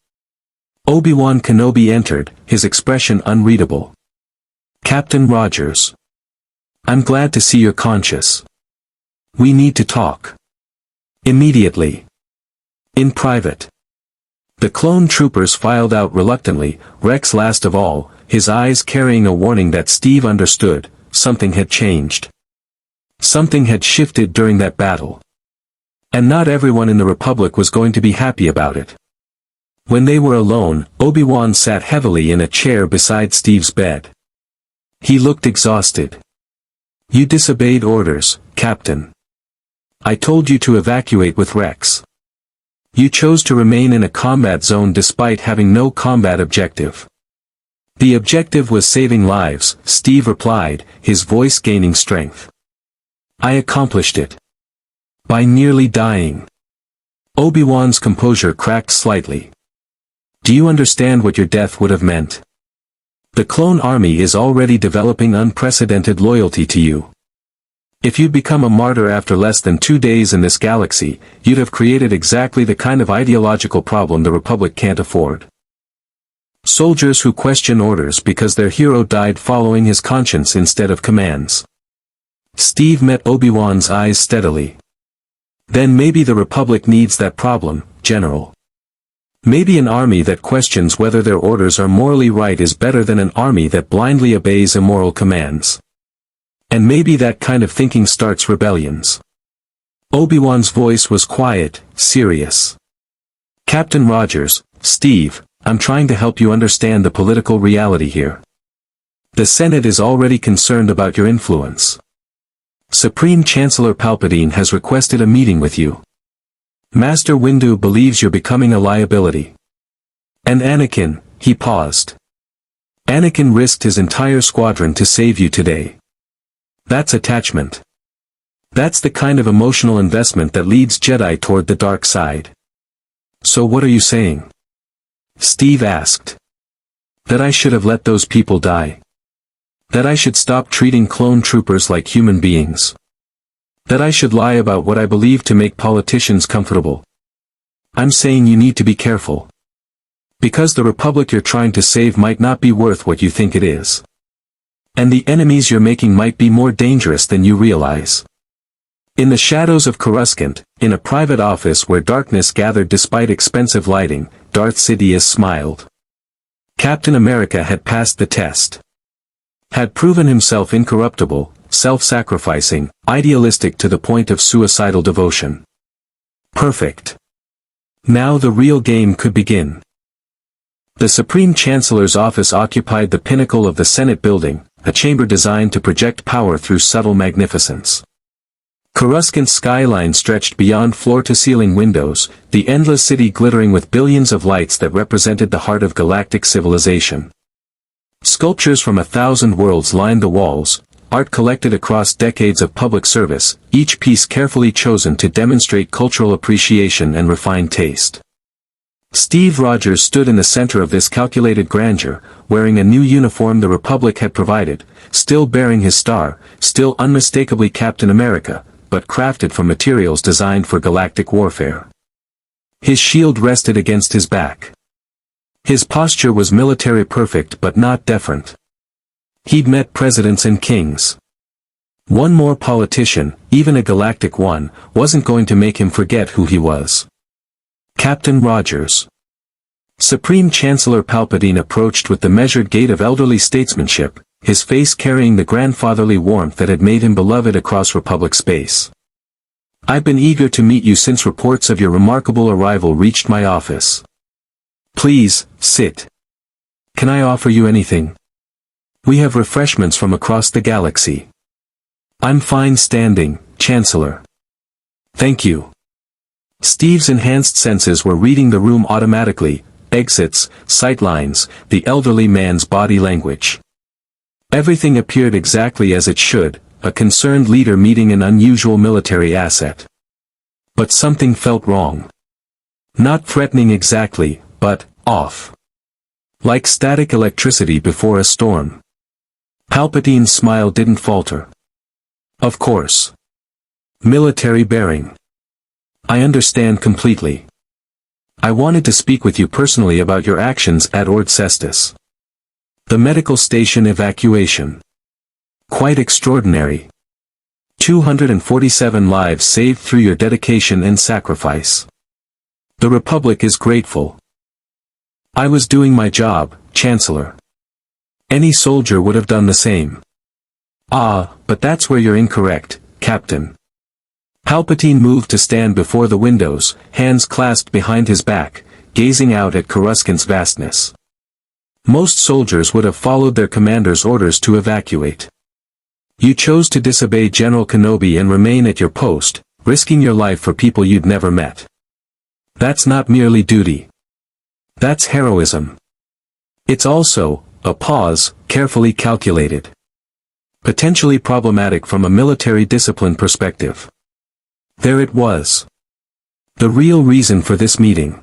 Obi-Wan Kenobi entered, his expression unreadable. "Captain Rogers. I'm glad to see you're conscious. We need to talk. Immediately. In private." The clone troopers filed out reluctantly, Rex last of all, his eyes carrying a warning that Steve understood. Something had changed. Something had shifted during that battle. And not everyone in the Republic was going to be happy about it. When they were alone, Obi-Wan sat heavily in a chair beside Steve's bed. He looked exhausted. "You disobeyed orders, Captain. I told you to evacuate with Rex. You chose to remain in a combat zone despite having no combat objective." "The objective was saving lives," Steve replied, his voice gaining strength. "I accomplished it. By nearly dying." Obi-Wan's composure cracked slightly. "Do you understand what your death would have meant? The clone army is already developing unprecedented loyalty to you. If you'd become a martyr after less than 2 days in this galaxy, you'd have created exactly the kind of ideological problem the Republic can't afford. Soldiers who question orders because their hero died following his conscience instead of commands." Steve met Obi-Wan's eyes steadily. "Then maybe the Republic needs that problem, General. Maybe an army that questions whether their orders are morally right is better than an army that blindly obeys immoral commands. And maybe that kind of thinking starts rebellions." Obi-Wan's voice was quiet, serious. "Captain Rogers, Steve, I'm trying to help you understand the political reality here. The Senate is already concerned about your influence. Supreme Chancellor Palpatine has requested a meeting with you. Master Windu believes you're becoming a liability. And Anakin," he paused. "Anakin risked his entire squadron to save you today. That's attachment. That's the kind of emotional investment that leads Jedi toward the dark side." "So what are you saying?" Steve asked. "That I should have let those people die. That I should stop treating clone troopers like human beings. That I should lie about what I believe to make politicians comfortable. I'm saying you need to be careful. Because the Republic you're trying to save might not be worth what you think it is. And the enemies you're making might be more dangerous than you realize." In the shadows of Coruscant, in a private office where darkness gathered despite expensive lighting, Darth Sidious smiled. Captain America had passed the test. Had proven himself incorruptible, self-sacrificing, idealistic to the point of suicidal devotion. Perfect. Now the real game could begin. The Supreme Chancellor's office occupied the pinnacle of the Senate building, a chamber designed to project power through subtle magnificence. Coruscant's skyline stretched beyond floor-to-ceiling windows, the endless city glittering with billions of lights that represented the heart of galactic civilization. Sculptures from 1,000 worlds lined the walls, art collected across decades of public service, each piece carefully chosen to demonstrate cultural appreciation and refined taste. Steve Rogers stood in the center of this calculated grandeur, wearing a new uniform the Republic had provided, still bearing his star, still unmistakably Captain America, but crafted from materials designed for galactic warfare. His shield rested against his back. His posture was military perfect but not deferent. He'd met presidents and kings. One more politician, even a galactic one, wasn't going to make him forget who he was. Captain Rogers. Supreme Chancellor Palpatine approached with the measured gait of elderly statesmanship, his face carrying the grandfatherly warmth that had made him beloved across Republic space. I've been eager to meet you since reports of your remarkable arrival reached my office. Please, sit. Can I offer you anything? We have refreshments from across the galaxy. I'm fine standing, Chancellor. Thank you. Steve's enhanced senses were reading the room automatically, exits, sightlines, the elderly man's body language. Everything appeared exactly as it should, a concerned leader meeting an unusual military asset. But something felt wrong. Not threatening exactly, but off. Like static electricity before a storm. Palpatine's smile didn't falter. Of course. Military bearing. I understand completely. I wanted to speak with you personally about your actions at Ord Cestus. The medical station evacuation. Quite extraordinary. 247 lives saved through your dedication and sacrifice. The Republic is grateful. I was doing my job, Chancellor. Any soldier would have done the same. Ah, but that's where you're incorrect, Captain. Palpatine moved to stand before the windows, hands clasped behind his back, gazing out at Coruscant's vastness. Most soldiers would have followed their commander's orders to evacuate. You chose to disobey General Kenobi and remain at your post, risking your life for people you'd never met. That's not merely duty. That's heroism. It's also, a pause, carefully calculated. Potentially problematic from a military discipline perspective. There it was. The real reason for this meeting.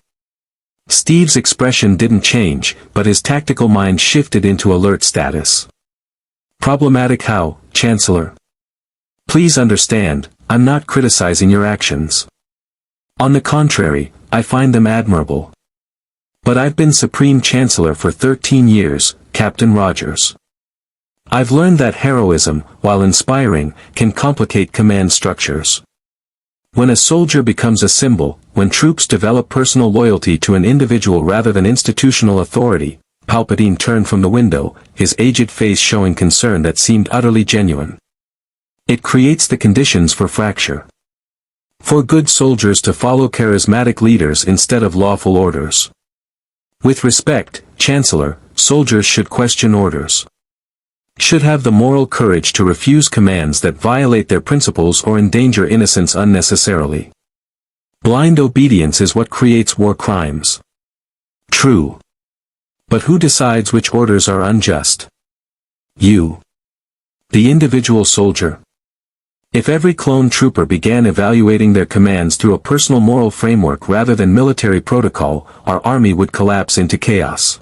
Steve's expression didn't change, but his tactical mind shifted into alert status. Problematic how, Chancellor? Please understand, I'm not criticizing your actions. On the contrary, I find them admirable. But I've been Supreme Chancellor for 13 years, Captain Rogers. I've learned that heroism, while inspiring, can complicate command structures. When a soldier becomes a symbol, when troops develop personal loyalty to an individual rather than institutional authority, Palpatine turned from the window, his aged face showing concern that seemed utterly genuine. It creates the conditions for fracture. For good soldiers to follow charismatic leaders instead of lawful orders. With respect, Chancellor, soldiers should question orders. Should have the moral courage to refuse commands that violate their principles or endanger innocence unnecessarily. Blind obedience is what creates war crimes. True. But who decides which orders are unjust? You. The individual soldier. If every clone trooper began evaluating their commands through a personal moral framework rather than military protocol, our army would collapse into chaos.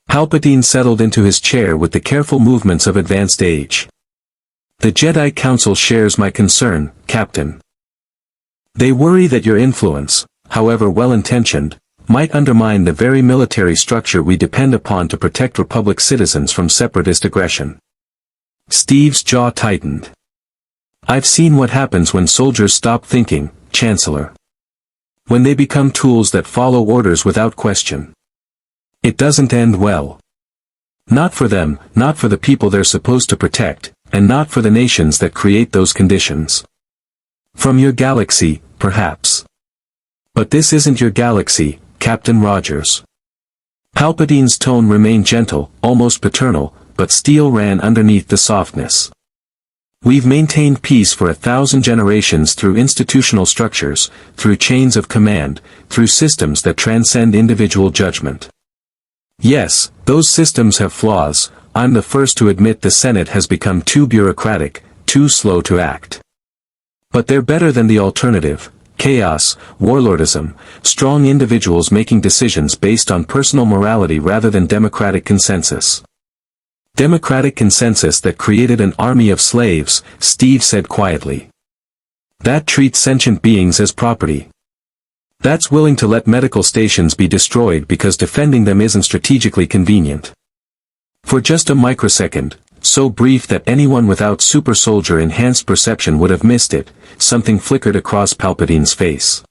Palpatine settled into his chair with the careful movements of advanced age. The Jedi Council shares my concern, Captain. They worry that your influence, however well-intentioned, might undermine the very military structure we depend upon to protect Republic citizens from separatist aggression. Steve's jaw tightened. I've seen what happens when soldiers stop thinking, Chancellor. When they become tools that follow orders without question. It doesn't end well. Not for them, not for the people they're supposed to protect, and not for the nations that create those conditions. From your galaxy, perhaps. But this isn't your galaxy, Captain Rogers. Palpatine's tone remained gentle, almost paternal, but steel ran underneath the softness. We've maintained peace for 1,000 generations through institutional structures, through chains of command, through systems that transcend individual judgment. Yes, those systems have flaws. I'm the first to admit the Senate has become too bureaucratic, too slow to act. But they're better than the alternative: chaos, warlordism, strong individuals making decisions based on personal morality rather than democratic consensus. Democratic consensus that created an army of slaves, Steve said quietly. That treats sentient beings as property. That's willing to let medical stations be destroyed because defending them isn't strategically convenient. For just a microsecond, so brief that anyone without super soldier enhanced perception would have missed it, something flickered across Palpatine's face.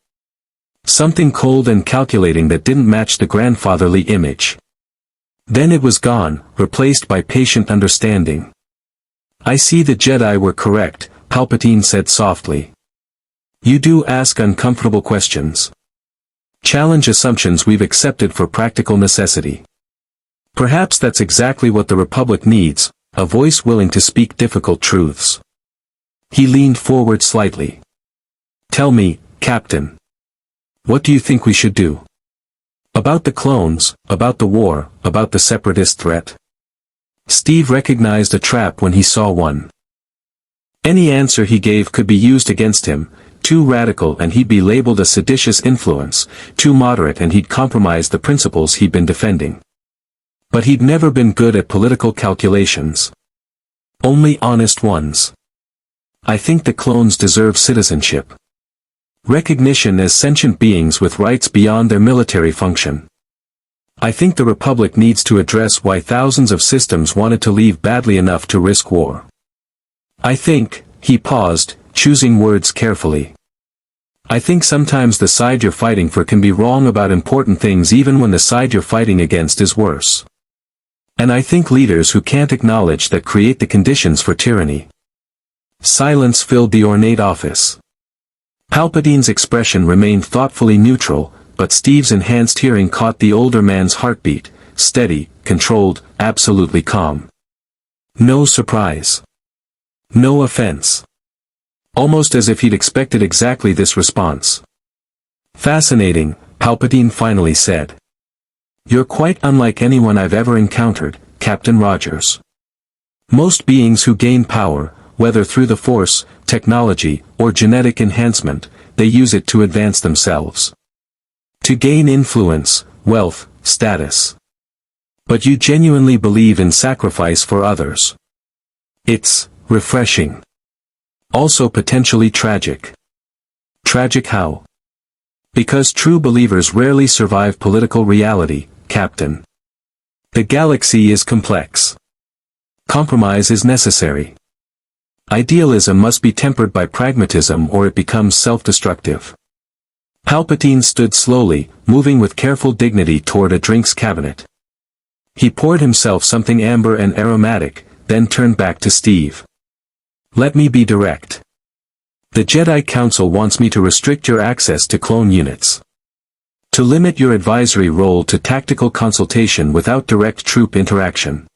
Something cold and calculating that didn't match the grandfatherly image. Then it was gone, replaced by patient understanding. I see the Jedi were correct, Palpatine said softly. You do ask uncomfortable questions. Challenge assumptions we've accepted for practical necessity. Perhaps that's exactly what the Republic needs, a voice willing to speak difficult truths. He leaned forward slightly. Tell me, Captain. What do you think we should do? About the clones, about the war, about the separatist threat? Steve recognized a trap when he saw one. Any answer he gave could be used against him, too radical and he'd be labeled a seditious influence, too moderate and he'd compromise the principles he'd been defending. But he'd never been good at political calculations. Only honest ones. I think the clones deserve citizenship. Recognition as sentient beings with rights beyond their military function. I think the Republic needs to address why thousands of systems wanted to leave badly enough to risk war. I think, he paused, choosing words carefully. I think sometimes the side you're fighting for can be wrong about important things even when the side you're fighting against is worse. And I think leaders who can't acknowledge that create the conditions for tyranny. Silence filled the ornate office. Palpatine's expression remained thoughtfully neutral, but Steve's enhanced hearing caught the older man's heartbeat, steady, controlled, absolutely calm. No surprise. No offense. Almost as if he'd expected exactly this response. Fascinating, Palpatine finally said. You're quite unlike anyone I've ever encountered, Captain Rogers. Most beings who gain power, whether through the Force, technology, or genetic enhancement, they use it to advance themselves. To gain influence, wealth, status. But you genuinely believe in sacrifice for others. It's refreshing. Also potentially tragic. Tragic how? Because true believers rarely survive political reality, Captain. The galaxy is complex. Compromise is necessary. Idealism must be tempered by pragmatism or it becomes self-destructive. Palpatine stood slowly, moving with careful dignity toward a drinks cabinet. He poured himself something amber and aromatic, then turned back to Steve. Let me be direct. The Jedi Council wants me to restrict your access to clone units. To limit your advisory role to tactical consultation without direct troop interaction.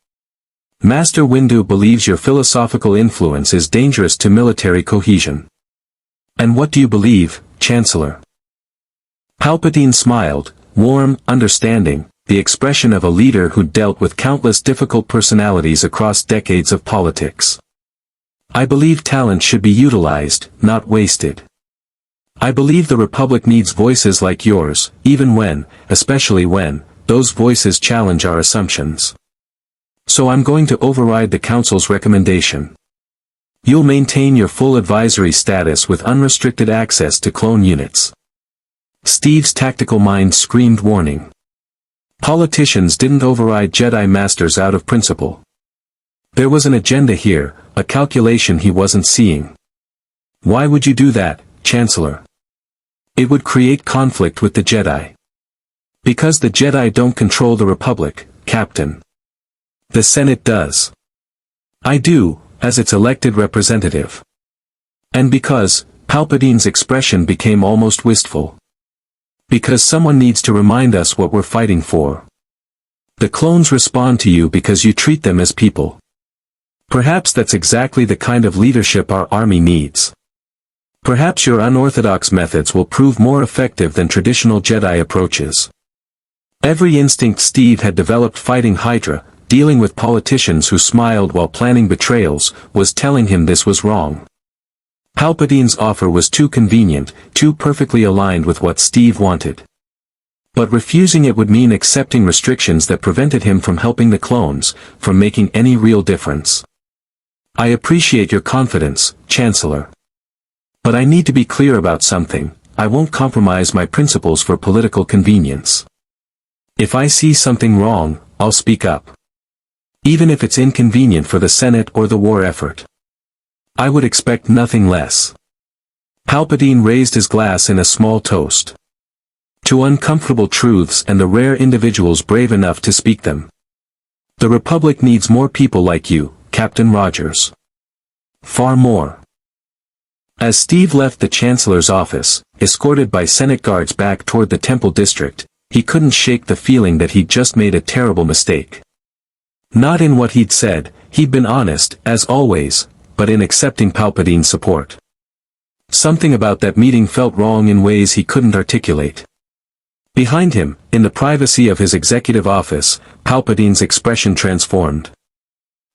Master Windu believes your philosophical influence is dangerous to military cohesion. And what do you believe, Chancellor? Palpatine smiled, warm, understanding, the expression of a leader who'd dealt with countless difficult personalities across decades of politics. I believe talent should be utilized, not wasted. I believe the Republic needs voices like yours, even when, especially when, those voices challenge our assumptions. So I'm going to override the Council's recommendation. You'll maintain your full advisory status with unrestricted access to clone units. Steve's tactical mind screamed warning. Politicians didn't override Jedi Masters out of principle. There was an agenda here, a calculation he wasn't seeing. Why would you do that, Chancellor? It would create conflict with the Jedi. Because the Jedi don't control the Republic, Captain. The Senate does. I do, as its elected representative. And because, Palpatine's expression became almost wistful. Because someone needs to remind us what we're fighting for. The clones respond to you because you treat them as people. Perhaps that's exactly the kind of leadership our army needs. Perhaps your unorthodox methods will prove more effective than traditional Jedi approaches. Every instinct Steve had developed fighting Hydra, dealing with politicians who smiled while planning betrayals, was telling him this was wrong. Palpatine's offer was too convenient, too perfectly aligned with what Steve wanted. But refusing it would mean accepting restrictions that prevented him from helping the clones, from making any real difference. I appreciate your confidence, Chancellor. But I need to be clear about something. I won't compromise my principles for political convenience. If I see something wrong, I'll speak up. Even if it's inconvenient for the Senate or the war effort. I would expect nothing less. Palpatine raised his glass in a small toast. to uncomfortable truths and the rare individuals brave enough to speak them. The Republic needs more people like you, Captain Rogers. Far more. As Steve left the Chancellor's office, escorted by Senate guards back toward the Temple District, he couldn't shake the feeling that he'd just made a terrible mistake. Not in what he'd said, he'd been honest, as always, but in accepting Palpatine's support. Something about that meeting felt wrong in ways he couldn't articulate. Behind him, in the privacy of his executive office, Palpatine's expression transformed.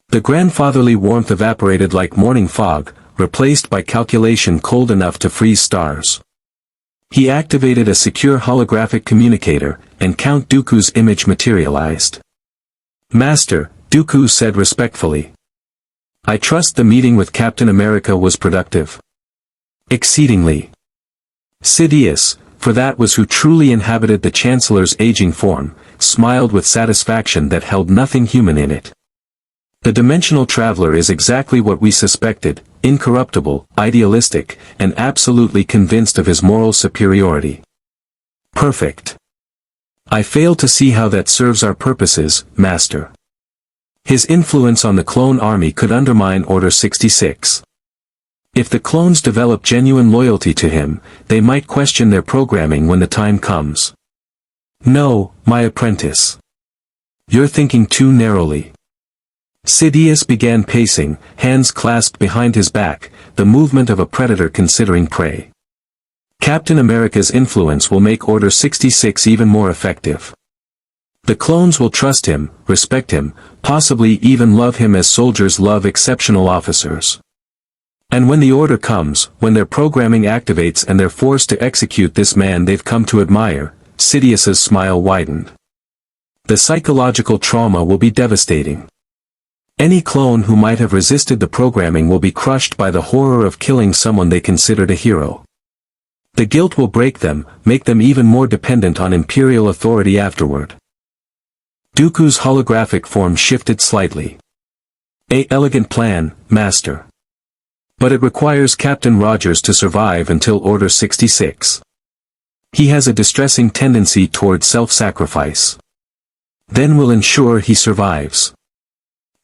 The grandfatherly warmth evaporated like morning fog, replaced by calculation cold enough to freeze stars. He activated a secure holographic communicator, and Count Dooku's image materialized. "Master," Dooku said respectfully. "I trust the meeting with Captain America was productive." "Exceedingly." Sidious, for that was who truly inhabited the Chancellor's aging form, smiled with satisfaction that held nothing human in it. "The dimensional traveler is exactly what we suspected, incorruptible, idealistic, and absolutely convinced of his moral superiority." "Perfect. I fail to see how that serves our purposes, Master." His influence on the clone army could undermine Order 66. If the clones develop genuine loyalty to him, they might question their programming when the time comes. "No, my apprentice. You're thinking too narrowly." Sidious began pacing, hands clasped behind his back, the movement of a predator considering prey. "Captain America's influence will make Order 66 even more effective. The clones will trust him, respect him, possibly even love him as soldiers love exceptional officers. And when the order comes, when their programming activates and they're forced to execute this man they've come to admire," Sidious's smile widened. "The psychological trauma will be devastating. Any clone who might have resisted the programming will be crushed by the horror of killing someone they considered a hero. The guilt will break them, make them even more dependent on Imperial authority afterward." Dooku's holographic form shifted slightly. "An elegant plan, Master. But it requires Captain Rogers to survive until Order 66. He has a distressing tendency toward self-sacrifice. Then we'll ensure he survives.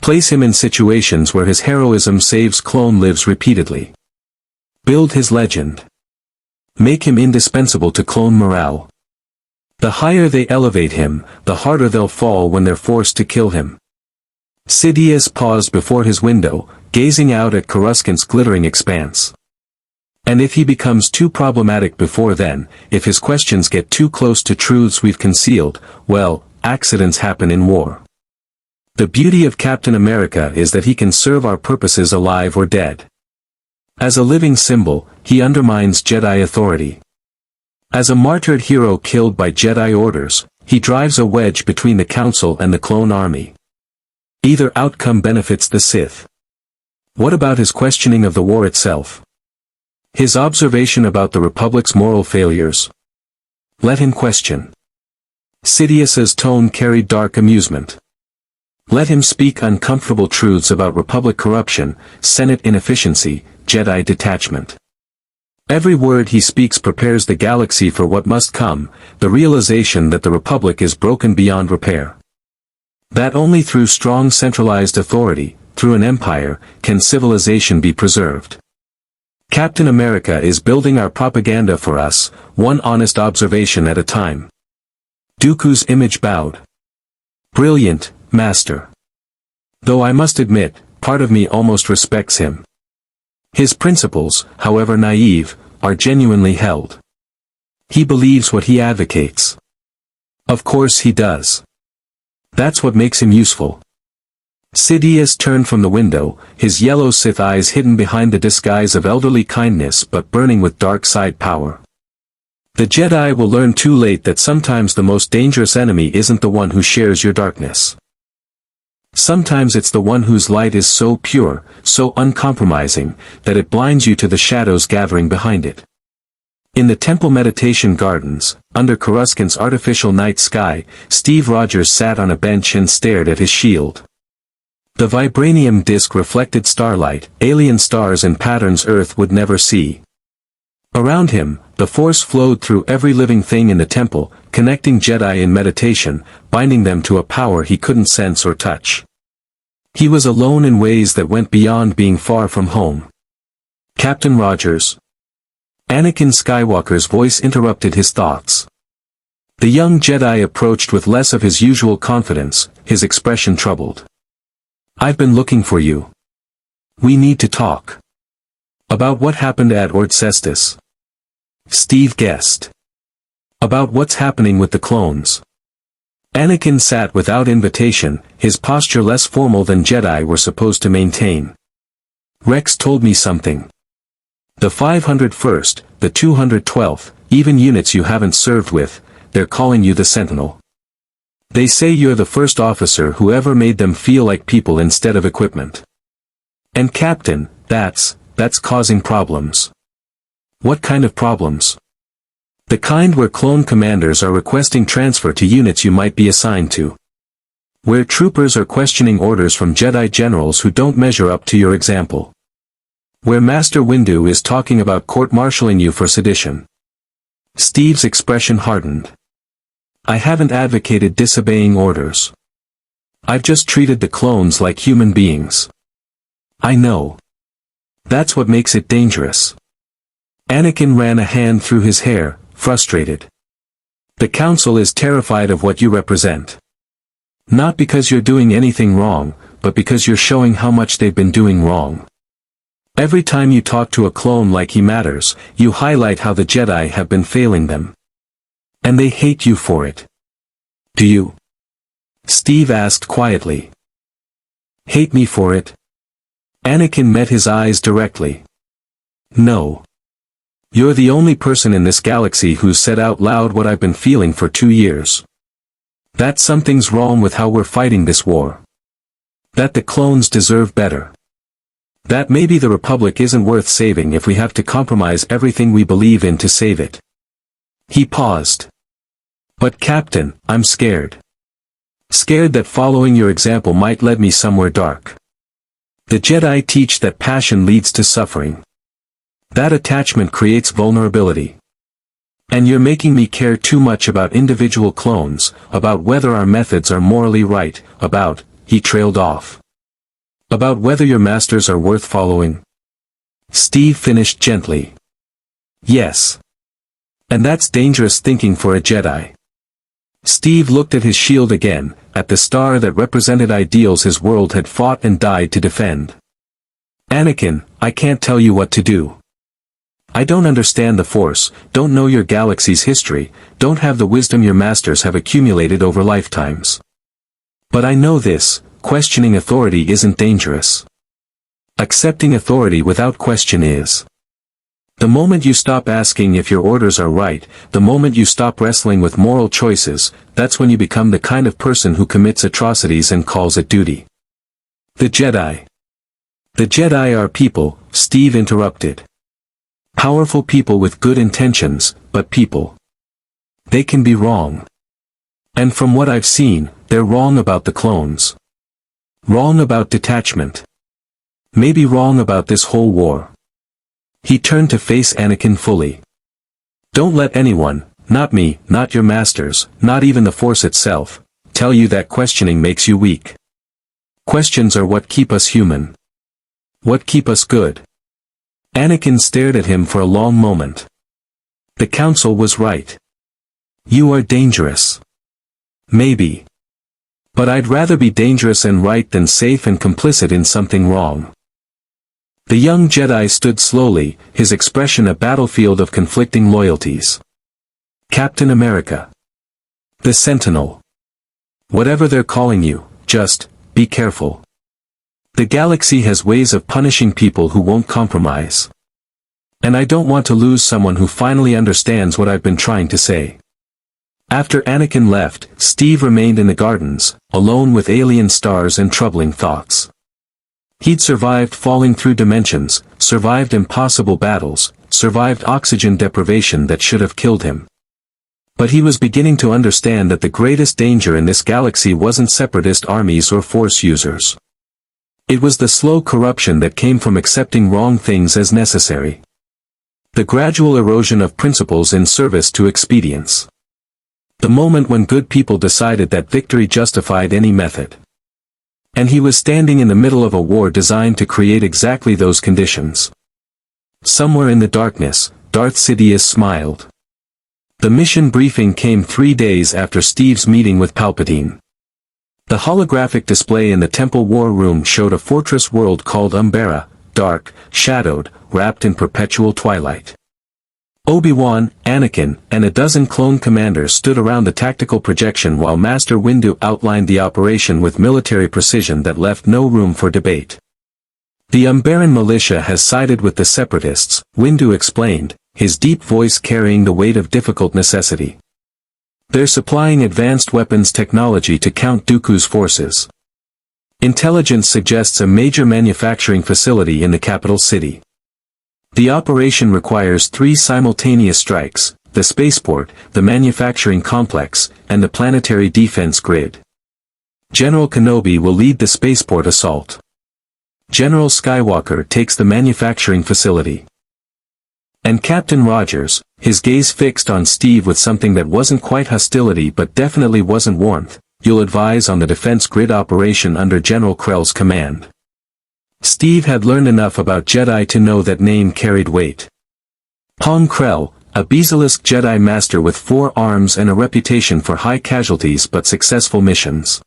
Place him in situations where his heroism saves clone lives repeatedly. Build his legend. Make him indispensable to clone morale. The higher they elevate him, the harder they'll fall when they're forced to kill him." Sidious paused before his window, gazing out at Coruscant's glittering expanse. "And if he becomes too problematic before then, if his questions get too close to truths we've concealed, well, accidents happen in war. The beauty of Captain America is that he can serve our purposes alive or dead. As a living symbol, he undermines Jedi authority. As a martyred hero killed by Jedi orders, he drives a wedge between the Council and the clone army. Either outcome benefits the Sith." What about his questioning of the war itself? His observation about the Republic's moral failures? Let him question. Sidious's tone carried dark amusement. Let him speak uncomfortable truths about Republic corruption, Senate inefficiency, Jedi detachment. Every word he speaks prepares the galaxy for what must come, the realization that the Republic is broken beyond repair. That only through strong centralized authority, through an empire, can civilization be preserved. Captain America is building our propaganda for us, one honest observation at a time. Dooku's image bowed. "Brilliant, Master. Though I must admit, part of me almost respects him. His principles, however naive, are genuinely held. He believes what he advocates. Of course he does. That's what makes him useful." Sidious turned from the window, his yellow Sith eyes hidden behind the disguise of elderly kindness but burning with dark side power. "The Jedi will learn too late that sometimes the most dangerous enemy isn't the one who shares your darkness. Sometimes it's the one whose light is so pure, so uncompromising, that it blinds you to the shadows gathering behind it." In the Temple Meditation Gardens, under Coruscant's artificial night sky, Steve Rogers sat on a bench and stared at his shield. The Vibranium disk reflected starlight, alien stars and patterns Earth would never see. Around him, The Force flowed through every living thing in the temple, connecting Jedi in meditation, binding them to a power he couldn't sense or touch. He was alone in ways that went beyond being far from home. Captain Rogers. Anakin Skywalker's voice interrupted his thoughts. The young Jedi approached with less of his usual confidence, his expression troubled. I've been looking for you. We need to talk. About what happened at Ord Cestus. Steve guessed. About what's happening with the clones. Anakin sat without invitation, his posture less formal than Jedi were supposed to maintain. Rex told me something. The 501st, the 212th, even units you haven't served with, they're calling you the Sentinel. They say you're the first officer who ever made them feel like people instead of equipment. And Captain, that's causing problems. What kind of problems? The kind where clone commanders are requesting transfer to units you might be assigned to. Where troopers are questioning orders from Jedi generals who don't measure up to your example. Where Master Windu is talking about court-martialing you for sedition. Steve's expression hardened. I haven't advocated disobeying orders. I've just treated the clones like human beings. I know. That's what makes it dangerous. Anakin ran a hand through his hair, frustrated. The Council is terrified of what you represent. Not because you're doing anything wrong, but because you're showing how much they've been doing wrong. Every time you talk to a clone like he matters, you highlight how the Jedi have been failing them. And they hate you for it. Do you? Steve asked quietly. Hate me for it? Anakin met his eyes directly. No. You're the only person in this galaxy who's said out loud what I've been feeling for 2 years. That something's wrong with how we're fighting this war. That the clones deserve better. That maybe the Republic isn't worth saving if we have to compromise everything we believe in to save it. He paused. But Captain, I'm scared. Scared that following your example might lead me somewhere dark. The Jedi teach that passion leads to suffering. That attachment creates vulnerability. And you're making me care too much about individual clones, about whether our methods are morally right, about, he trailed off. About whether your masters are worth following. Steve finished gently. Yes. And that's dangerous thinking for a Jedi. Steve looked at his shield again, at the star that represented ideals his world had fought and died to defend. Anakin, I can't tell you what to do. I don't understand the Force, don't know your galaxy's history, don't have the wisdom your masters have accumulated over lifetimes. But I know this, questioning authority isn't dangerous. Accepting authority without question is. The moment you stop asking if your orders are right, the moment you stop wrestling with moral choices, that's when you become the kind of person who commits atrocities and calls it duty. The Jedi. The Jedi are people, Steve interrupted. Powerful people with good intentions, but people. They can be wrong. And from what I've seen, they're wrong about the clones. Wrong about detachment. Maybe wrong about this whole war. He turned to face Anakin fully. Don't let anyone, not me, not your masters, not even the Force itself, tell you that questioning makes you weak. Questions are what keep us human. What keep us good. Anakin stared at him for a long moment. The Council was right. You are dangerous. Maybe. But I'd rather be dangerous and right than safe and complicit in something wrong. The young Jedi stood slowly, his expression a battlefield of conflicting loyalties. Captain America. The Sentinel. Whatever they're calling you, just, be careful. The galaxy has ways of punishing people who won't compromise. And I don't want to lose someone who finally understands what I've been trying to say. After Anakin left, Steve remained in the gardens, alone with alien stars and troubling thoughts. He'd survived falling through dimensions, survived impossible battles, survived oxygen deprivation that should have killed him. But he was beginning to understand that the greatest danger in this galaxy wasn't separatist armies or Force users. It was the slow corruption that came from accepting wrong things as necessary. The gradual erosion of principles in service to expedience. The moment when good people decided that victory justified any method. And he was standing in the middle of a war designed to create exactly those conditions. Somewhere in the darkness, Darth Sidious smiled. The mission briefing came 3 days after Steve's meeting with Palpatine. The holographic display in the Temple War Room showed a fortress world called Umbara, dark, shadowed, wrapped in perpetual twilight. Obi-Wan, Anakin, and a dozen clone commanders stood around the tactical projection while Master Windu outlined the operation with military precision that left no room for debate. The Umbaran militia has sided with the separatists, Windu explained, his deep voice carrying the weight of difficult necessity. They're supplying advanced weapons technology to Count Dooku's forces. Intelligence suggests a major manufacturing facility in the capital city. The operation requires 3 simultaneous strikes, the spaceport, the manufacturing complex, and the planetary defense grid. General Kenobi will lead the spaceport assault. General Skywalker takes the manufacturing facility. And Captain Rogers, his gaze fixed on Steve with something that wasn't quite hostility but definitely wasn't warmth, you'll advise on the defense grid operation under General Krell's command. Steve had learned enough about Jedi to know that name carried weight. Pong Krell, a basilisk Jedi Master with 4 arms and a reputation for high casualties but successful missions.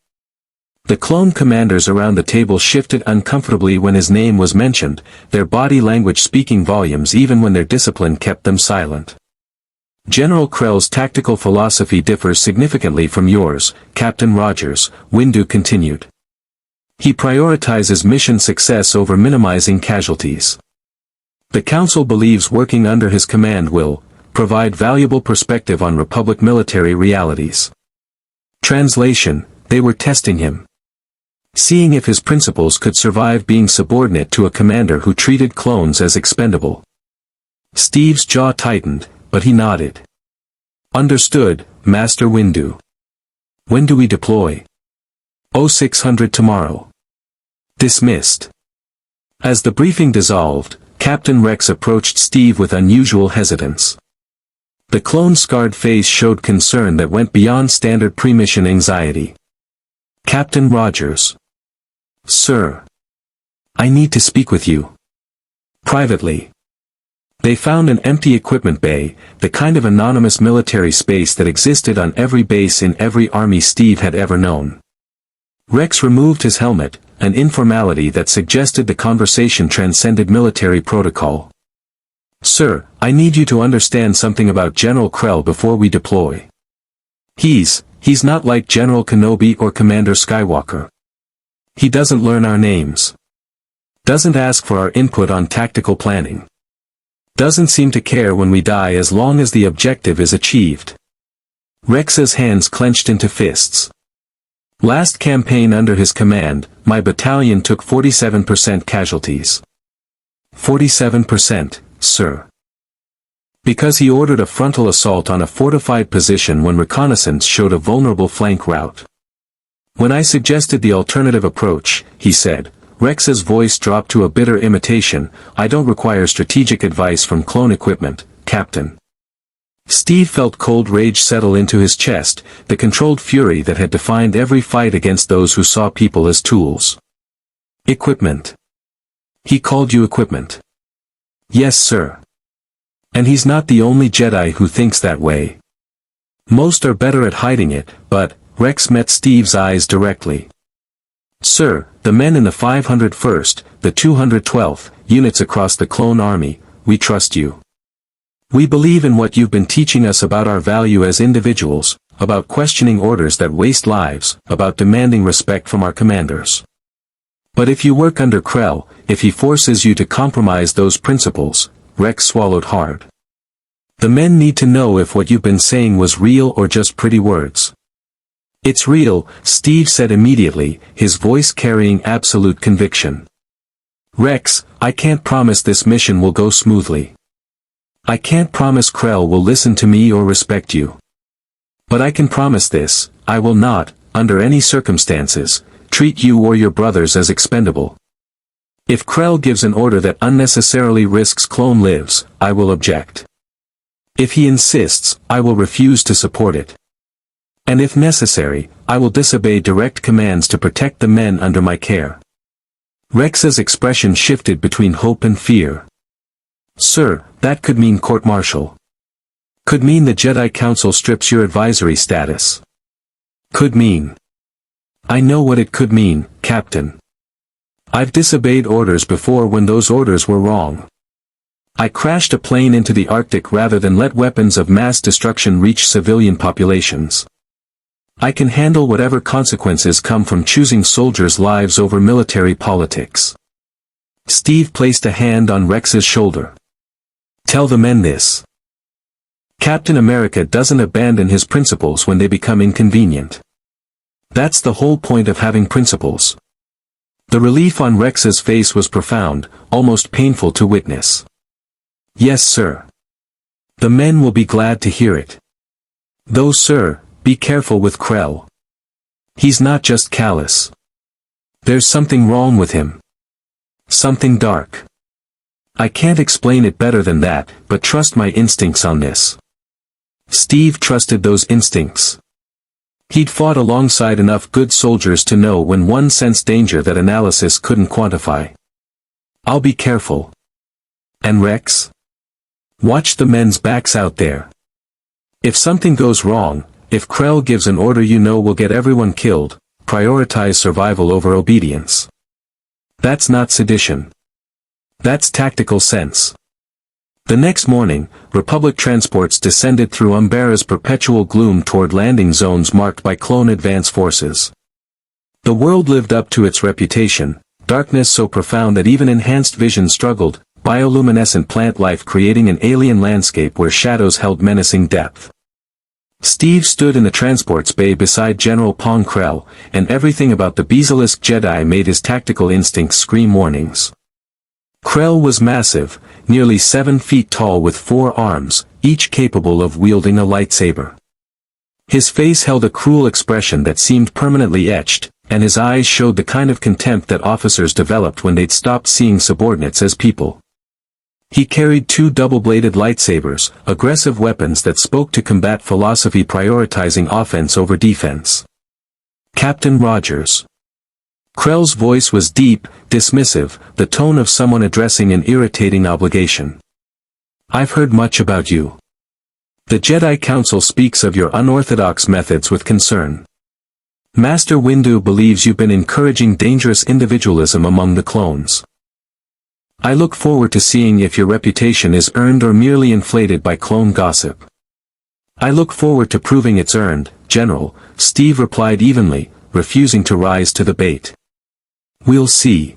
The clone commanders around the table shifted uncomfortably when his name was mentioned, their body language speaking volumes even when their discipline kept them silent. General Krell's tactical philosophy differs significantly from yours, Captain Rogers, Windu continued. He prioritizes mission success over minimizing casualties. The Council believes working under his command will provide valuable perspective on Republic military realities. Translation: they were testing him. Seeing if his principles could survive being subordinate to a commander who treated clones as expendable. Steve's jaw tightened, but he nodded. Understood, Master Windu. When do we deploy? 0600 tomorrow. Dismissed. As the briefing dissolved, Captain Rex approached Steve with unusual hesitance. The clone's scarred face showed concern that went beyond standard pre-mission anxiety. Captain Rogers. Sir. I need to speak with you. Privately. They found an empty equipment bay, the kind of anonymous military space that existed on every base in every army Steve had ever known. Rex removed his helmet, an informality that suggested the conversation transcended military protocol. Sir, I need you to understand something about General Krell before we deploy. He's not like General Kenobi or Commander Skywalker. He doesn't learn our names. Doesn't ask for our input on tactical planning. Doesn't seem to care when we die as long as the objective is achieved. Rex's hands clenched into fists. Last campaign under his command, my battalion took 47% casualties. 47%, sir. Because he ordered a frontal assault on a fortified position when reconnaissance showed a vulnerable flank route. When I suggested the alternative approach, he said, Rex's voice dropped to a bitter imitation, I don't require strategic advice from clone equipment, Captain. Steve felt cold rage settle into his chest, the controlled fury that had defined every fight against those who saw people as tools. Equipment. He called you equipment. Yes, sir. And he's not the only Jedi who thinks that way. Most are better at hiding it, but, Rex met Steve's eyes directly. Sir, the men in the 501st, the 212th, units across the clone army, we trust you. We believe in what you've been teaching us about our value as individuals, about questioning orders that waste lives, about demanding respect from our commanders. But if you work under Krell, if he forces you to compromise those principles, Rex swallowed hard. The men need to know if what you've been saying was real or just pretty words. It's real, Steve said immediately, his voice carrying absolute conviction. Rex, I can't promise this mission will go smoothly. I can't promise Krell will listen to me or respect you. But I can promise this, I will not, under any circumstances, treat you or your brothers as expendable. If Krell gives an order that unnecessarily risks clone lives, I will object. If he insists, I will refuse to support it. And if necessary, I will disobey direct commands to protect the men under my care. Rex's expression shifted between hope and fear. Sir, that could mean court-martial. Could mean the Jedi Council strips your advisory status. Could mean. I know what it could mean, Captain. I've disobeyed orders before when those orders were wrong. I crashed a plane into the Arctic rather than let weapons of mass destruction reach civilian populations. I can handle whatever consequences come from choosing soldiers' lives over military politics. Steve placed a hand on Rex's shoulder. Tell the men this. Captain America doesn't abandon his principles when they become inconvenient. That's the whole point of having principles. The relief on Rex's face was profound, almost painful to witness. Yes, sir. The men will be glad to hear it. Though, sir, be careful with Krell. He's not just callous. There's something wrong with him. Something dark. I can't explain it better than that, but trust my instincts on this. Steve trusted those instincts. He'd fought alongside enough good soldiers to know when one sensed danger that analysis couldn't quantify. I'll be careful. And Rex? Watch the men's backs out there. If something goes wrong, if Krell gives an order you know will get everyone killed, prioritize survival over obedience. That's not sedition. That's tactical sense. The next morning, Republic transports descended through Umbara's perpetual gloom toward landing zones marked by clone advance forces. The world lived up to its reputation, darkness so profound that even enhanced vision struggled, bioluminescent plant life creating an alien landscape where shadows held menacing depth. Steve stood in the transport's bay beside General Pong Krell, and everything about the basilisk Jedi made his tactical instincts scream warnings. Krell was massive, nearly 7 feet tall with 4 arms, each capable of wielding a lightsaber. His face held a cruel expression that seemed permanently etched, and his eyes showed the kind of contempt that officers developed when they'd stopped seeing subordinates as people. He carried 2 double-bladed lightsabers, aggressive weapons that spoke to combat philosophy prioritizing offense over defense. Captain Rogers. Krell's voice was deep, dismissive, the tone of someone addressing an irritating obligation. I've heard much about you. The Jedi Council speaks of your unorthodox methods with concern. Master Windu believes you've been encouraging dangerous individualism among the clones. I look forward to seeing if your reputation is earned or merely inflated by clone gossip. I look forward to proving it's earned, General, Steve replied evenly, refusing to rise to the bait. We'll see.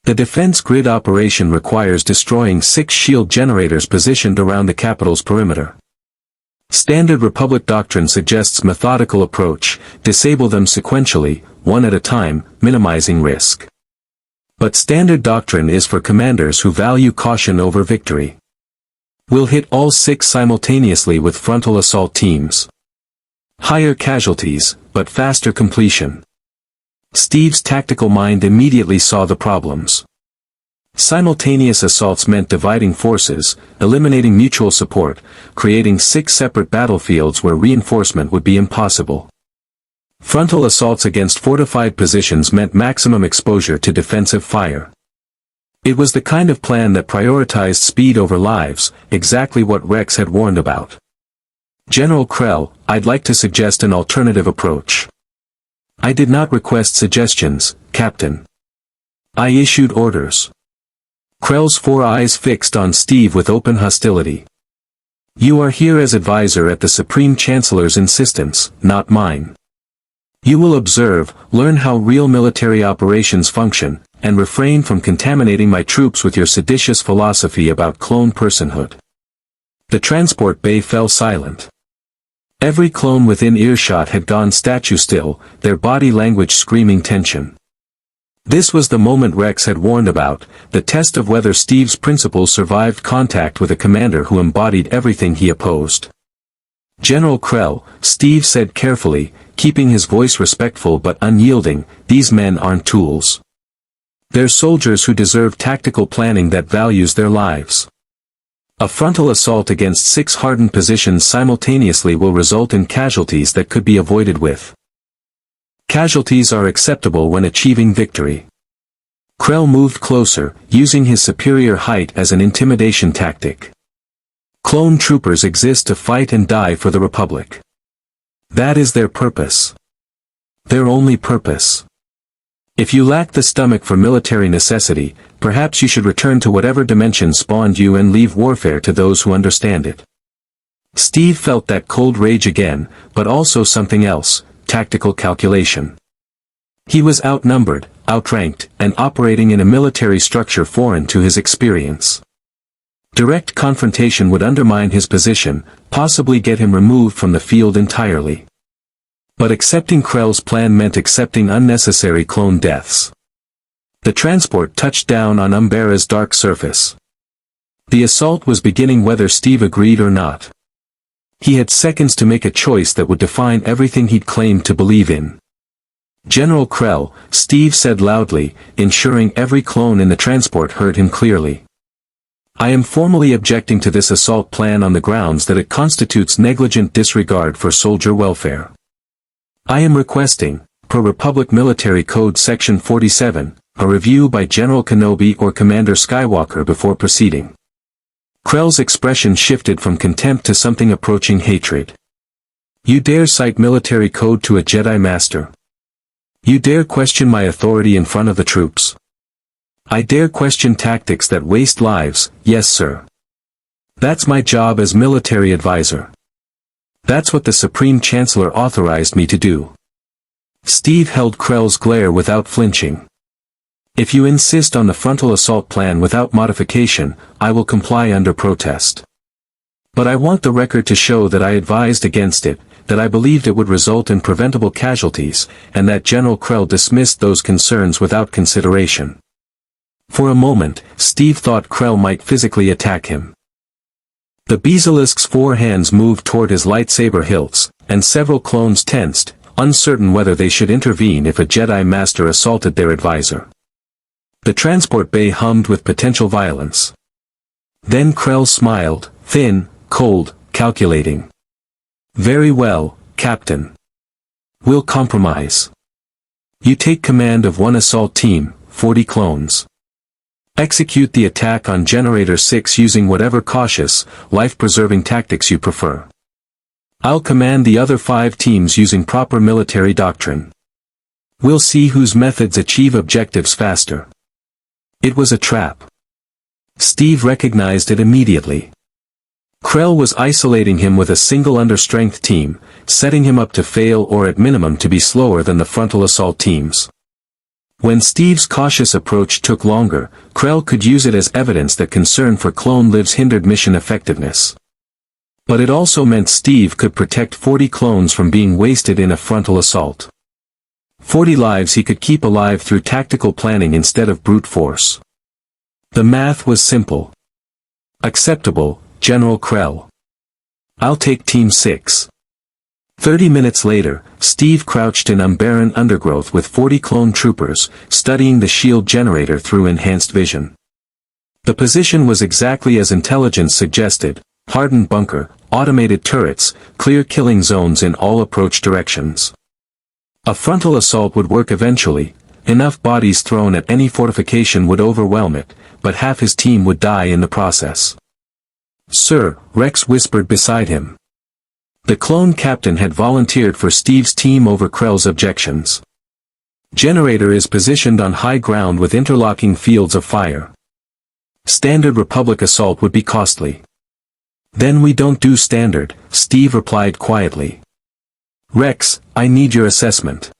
The defense grid operation requires destroying 6 shield generators positioned around the capital's perimeter. Standard Republic doctrine suggests methodical approach, disable them sequentially, one at a time, minimizing risk. But standard doctrine is for commanders who value caution over victory. We'll hit all 6 simultaneously with frontal assault teams. Higher casualties, but faster completion. Steve's tactical mind immediately saw the problems. Simultaneous assaults meant dividing forces, eliminating mutual support, creating 6 separate battlefields where reinforcement would be impossible. Frontal assaults against fortified positions meant maximum exposure to defensive fire. It was the kind of plan that prioritized speed over lives, exactly what Rex had warned about. General Krell, I'd like to suggest an alternative approach. I did not request suggestions, Captain. I issued orders. Krell's 4 eyes fixed on Steve with open hostility. You are here as advisor at the Supreme Chancellor's insistence, not mine. You will observe, learn how real military operations function, and refrain from contaminating my troops with your seditious philosophy about clone personhood. The transport bay fell silent. Every clone within earshot had gone statue still, their body language screaming tension. This was the moment Rex had warned about, the test of whether Steve's principles survived contact with a commander who embodied everything he opposed. General Krell, Steve said carefully, keeping his voice respectful but unyielding, these men aren't tools. They're soldiers who deserve tactical planning that values their lives. A frontal assault against 6 hardened positions simultaneously will result in casualties that could be avoided with. Casualties are acceptable when achieving victory. Krell moved closer, using his superior height as an intimidation tactic. Clone troopers exist to fight and die for the Republic. That is their purpose. Their only purpose. If you lack the stomach for military necessity, perhaps you should return to whatever dimension spawned you and leave warfare to those who understand it. Steve felt that cold rage again, but also something else, tactical calculation. He was outnumbered, outranked, and operating in a military structure foreign to his experience. Direct confrontation would undermine his position, possibly get him removed from the field entirely. But accepting Krell's plan meant accepting unnecessary clone deaths. The transport touched down on Umbara's dark surface. The assault was beginning whether Steve agreed or not. He had seconds to make a choice that would define everything he'd claimed to believe in. "General Krell," Steve said loudly, ensuring every clone in the transport heard him clearly. "I am formally objecting to this assault plan on the grounds that it constitutes negligent disregard for soldier welfare. I am requesting, per Republic Military Code Section 47, a review by General Kenobi or Commander Skywalker before proceeding." Krell's expression shifted from contempt to something approaching hatred. "You dare cite military code to a Jedi Master? You dare question my authority in front of the troops? I dare question tactics that waste lives, yes sir. That's my job as military advisor. That's what the Supreme Chancellor authorized me to do." Steve held Krell's glare without flinching. "If you insist on the frontal assault plan without modification, I will comply under protest. But I want the record to show that I advised against it, that I believed it would result in preventable casualties, and that General Krell dismissed those concerns without consideration." For a moment, Steve thought Krell might physically attack him. The Basilisk's 4 hands moved toward his lightsaber hilts, and several clones tensed, uncertain whether they should intervene if a Jedi Master assaulted their advisor. The transport bay hummed with potential violence. Then Krell smiled, thin, cold, calculating. "Very well, Captain. We'll compromise. You take command of 1 assault team, 40 clones. Execute the attack on Generator 6 using whatever cautious, life-preserving tactics you prefer. I'll command the other 5 teams using proper military doctrine. We'll see whose methods achieve objectives faster." It was a trap. Steve recognized it immediately. Krell was isolating him with a single understrength team, setting him up to fail or at minimum to be slower than the frontal assault teams. When Steve's cautious approach took longer, Krell could use it as evidence that concern for clone lives hindered mission effectiveness. But it also meant Steve could protect 40 clones from being wasted in a frontal assault. 40 lives he could keep alive through tactical planning instead of brute force. The math was simple. "Acceptable, General Krell. I'll take Team 6. 30 minutes later, Steve crouched in Umbaran undergrowth with 40 clone troopers, studying the shield generator through enhanced vision. The position was exactly as intelligence suggested: hardened bunker, automated turrets, clear killing zones in all approach directions. A frontal assault would work eventually, enough bodies thrown at any fortification would overwhelm it, but half his team would die in the process. "Sir," Rex whispered beside him. The clone captain had volunteered for Steve's team over Krell's objections. "Generator is positioned on high ground with interlocking fields of fire. Standard Republic assault would be costly." "Then we don't do standard," Steve replied quietly. "Rex, I need your assessment.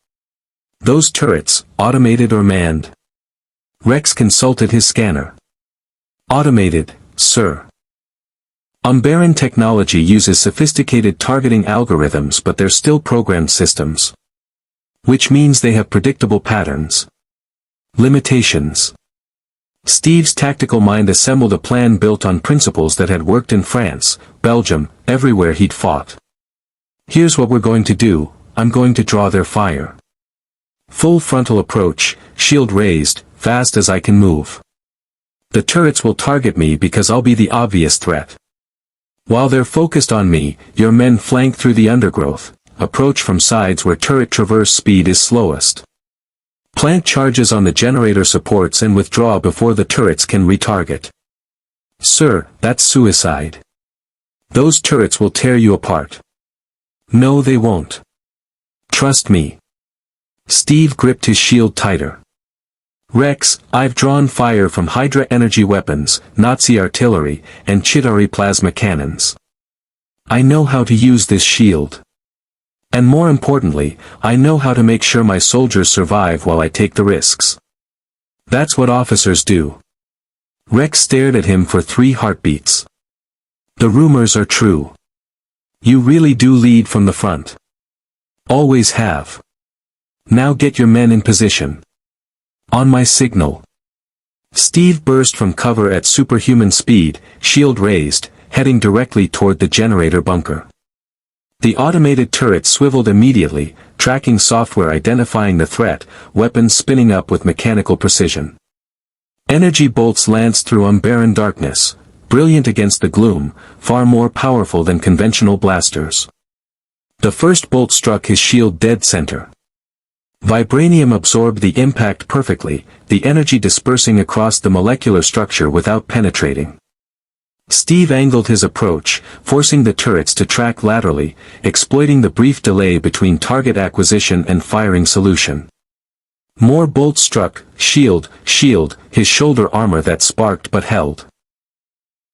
Those turrets, automated or manned?" Rex consulted his scanner. "Automated, sir. Umbaran technology uses sophisticated targeting algorithms, but they're still programmed systems. Which means they have predictable patterns. Limitations." Steve's tactical mind assembled a plan built on principles that had worked in France, Belgium, everywhere he'd fought. "Here's what we're going to do: I'm going to draw their fire. Full frontal approach, shield raised, fast as I can move. The turrets will target me because I'll be the obvious threat. While they're focused on me, your men flank through the undergrowth, approach from sides where turret traverse speed is slowest. Plant charges on the generator supports and withdraw before the turrets can retarget. Sir, that's suicide. Those turrets will tear you apart. No, they won't. Trust me. Steve gripped his shield tighter. Rex, I've drawn fire from Hydra energy weapons, Nazi artillery, and Chitauri plasma cannons. I know how to use this shield. And more importantly, I know how to make sure my soldiers survive while I take the risks. That's what officers do. Rex stared at him for 3 heartbeats. The rumors are true. You really do lead from the front. Always have. Now get your men in position. On my signal. Steve burst from cover at superhuman speed, shield raised, heading directly toward the generator bunker. The automated turret swiveled immediately, tracking software identifying the threat, weapons spinning up with mechanical precision. Energy bolts lanced through Umbaran darkness, brilliant against the gloom, far more powerful than conventional blasters. The first bolt struck his shield dead center. Vibranium absorbed the impact perfectly, the energy dispersing across the molecular structure without penetrating. Steve angled his approach, forcing the turrets to track laterally, exploiting the brief delay between target acquisition and firing solution. More bolts struck, shield, his shoulder armor that sparked but held.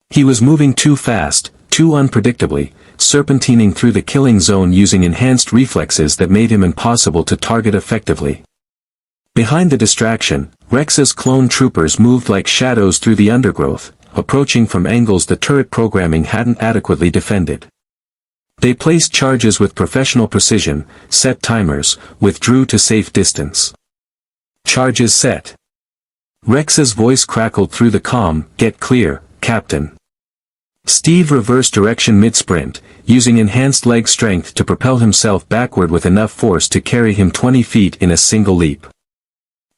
He was moving too fast, too unpredictably, serpentining through the killing zone using enhanced reflexes that made him impossible to target effectively. Behind the distraction, Rex's clone troopers moved like shadows through the undergrowth, approaching from angles the turret programming hadn't adequately defended. They placed charges with professional precision, set timers, withdrew to safe distance. Charges set. Rex's voice crackled through the comm, "Get clear, Captain." Steve reversed direction mid-sprint, using enhanced leg strength to propel himself backward with enough force to carry him 20 feet in a single leap.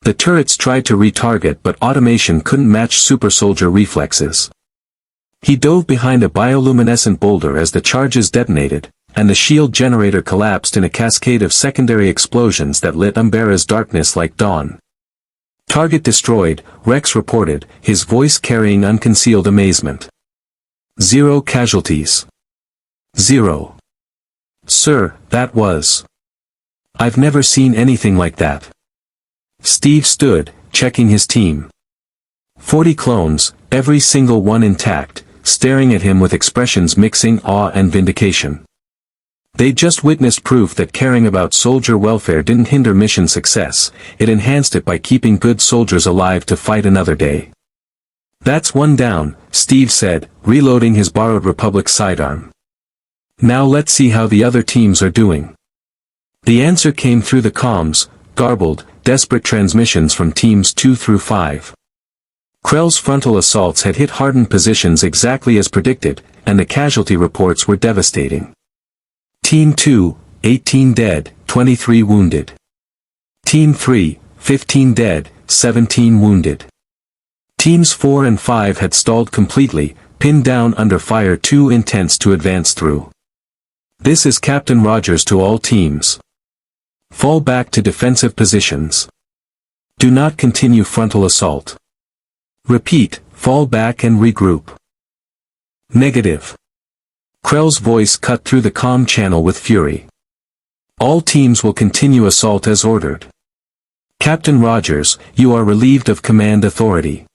The turrets tried to retarget but automation couldn't match super soldier reflexes. He dove behind a bioluminescent boulder as the charges detonated, and the shield generator collapsed in a cascade of secondary explosions that lit Umbara's darkness like dawn. Target destroyed, Rex reported, his voice carrying unconcealed amazement. 0 casualties. 0. Sir, that was. I've never seen anything like that. Steve stood, checking his team. 40 clones, every single one intact, staring at him with expressions mixing awe and vindication. They'd just witnessed proof that caring about soldier welfare didn't hinder mission success, it enhanced it by keeping good soldiers alive to fight another day. That's one down, Steve said, reloading his borrowed Republic sidearm. Now let's see how the other teams are doing. The answer came through the comms, garbled, desperate transmissions from teams 2 through 5. Krell's frontal assaults had hit hardened positions exactly as predicted, and the casualty reports were devastating. Team 2, 18 dead, 23 wounded. Team 3, 15 dead, 17 wounded. Teams 4 and 5 had stalled completely, pinned down under fire too intense to advance through. This is Captain Rogers to all teams. Fall back to defensive positions. Do not continue frontal assault. Repeat, fall back and regroup. Negative. Krell's voice cut through the comm channel with fury. All teams will continue assault as ordered. Captain Rogers, you are relieved of command authority.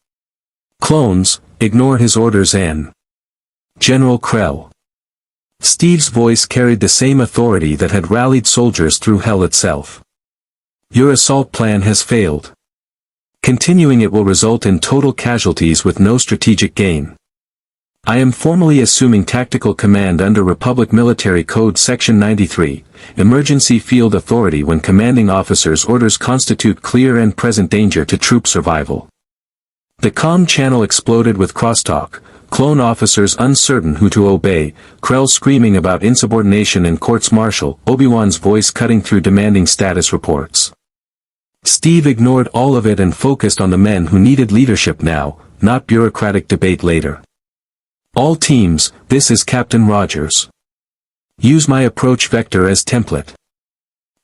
Clones, ignore his orders and General Krell. Steve's voice carried the same authority that had rallied soldiers through hell itself. Your assault plan has failed. Continuing it will result in total casualties with no strategic gain. I am formally assuming tactical command under Republic Military Code Section 93, Emergency Field Authority when commanding officers' orders constitute clear and present danger to troop survival. The comm channel exploded with crosstalk, clone officers uncertain who to obey, Krell screaming about insubordination and courts-martial, Obi-Wan's voice cutting through demanding status reports. Steve ignored all of it and focused on the men who needed leadership now, not bureaucratic debate later. All teams, this is Captain Rogers. Use my approach vector as template.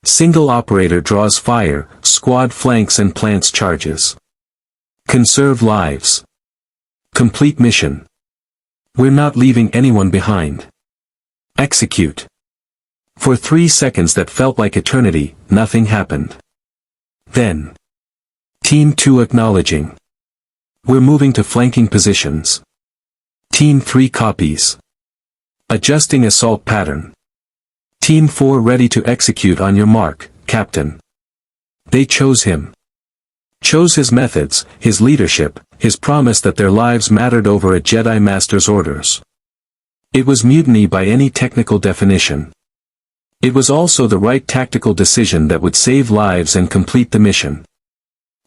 Single operator draws fire, squad flanks and plants charges. Conserve lives. Complete mission. We're not leaving anyone behind. Execute. For 3 seconds that felt like eternity, nothing happened. Then. Team 2 acknowledging. We're moving to flanking positions. Team 3 copies. Adjusting assault pattern. Team 4 ready to execute on your mark, Captain. They chose him. Chose his methods, his leadership, his promise that their lives mattered over a Jedi Master's orders. It was mutiny by any technical definition. It was also the right tactical decision that would save lives and complete the mission.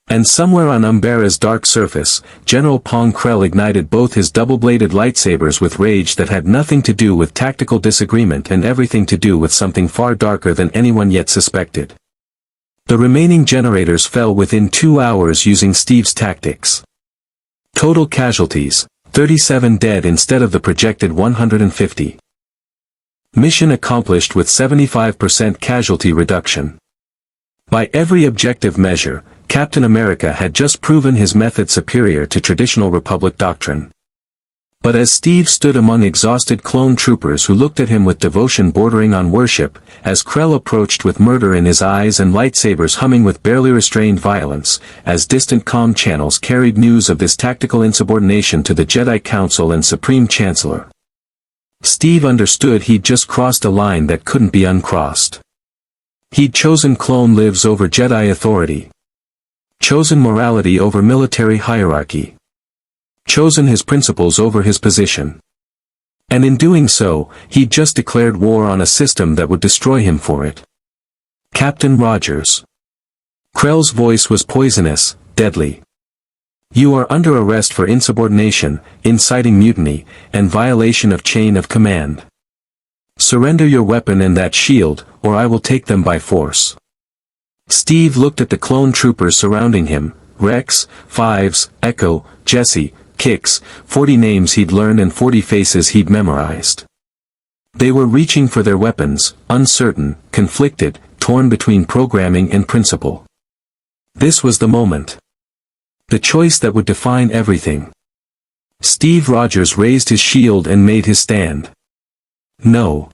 And somewhere on Umbara's dark surface, General Pong Krell ignited both his double-bladed lightsabers with rage that had nothing to do with tactical disagreement and everything to do with something far darker than anyone yet suspected. The remaining generators fell within 2 hours using Steve's tactics. Total casualties, 37 dead instead of the projected 150. Mission accomplished with 75% casualty reduction. By every objective measure, Captain America had just proven his method superior to traditional Republic doctrine. But as Steve stood among exhausted clone troopers who looked at him with devotion bordering on worship, as Krell approached with murder in his eyes and lightsabers humming with barely restrained violence, as distant comm channels carried news of this tactical insubordination to the Jedi Council and Supreme Chancellor, Steve understood he'd just crossed a line that couldn't be uncrossed. He'd chosen clone lives over Jedi authority. Chosen morality over military hierarchy. Chosen his principles over his position. And in doing so, he'd just declared war on a system that would destroy him for it. Captain Rogers. Krell's voice was poisonous, deadly. You are under arrest for insubordination, inciting mutiny, and violation of chain of command. Surrender your weapon and that shield, or I will take them by force. Steve looked at the clone troopers surrounding him, Rex, Fives, Echo, Jesse, Kix, 40 names he'd learned and 40 faces he'd memorized. They were reaching for their weapons, uncertain, conflicted, torn between programming and principle. This was the moment. The choice that would define everything. Steve Rogers raised his shield and made his stand. No.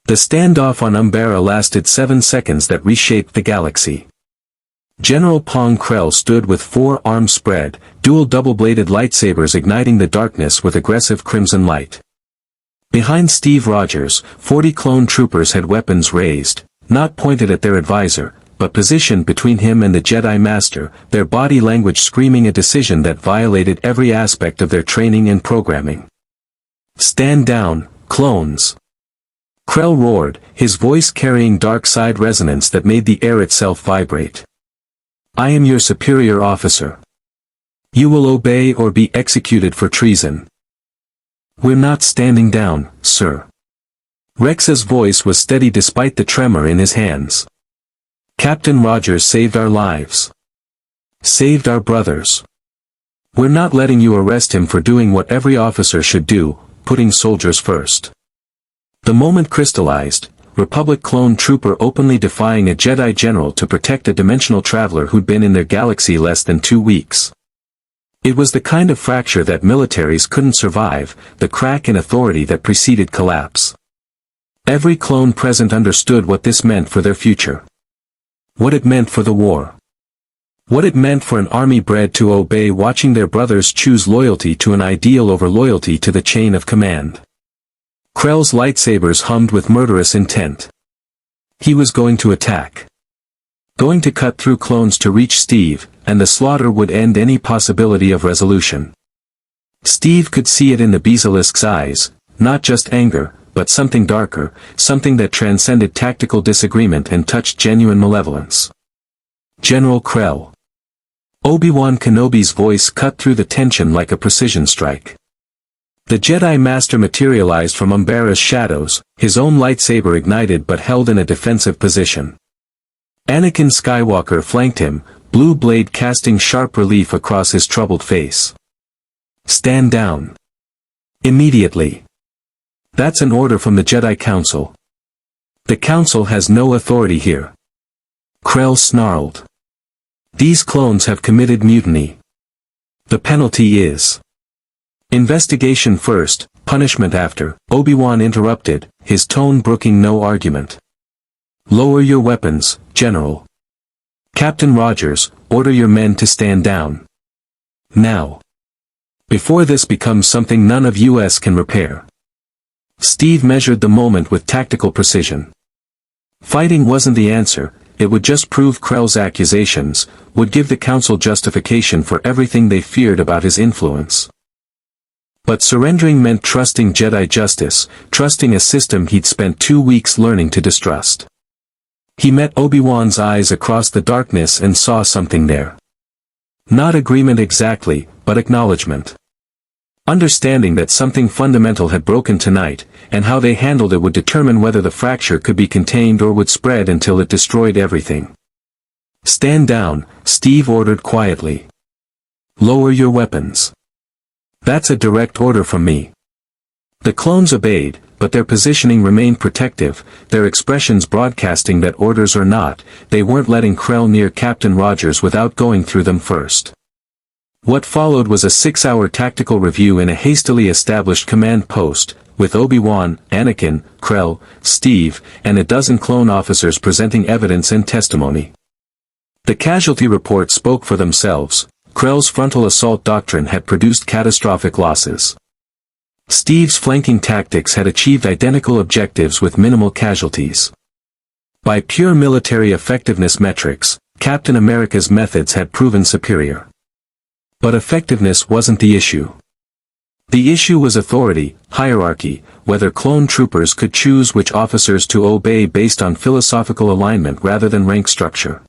The standoff on Umbara lasted 7 seconds that reshaped the galaxy. General Pong Krell stood with 4 arms spread, dual double-bladed lightsabers igniting the darkness with aggressive crimson light. Behind Steve Rogers, 40 clone troopers had weapons raised, not pointed at their advisor, but positioned between him and the Jedi Master, their body language screaming a decision that violated every aspect of their training and programming. Stand down, clones! Krell roared, his voice carrying dark side resonance that made the air itself vibrate. I am your superior officer. You will obey or be executed for treason. We're not standing down, sir. Rex's voice was steady despite the tremor in his hands. Captain Rogers saved our lives. Saved our brothers. We're not letting you arrest him for doing what every officer should do, putting soldiers first. The moment crystallized, Republic clone trooper openly defying a Jedi general to protect a dimensional traveler who'd been in their galaxy less than 2 weeks. It was the kind of fracture that militaries couldn't survive, the crack in authority that preceded collapse. Every clone present understood what this meant for their future. What it meant for the war. What it meant for an army bred to obey, watching their brothers choose loyalty to an ideal over loyalty to the chain of command. Krell's lightsabers hummed with murderous intent. He was going to attack. Going to cut through clones to reach Steve, and the slaughter would end any possibility of resolution. Steve could see it in the basilisk's eyes, not just anger, but something darker, something that transcended tactical disagreement and touched genuine malevolence. General Krell. Obi-Wan Kenobi's voice cut through the tension like a precision strike. The Jedi Master materialized from Umbara's shadows, his own lightsaber ignited but held in a defensive position. Anakin Skywalker flanked him, blue blade casting sharp relief across his troubled face. Stand down. Immediately. That's an order from the Jedi Council. The Council has no authority here. Krell snarled. These clones have committed mutiny. The penalty is investigation first, punishment after. Obi-Wan interrupted, his tone brooking no argument. Lower your weapons, General. Captain Rogers, order your men to stand down. Now. Before this becomes something none of us can repair. Steve measured the moment with tactical precision. Fighting wasn't the answer, it would just prove Krell's accusations, would give the Council justification for everything they feared about his influence. But surrendering meant trusting Jedi justice, trusting a system he'd spent 2 weeks learning to distrust. He met Obi-Wan's eyes across the darkness and saw something there. Not agreement exactly, but acknowledgement. Understanding that something fundamental had broken tonight, and how they handled it would determine whether the fracture could be contained or would spread until it destroyed everything. Stand down, Steve ordered quietly. Lower your weapons. That's a direct order from me. The clones obeyed, but their positioning remained protective, their expressions broadcasting that orders or not, they weren't letting Krell near Captain Rogers without going through them first. What followed was a 6-hour tactical review in a hastily established command post, with Obi-Wan, Anakin, Krell, Steve, and a dozen clone officers presenting evidence and testimony. The casualty reports spoke for themselves. Krell's frontal assault doctrine had produced catastrophic losses. Steve's flanking tactics had achieved identical objectives with minimal casualties. By pure military effectiveness metrics, Captain America's methods had proven superior. But effectiveness wasn't the issue. The issue was authority, hierarchy, whether clone troopers could choose which officers to obey based on philosophical alignment rather than rank structure.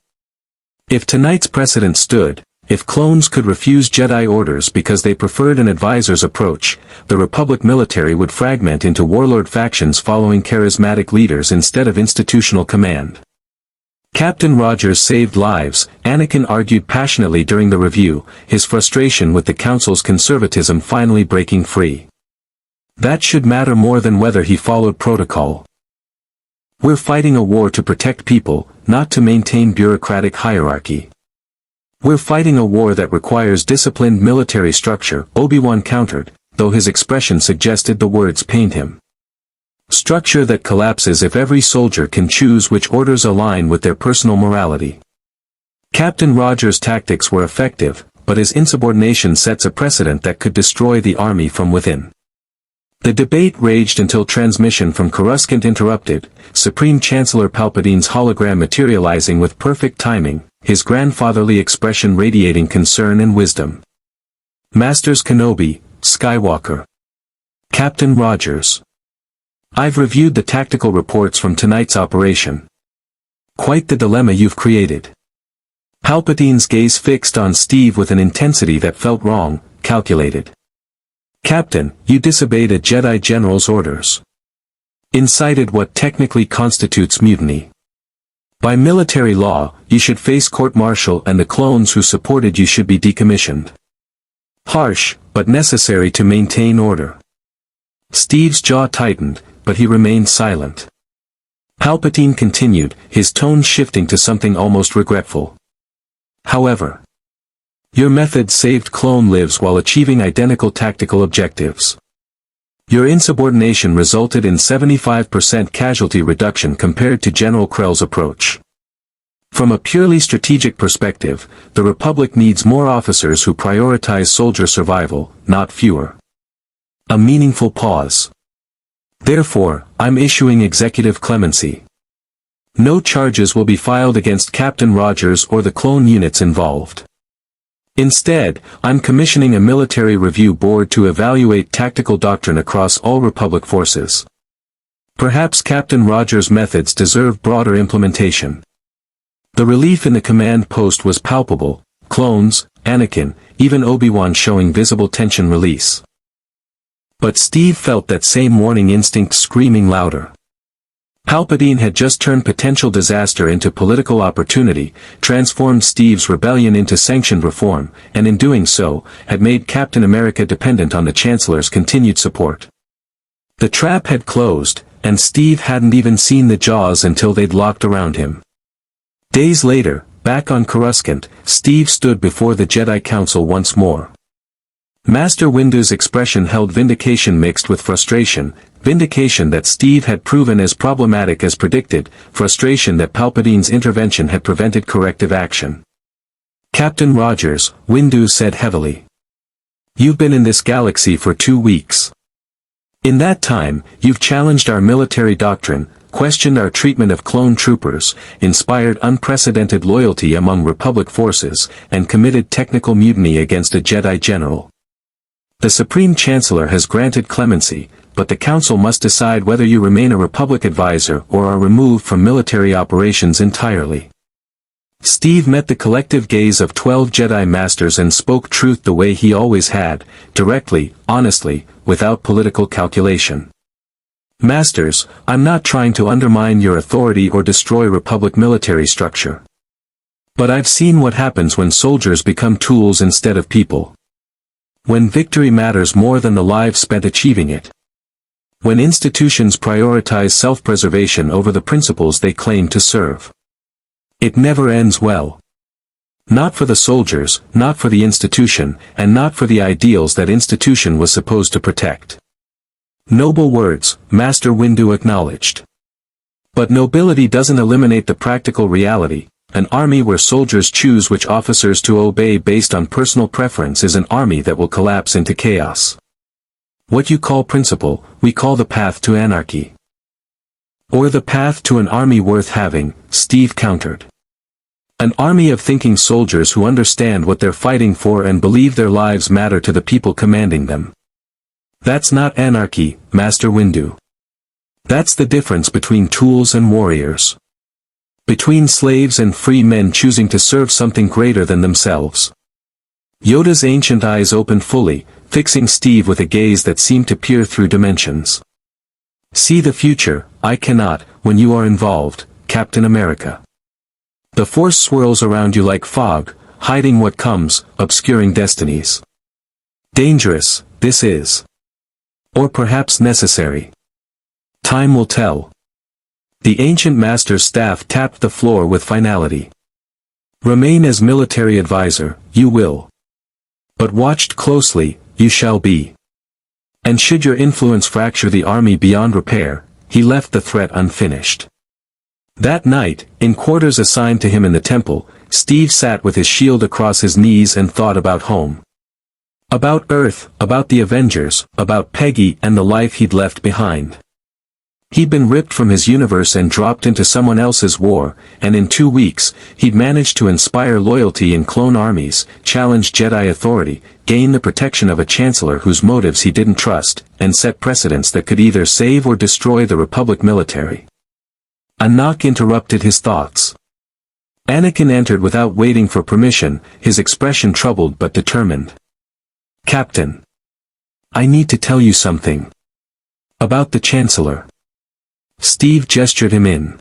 If tonight's precedent stood, if clones could refuse Jedi orders because they preferred an advisor's approach, the Republic military would fragment into warlord factions following charismatic leaders instead of institutional command. Captain Rogers saved lives, Anakin argued passionately during the review, his frustration with the Council's conservatism finally breaking free. That should matter more than whether he followed protocol. We're fighting a war to protect people, not to maintain bureaucratic hierarchy. We're fighting a war that requires disciplined military structure, Obi-Wan countered, though his expression suggested the words pained him. Structure that collapses if every soldier can choose which orders align with their personal morality. Captain Rogers' tactics were effective, but his insubordination sets a precedent that could destroy the army from within. The debate raged until transmission from Coruscant interrupted, Supreme Chancellor Palpatine's hologram materializing with perfect timing, his grandfatherly expression radiating concern and wisdom. Masters Kenobi, Skywalker. Captain Rogers. I've reviewed the tactical reports from tonight's operation. Quite the dilemma you've created. Palpatine's gaze fixed on Steve with an intensity that felt wrong, calculated. Captain, you disobeyed a Jedi General's orders. Incited what technically constitutes mutiny. By military law, you should face court-martial and the clones who supported you should be decommissioned. Harsh, but necessary to maintain order. Steve's jaw tightened, but he remained silent. Palpatine continued, his tone shifting to something almost regretful. However, your method saved clone lives while achieving identical tactical objectives. Your insubordination resulted in 75% casualty reduction compared to General Krell's approach. From a purely strategic perspective, the Republic needs more officers who prioritize soldier survival, not fewer. A meaningful pause. Therefore, I'm issuing executive clemency. No charges will be filed against Captain Rogers or the clone units involved. Instead, I'm commissioning a military review board to evaluate tactical doctrine across all Republic forces. Perhaps Captain Rogers' methods deserve broader implementation. The relief in the command post was palpable, clones, Anakin, even Obi-Wan showing visible tension release. But Steve felt that same warning instinct screaming louder. Palpatine had just turned potential disaster into political opportunity, transformed Steve's rebellion into sanctioned reform, and in doing so, had made Captain America dependent on the Chancellor's continued support. The trap had closed, and Steve hadn't even seen the jaws until they'd locked around him. Days later, back on Coruscant, Steve stood before the Jedi Council once more. Master Windu's expression held vindication mixed with frustration, vindication that Steve had proven as problematic as predicted, frustration that Palpatine's intervention had prevented corrective action. "Captain Rogers," Windu said heavily. "You've been in this galaxy for 2 weeks. In that time, you've challenged our military doctrine, questioned our treatment of clone troopers, inspired unprecedented loyalty among Republic forces, and committed technical mutiny against a Jedi general. The Supreme Chancellor has granted clemency, but the Council must decide whether you remain a Republic advisor or are removed from military operations entirely." Steve met the collective gaze of 12 Jedi Masters and spoke truth the way he always had, directly, honestly, without political calculation. "Masters, I'm not trying to undermine your authority or destroy Republic military structure. But I've seen what happens when soldiers become tools instead of people. When victory matters more than the lives spent achieving it. When institutions prioritize self-preservation over the principles they claim to serve. It never ends well. Not for the soldiers, not for the institution, and not for the ideals that institution was supposed to protect." Noble words, Master Windu acknowledged. But nobility doesn't eliminate the practical reality. An army where soldiers choose which officers to obey based on personal preference is an army that will collapse into chaos. What you call principle, we call the path to anarchy. "Or the path to an army worth having," Steve countered. "An army of thinking soldiers who understand what they're fighting for and believe their lives matter to the people commanding them. That's not anarchy, Master Windu. That's the difference between tools and warriors. Between slaves and free men choosing to serve something greater than themselves." Yoda's ancient eyes opened fully, fixing Steve with a gaze that seemed to peer through dimensions. "See the future, I cannot, when you are involved, Captain America. The Force swirls around you like fog, hiding what comes, obscuring destinies. Dangerous, this is. Or perhaps necessary. Time will tell." The ancient master's staff tapped the floor with finality. "Remain as military advisor, you will. But watched closely, you shall be. And should your influence fracture the army beyond repair," he left the threat unfinished. That night, in quarters assigned to him in the temple, Steve sat with his shield across his knees and thought about home. About Earth, about the Avengers, about Peggy and the life he'd left behind. He'd been ripped from his universe and dropped into someone else's war, and in 2 weeks, he'd managed to inspire loyalty in clone armies, challenge Jedi authority, gain the protection of a chancellor whose motives he didn't trust, and set precedents that could either save or destroy the Republic military. A knock interrupted his thoughts. Anakin entered without waiting for permission, his expression troubled but determined. "Captain. I need to tell you something. About the Chancellor." Steve gestured him in.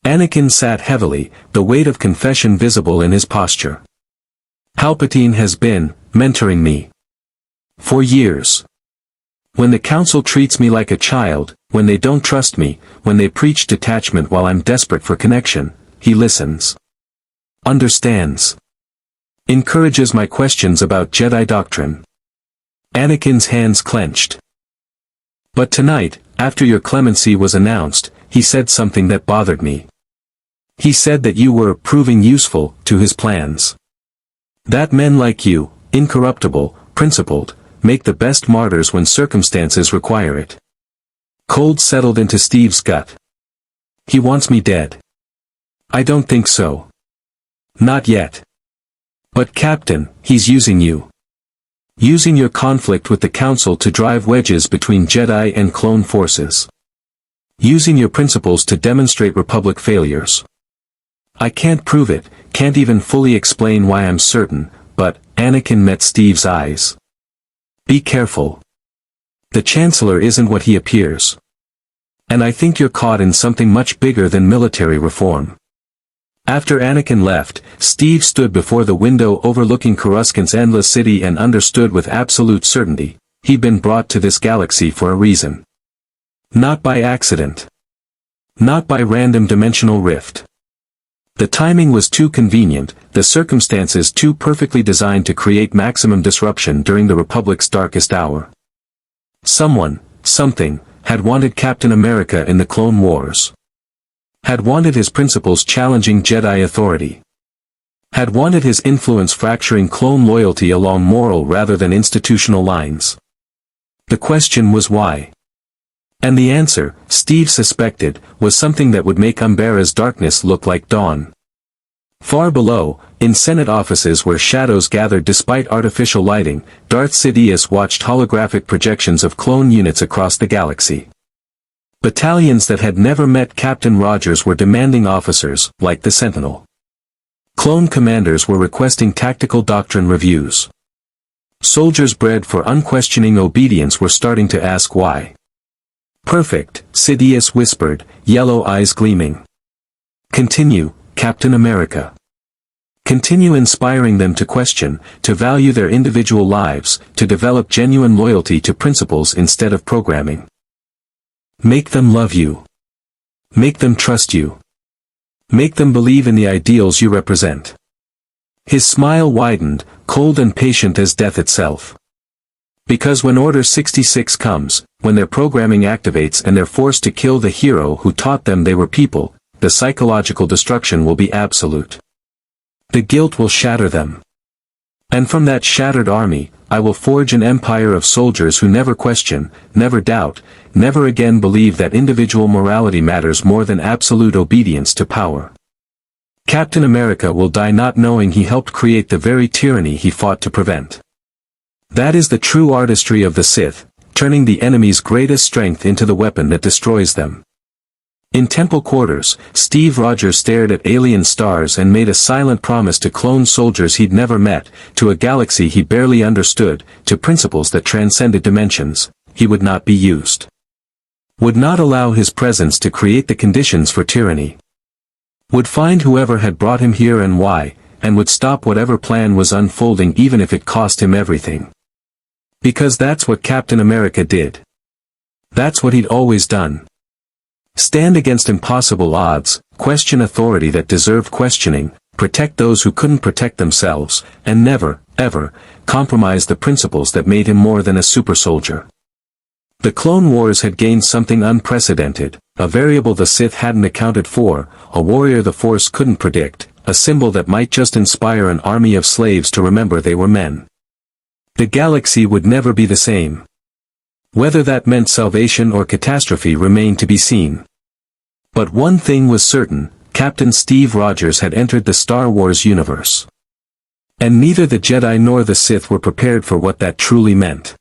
Anakin sat heavily, the weight of confession visible in his posture. "Palpatine has been mentoring me. For years. When the Council treats me like a child, when they don't trust me, when they preach detachment while I'm desperate for connection, he listens. Understands. Encourages my questions about Jedi doctrine." Anakin's hands clenched. "But tonight, after your clemency was announced, he said something that bothered me. He said that you were proving useful to his plans. That men like you, incorruptible, principled, make the best martyrs when circumstances require it." Cold settled into Steve's gut. "He wants me dead." "I don't think so. Not yet. But Captain, he's using you. Using your conflict with the Council to drive wedges between Jedi and clone forces. Using your principles to demonstrate Republic failures. I can't prove it, can't even fully explain why I'm certain, but," Anakin met Steve's eyes. "Be careful. The Chancellor isn't what he appears." And I think you're caught in something much bigger than military reform. After Anakin left, Steve stood before the window overlooking Coruscant's endless city and understood with absolute certainty, he'd been brought to this galaxy for a reason. Not by accident. Not by random dimensional rift. The timing was too convenient, the circumstances too perfectly designed to create maximum disruption during the Republic's darkest hour. Someone, something, had wanted Captain America in the Clone Wars. Had wanted his principles challenging Jedi authority. Had wanted his influence fracturing clone loyalty along moral rather than institutional lines. The question was why? And the answer, Steve suspected, was something that would make Umbara's darkness look like dawn. Far below, in Senate offices where shadows gathered despite artificial lighting, Darth Sidious watched holographic projections of clone units across the galaxy. Battalions that had never met Captain Rogers were demanding officers, like the Sentinel. Clone commanders were requesting tactical doctrine reviews. Soldiers bred for unquestioning obedience were starting to ask why. Perfect, Sidious whispered, yellow eyes gleaming. Continue, Captain America. Continue inspiring them to question, to value their individual lives, to develop genuine loyalty to principles instead of programming. Make them love you. Make them trust you. Make them believe in the ideals you represent. His smile widened, cold and patient as death itself. Because when Order 66 comes, when their programming activates and they're forced to kill the hero who taught them they were people, the psychological destruction will be absolute. The guilt will shatter them. And from that shattered army, I will forge an empire of soldiers who never question, never doubt, never again believe that individual morality matters more than absolute obedience to power. Captain America will die not knowing he helped create the very tyranny he fought to prevent. That is the true artistry of the Sith, turning the enemy's greatest strength into the weapon that destroys them. In Temple quarters, Steve Rogers stared at alien stars and made a silent promise to clone soldiers he'd never met, to a galaxy he barely understood, to principles that transcended dimensions. He would not be used. Would not allow his presence to create the conditions for tyranny. Would find whoever had brought him here and why, and would stop whatever plan was unfolding even if it cost him everything. Because that's what Captain America did. That's what he'd always done. Stand against impossible odds, question authority that deserved questioning, protect those who couldn't protect themselves, and never, ever, compromise the principles that made him more than a super soldier. The Clone Wars had gained something unprecedented, a variable the Sith hadn't accounted for, a warrior the Force couldn't predict, a symbol that might just inspire an army of slaves to remember they were men. The galaxy would never be the same. Whether that meant salvation or catastrophe remained to be seen. But one thing was certain, Captain Steve Rogers had entered the Star Wars universe. And neither the Jedi nor the Sith were prepared for what that truly meant.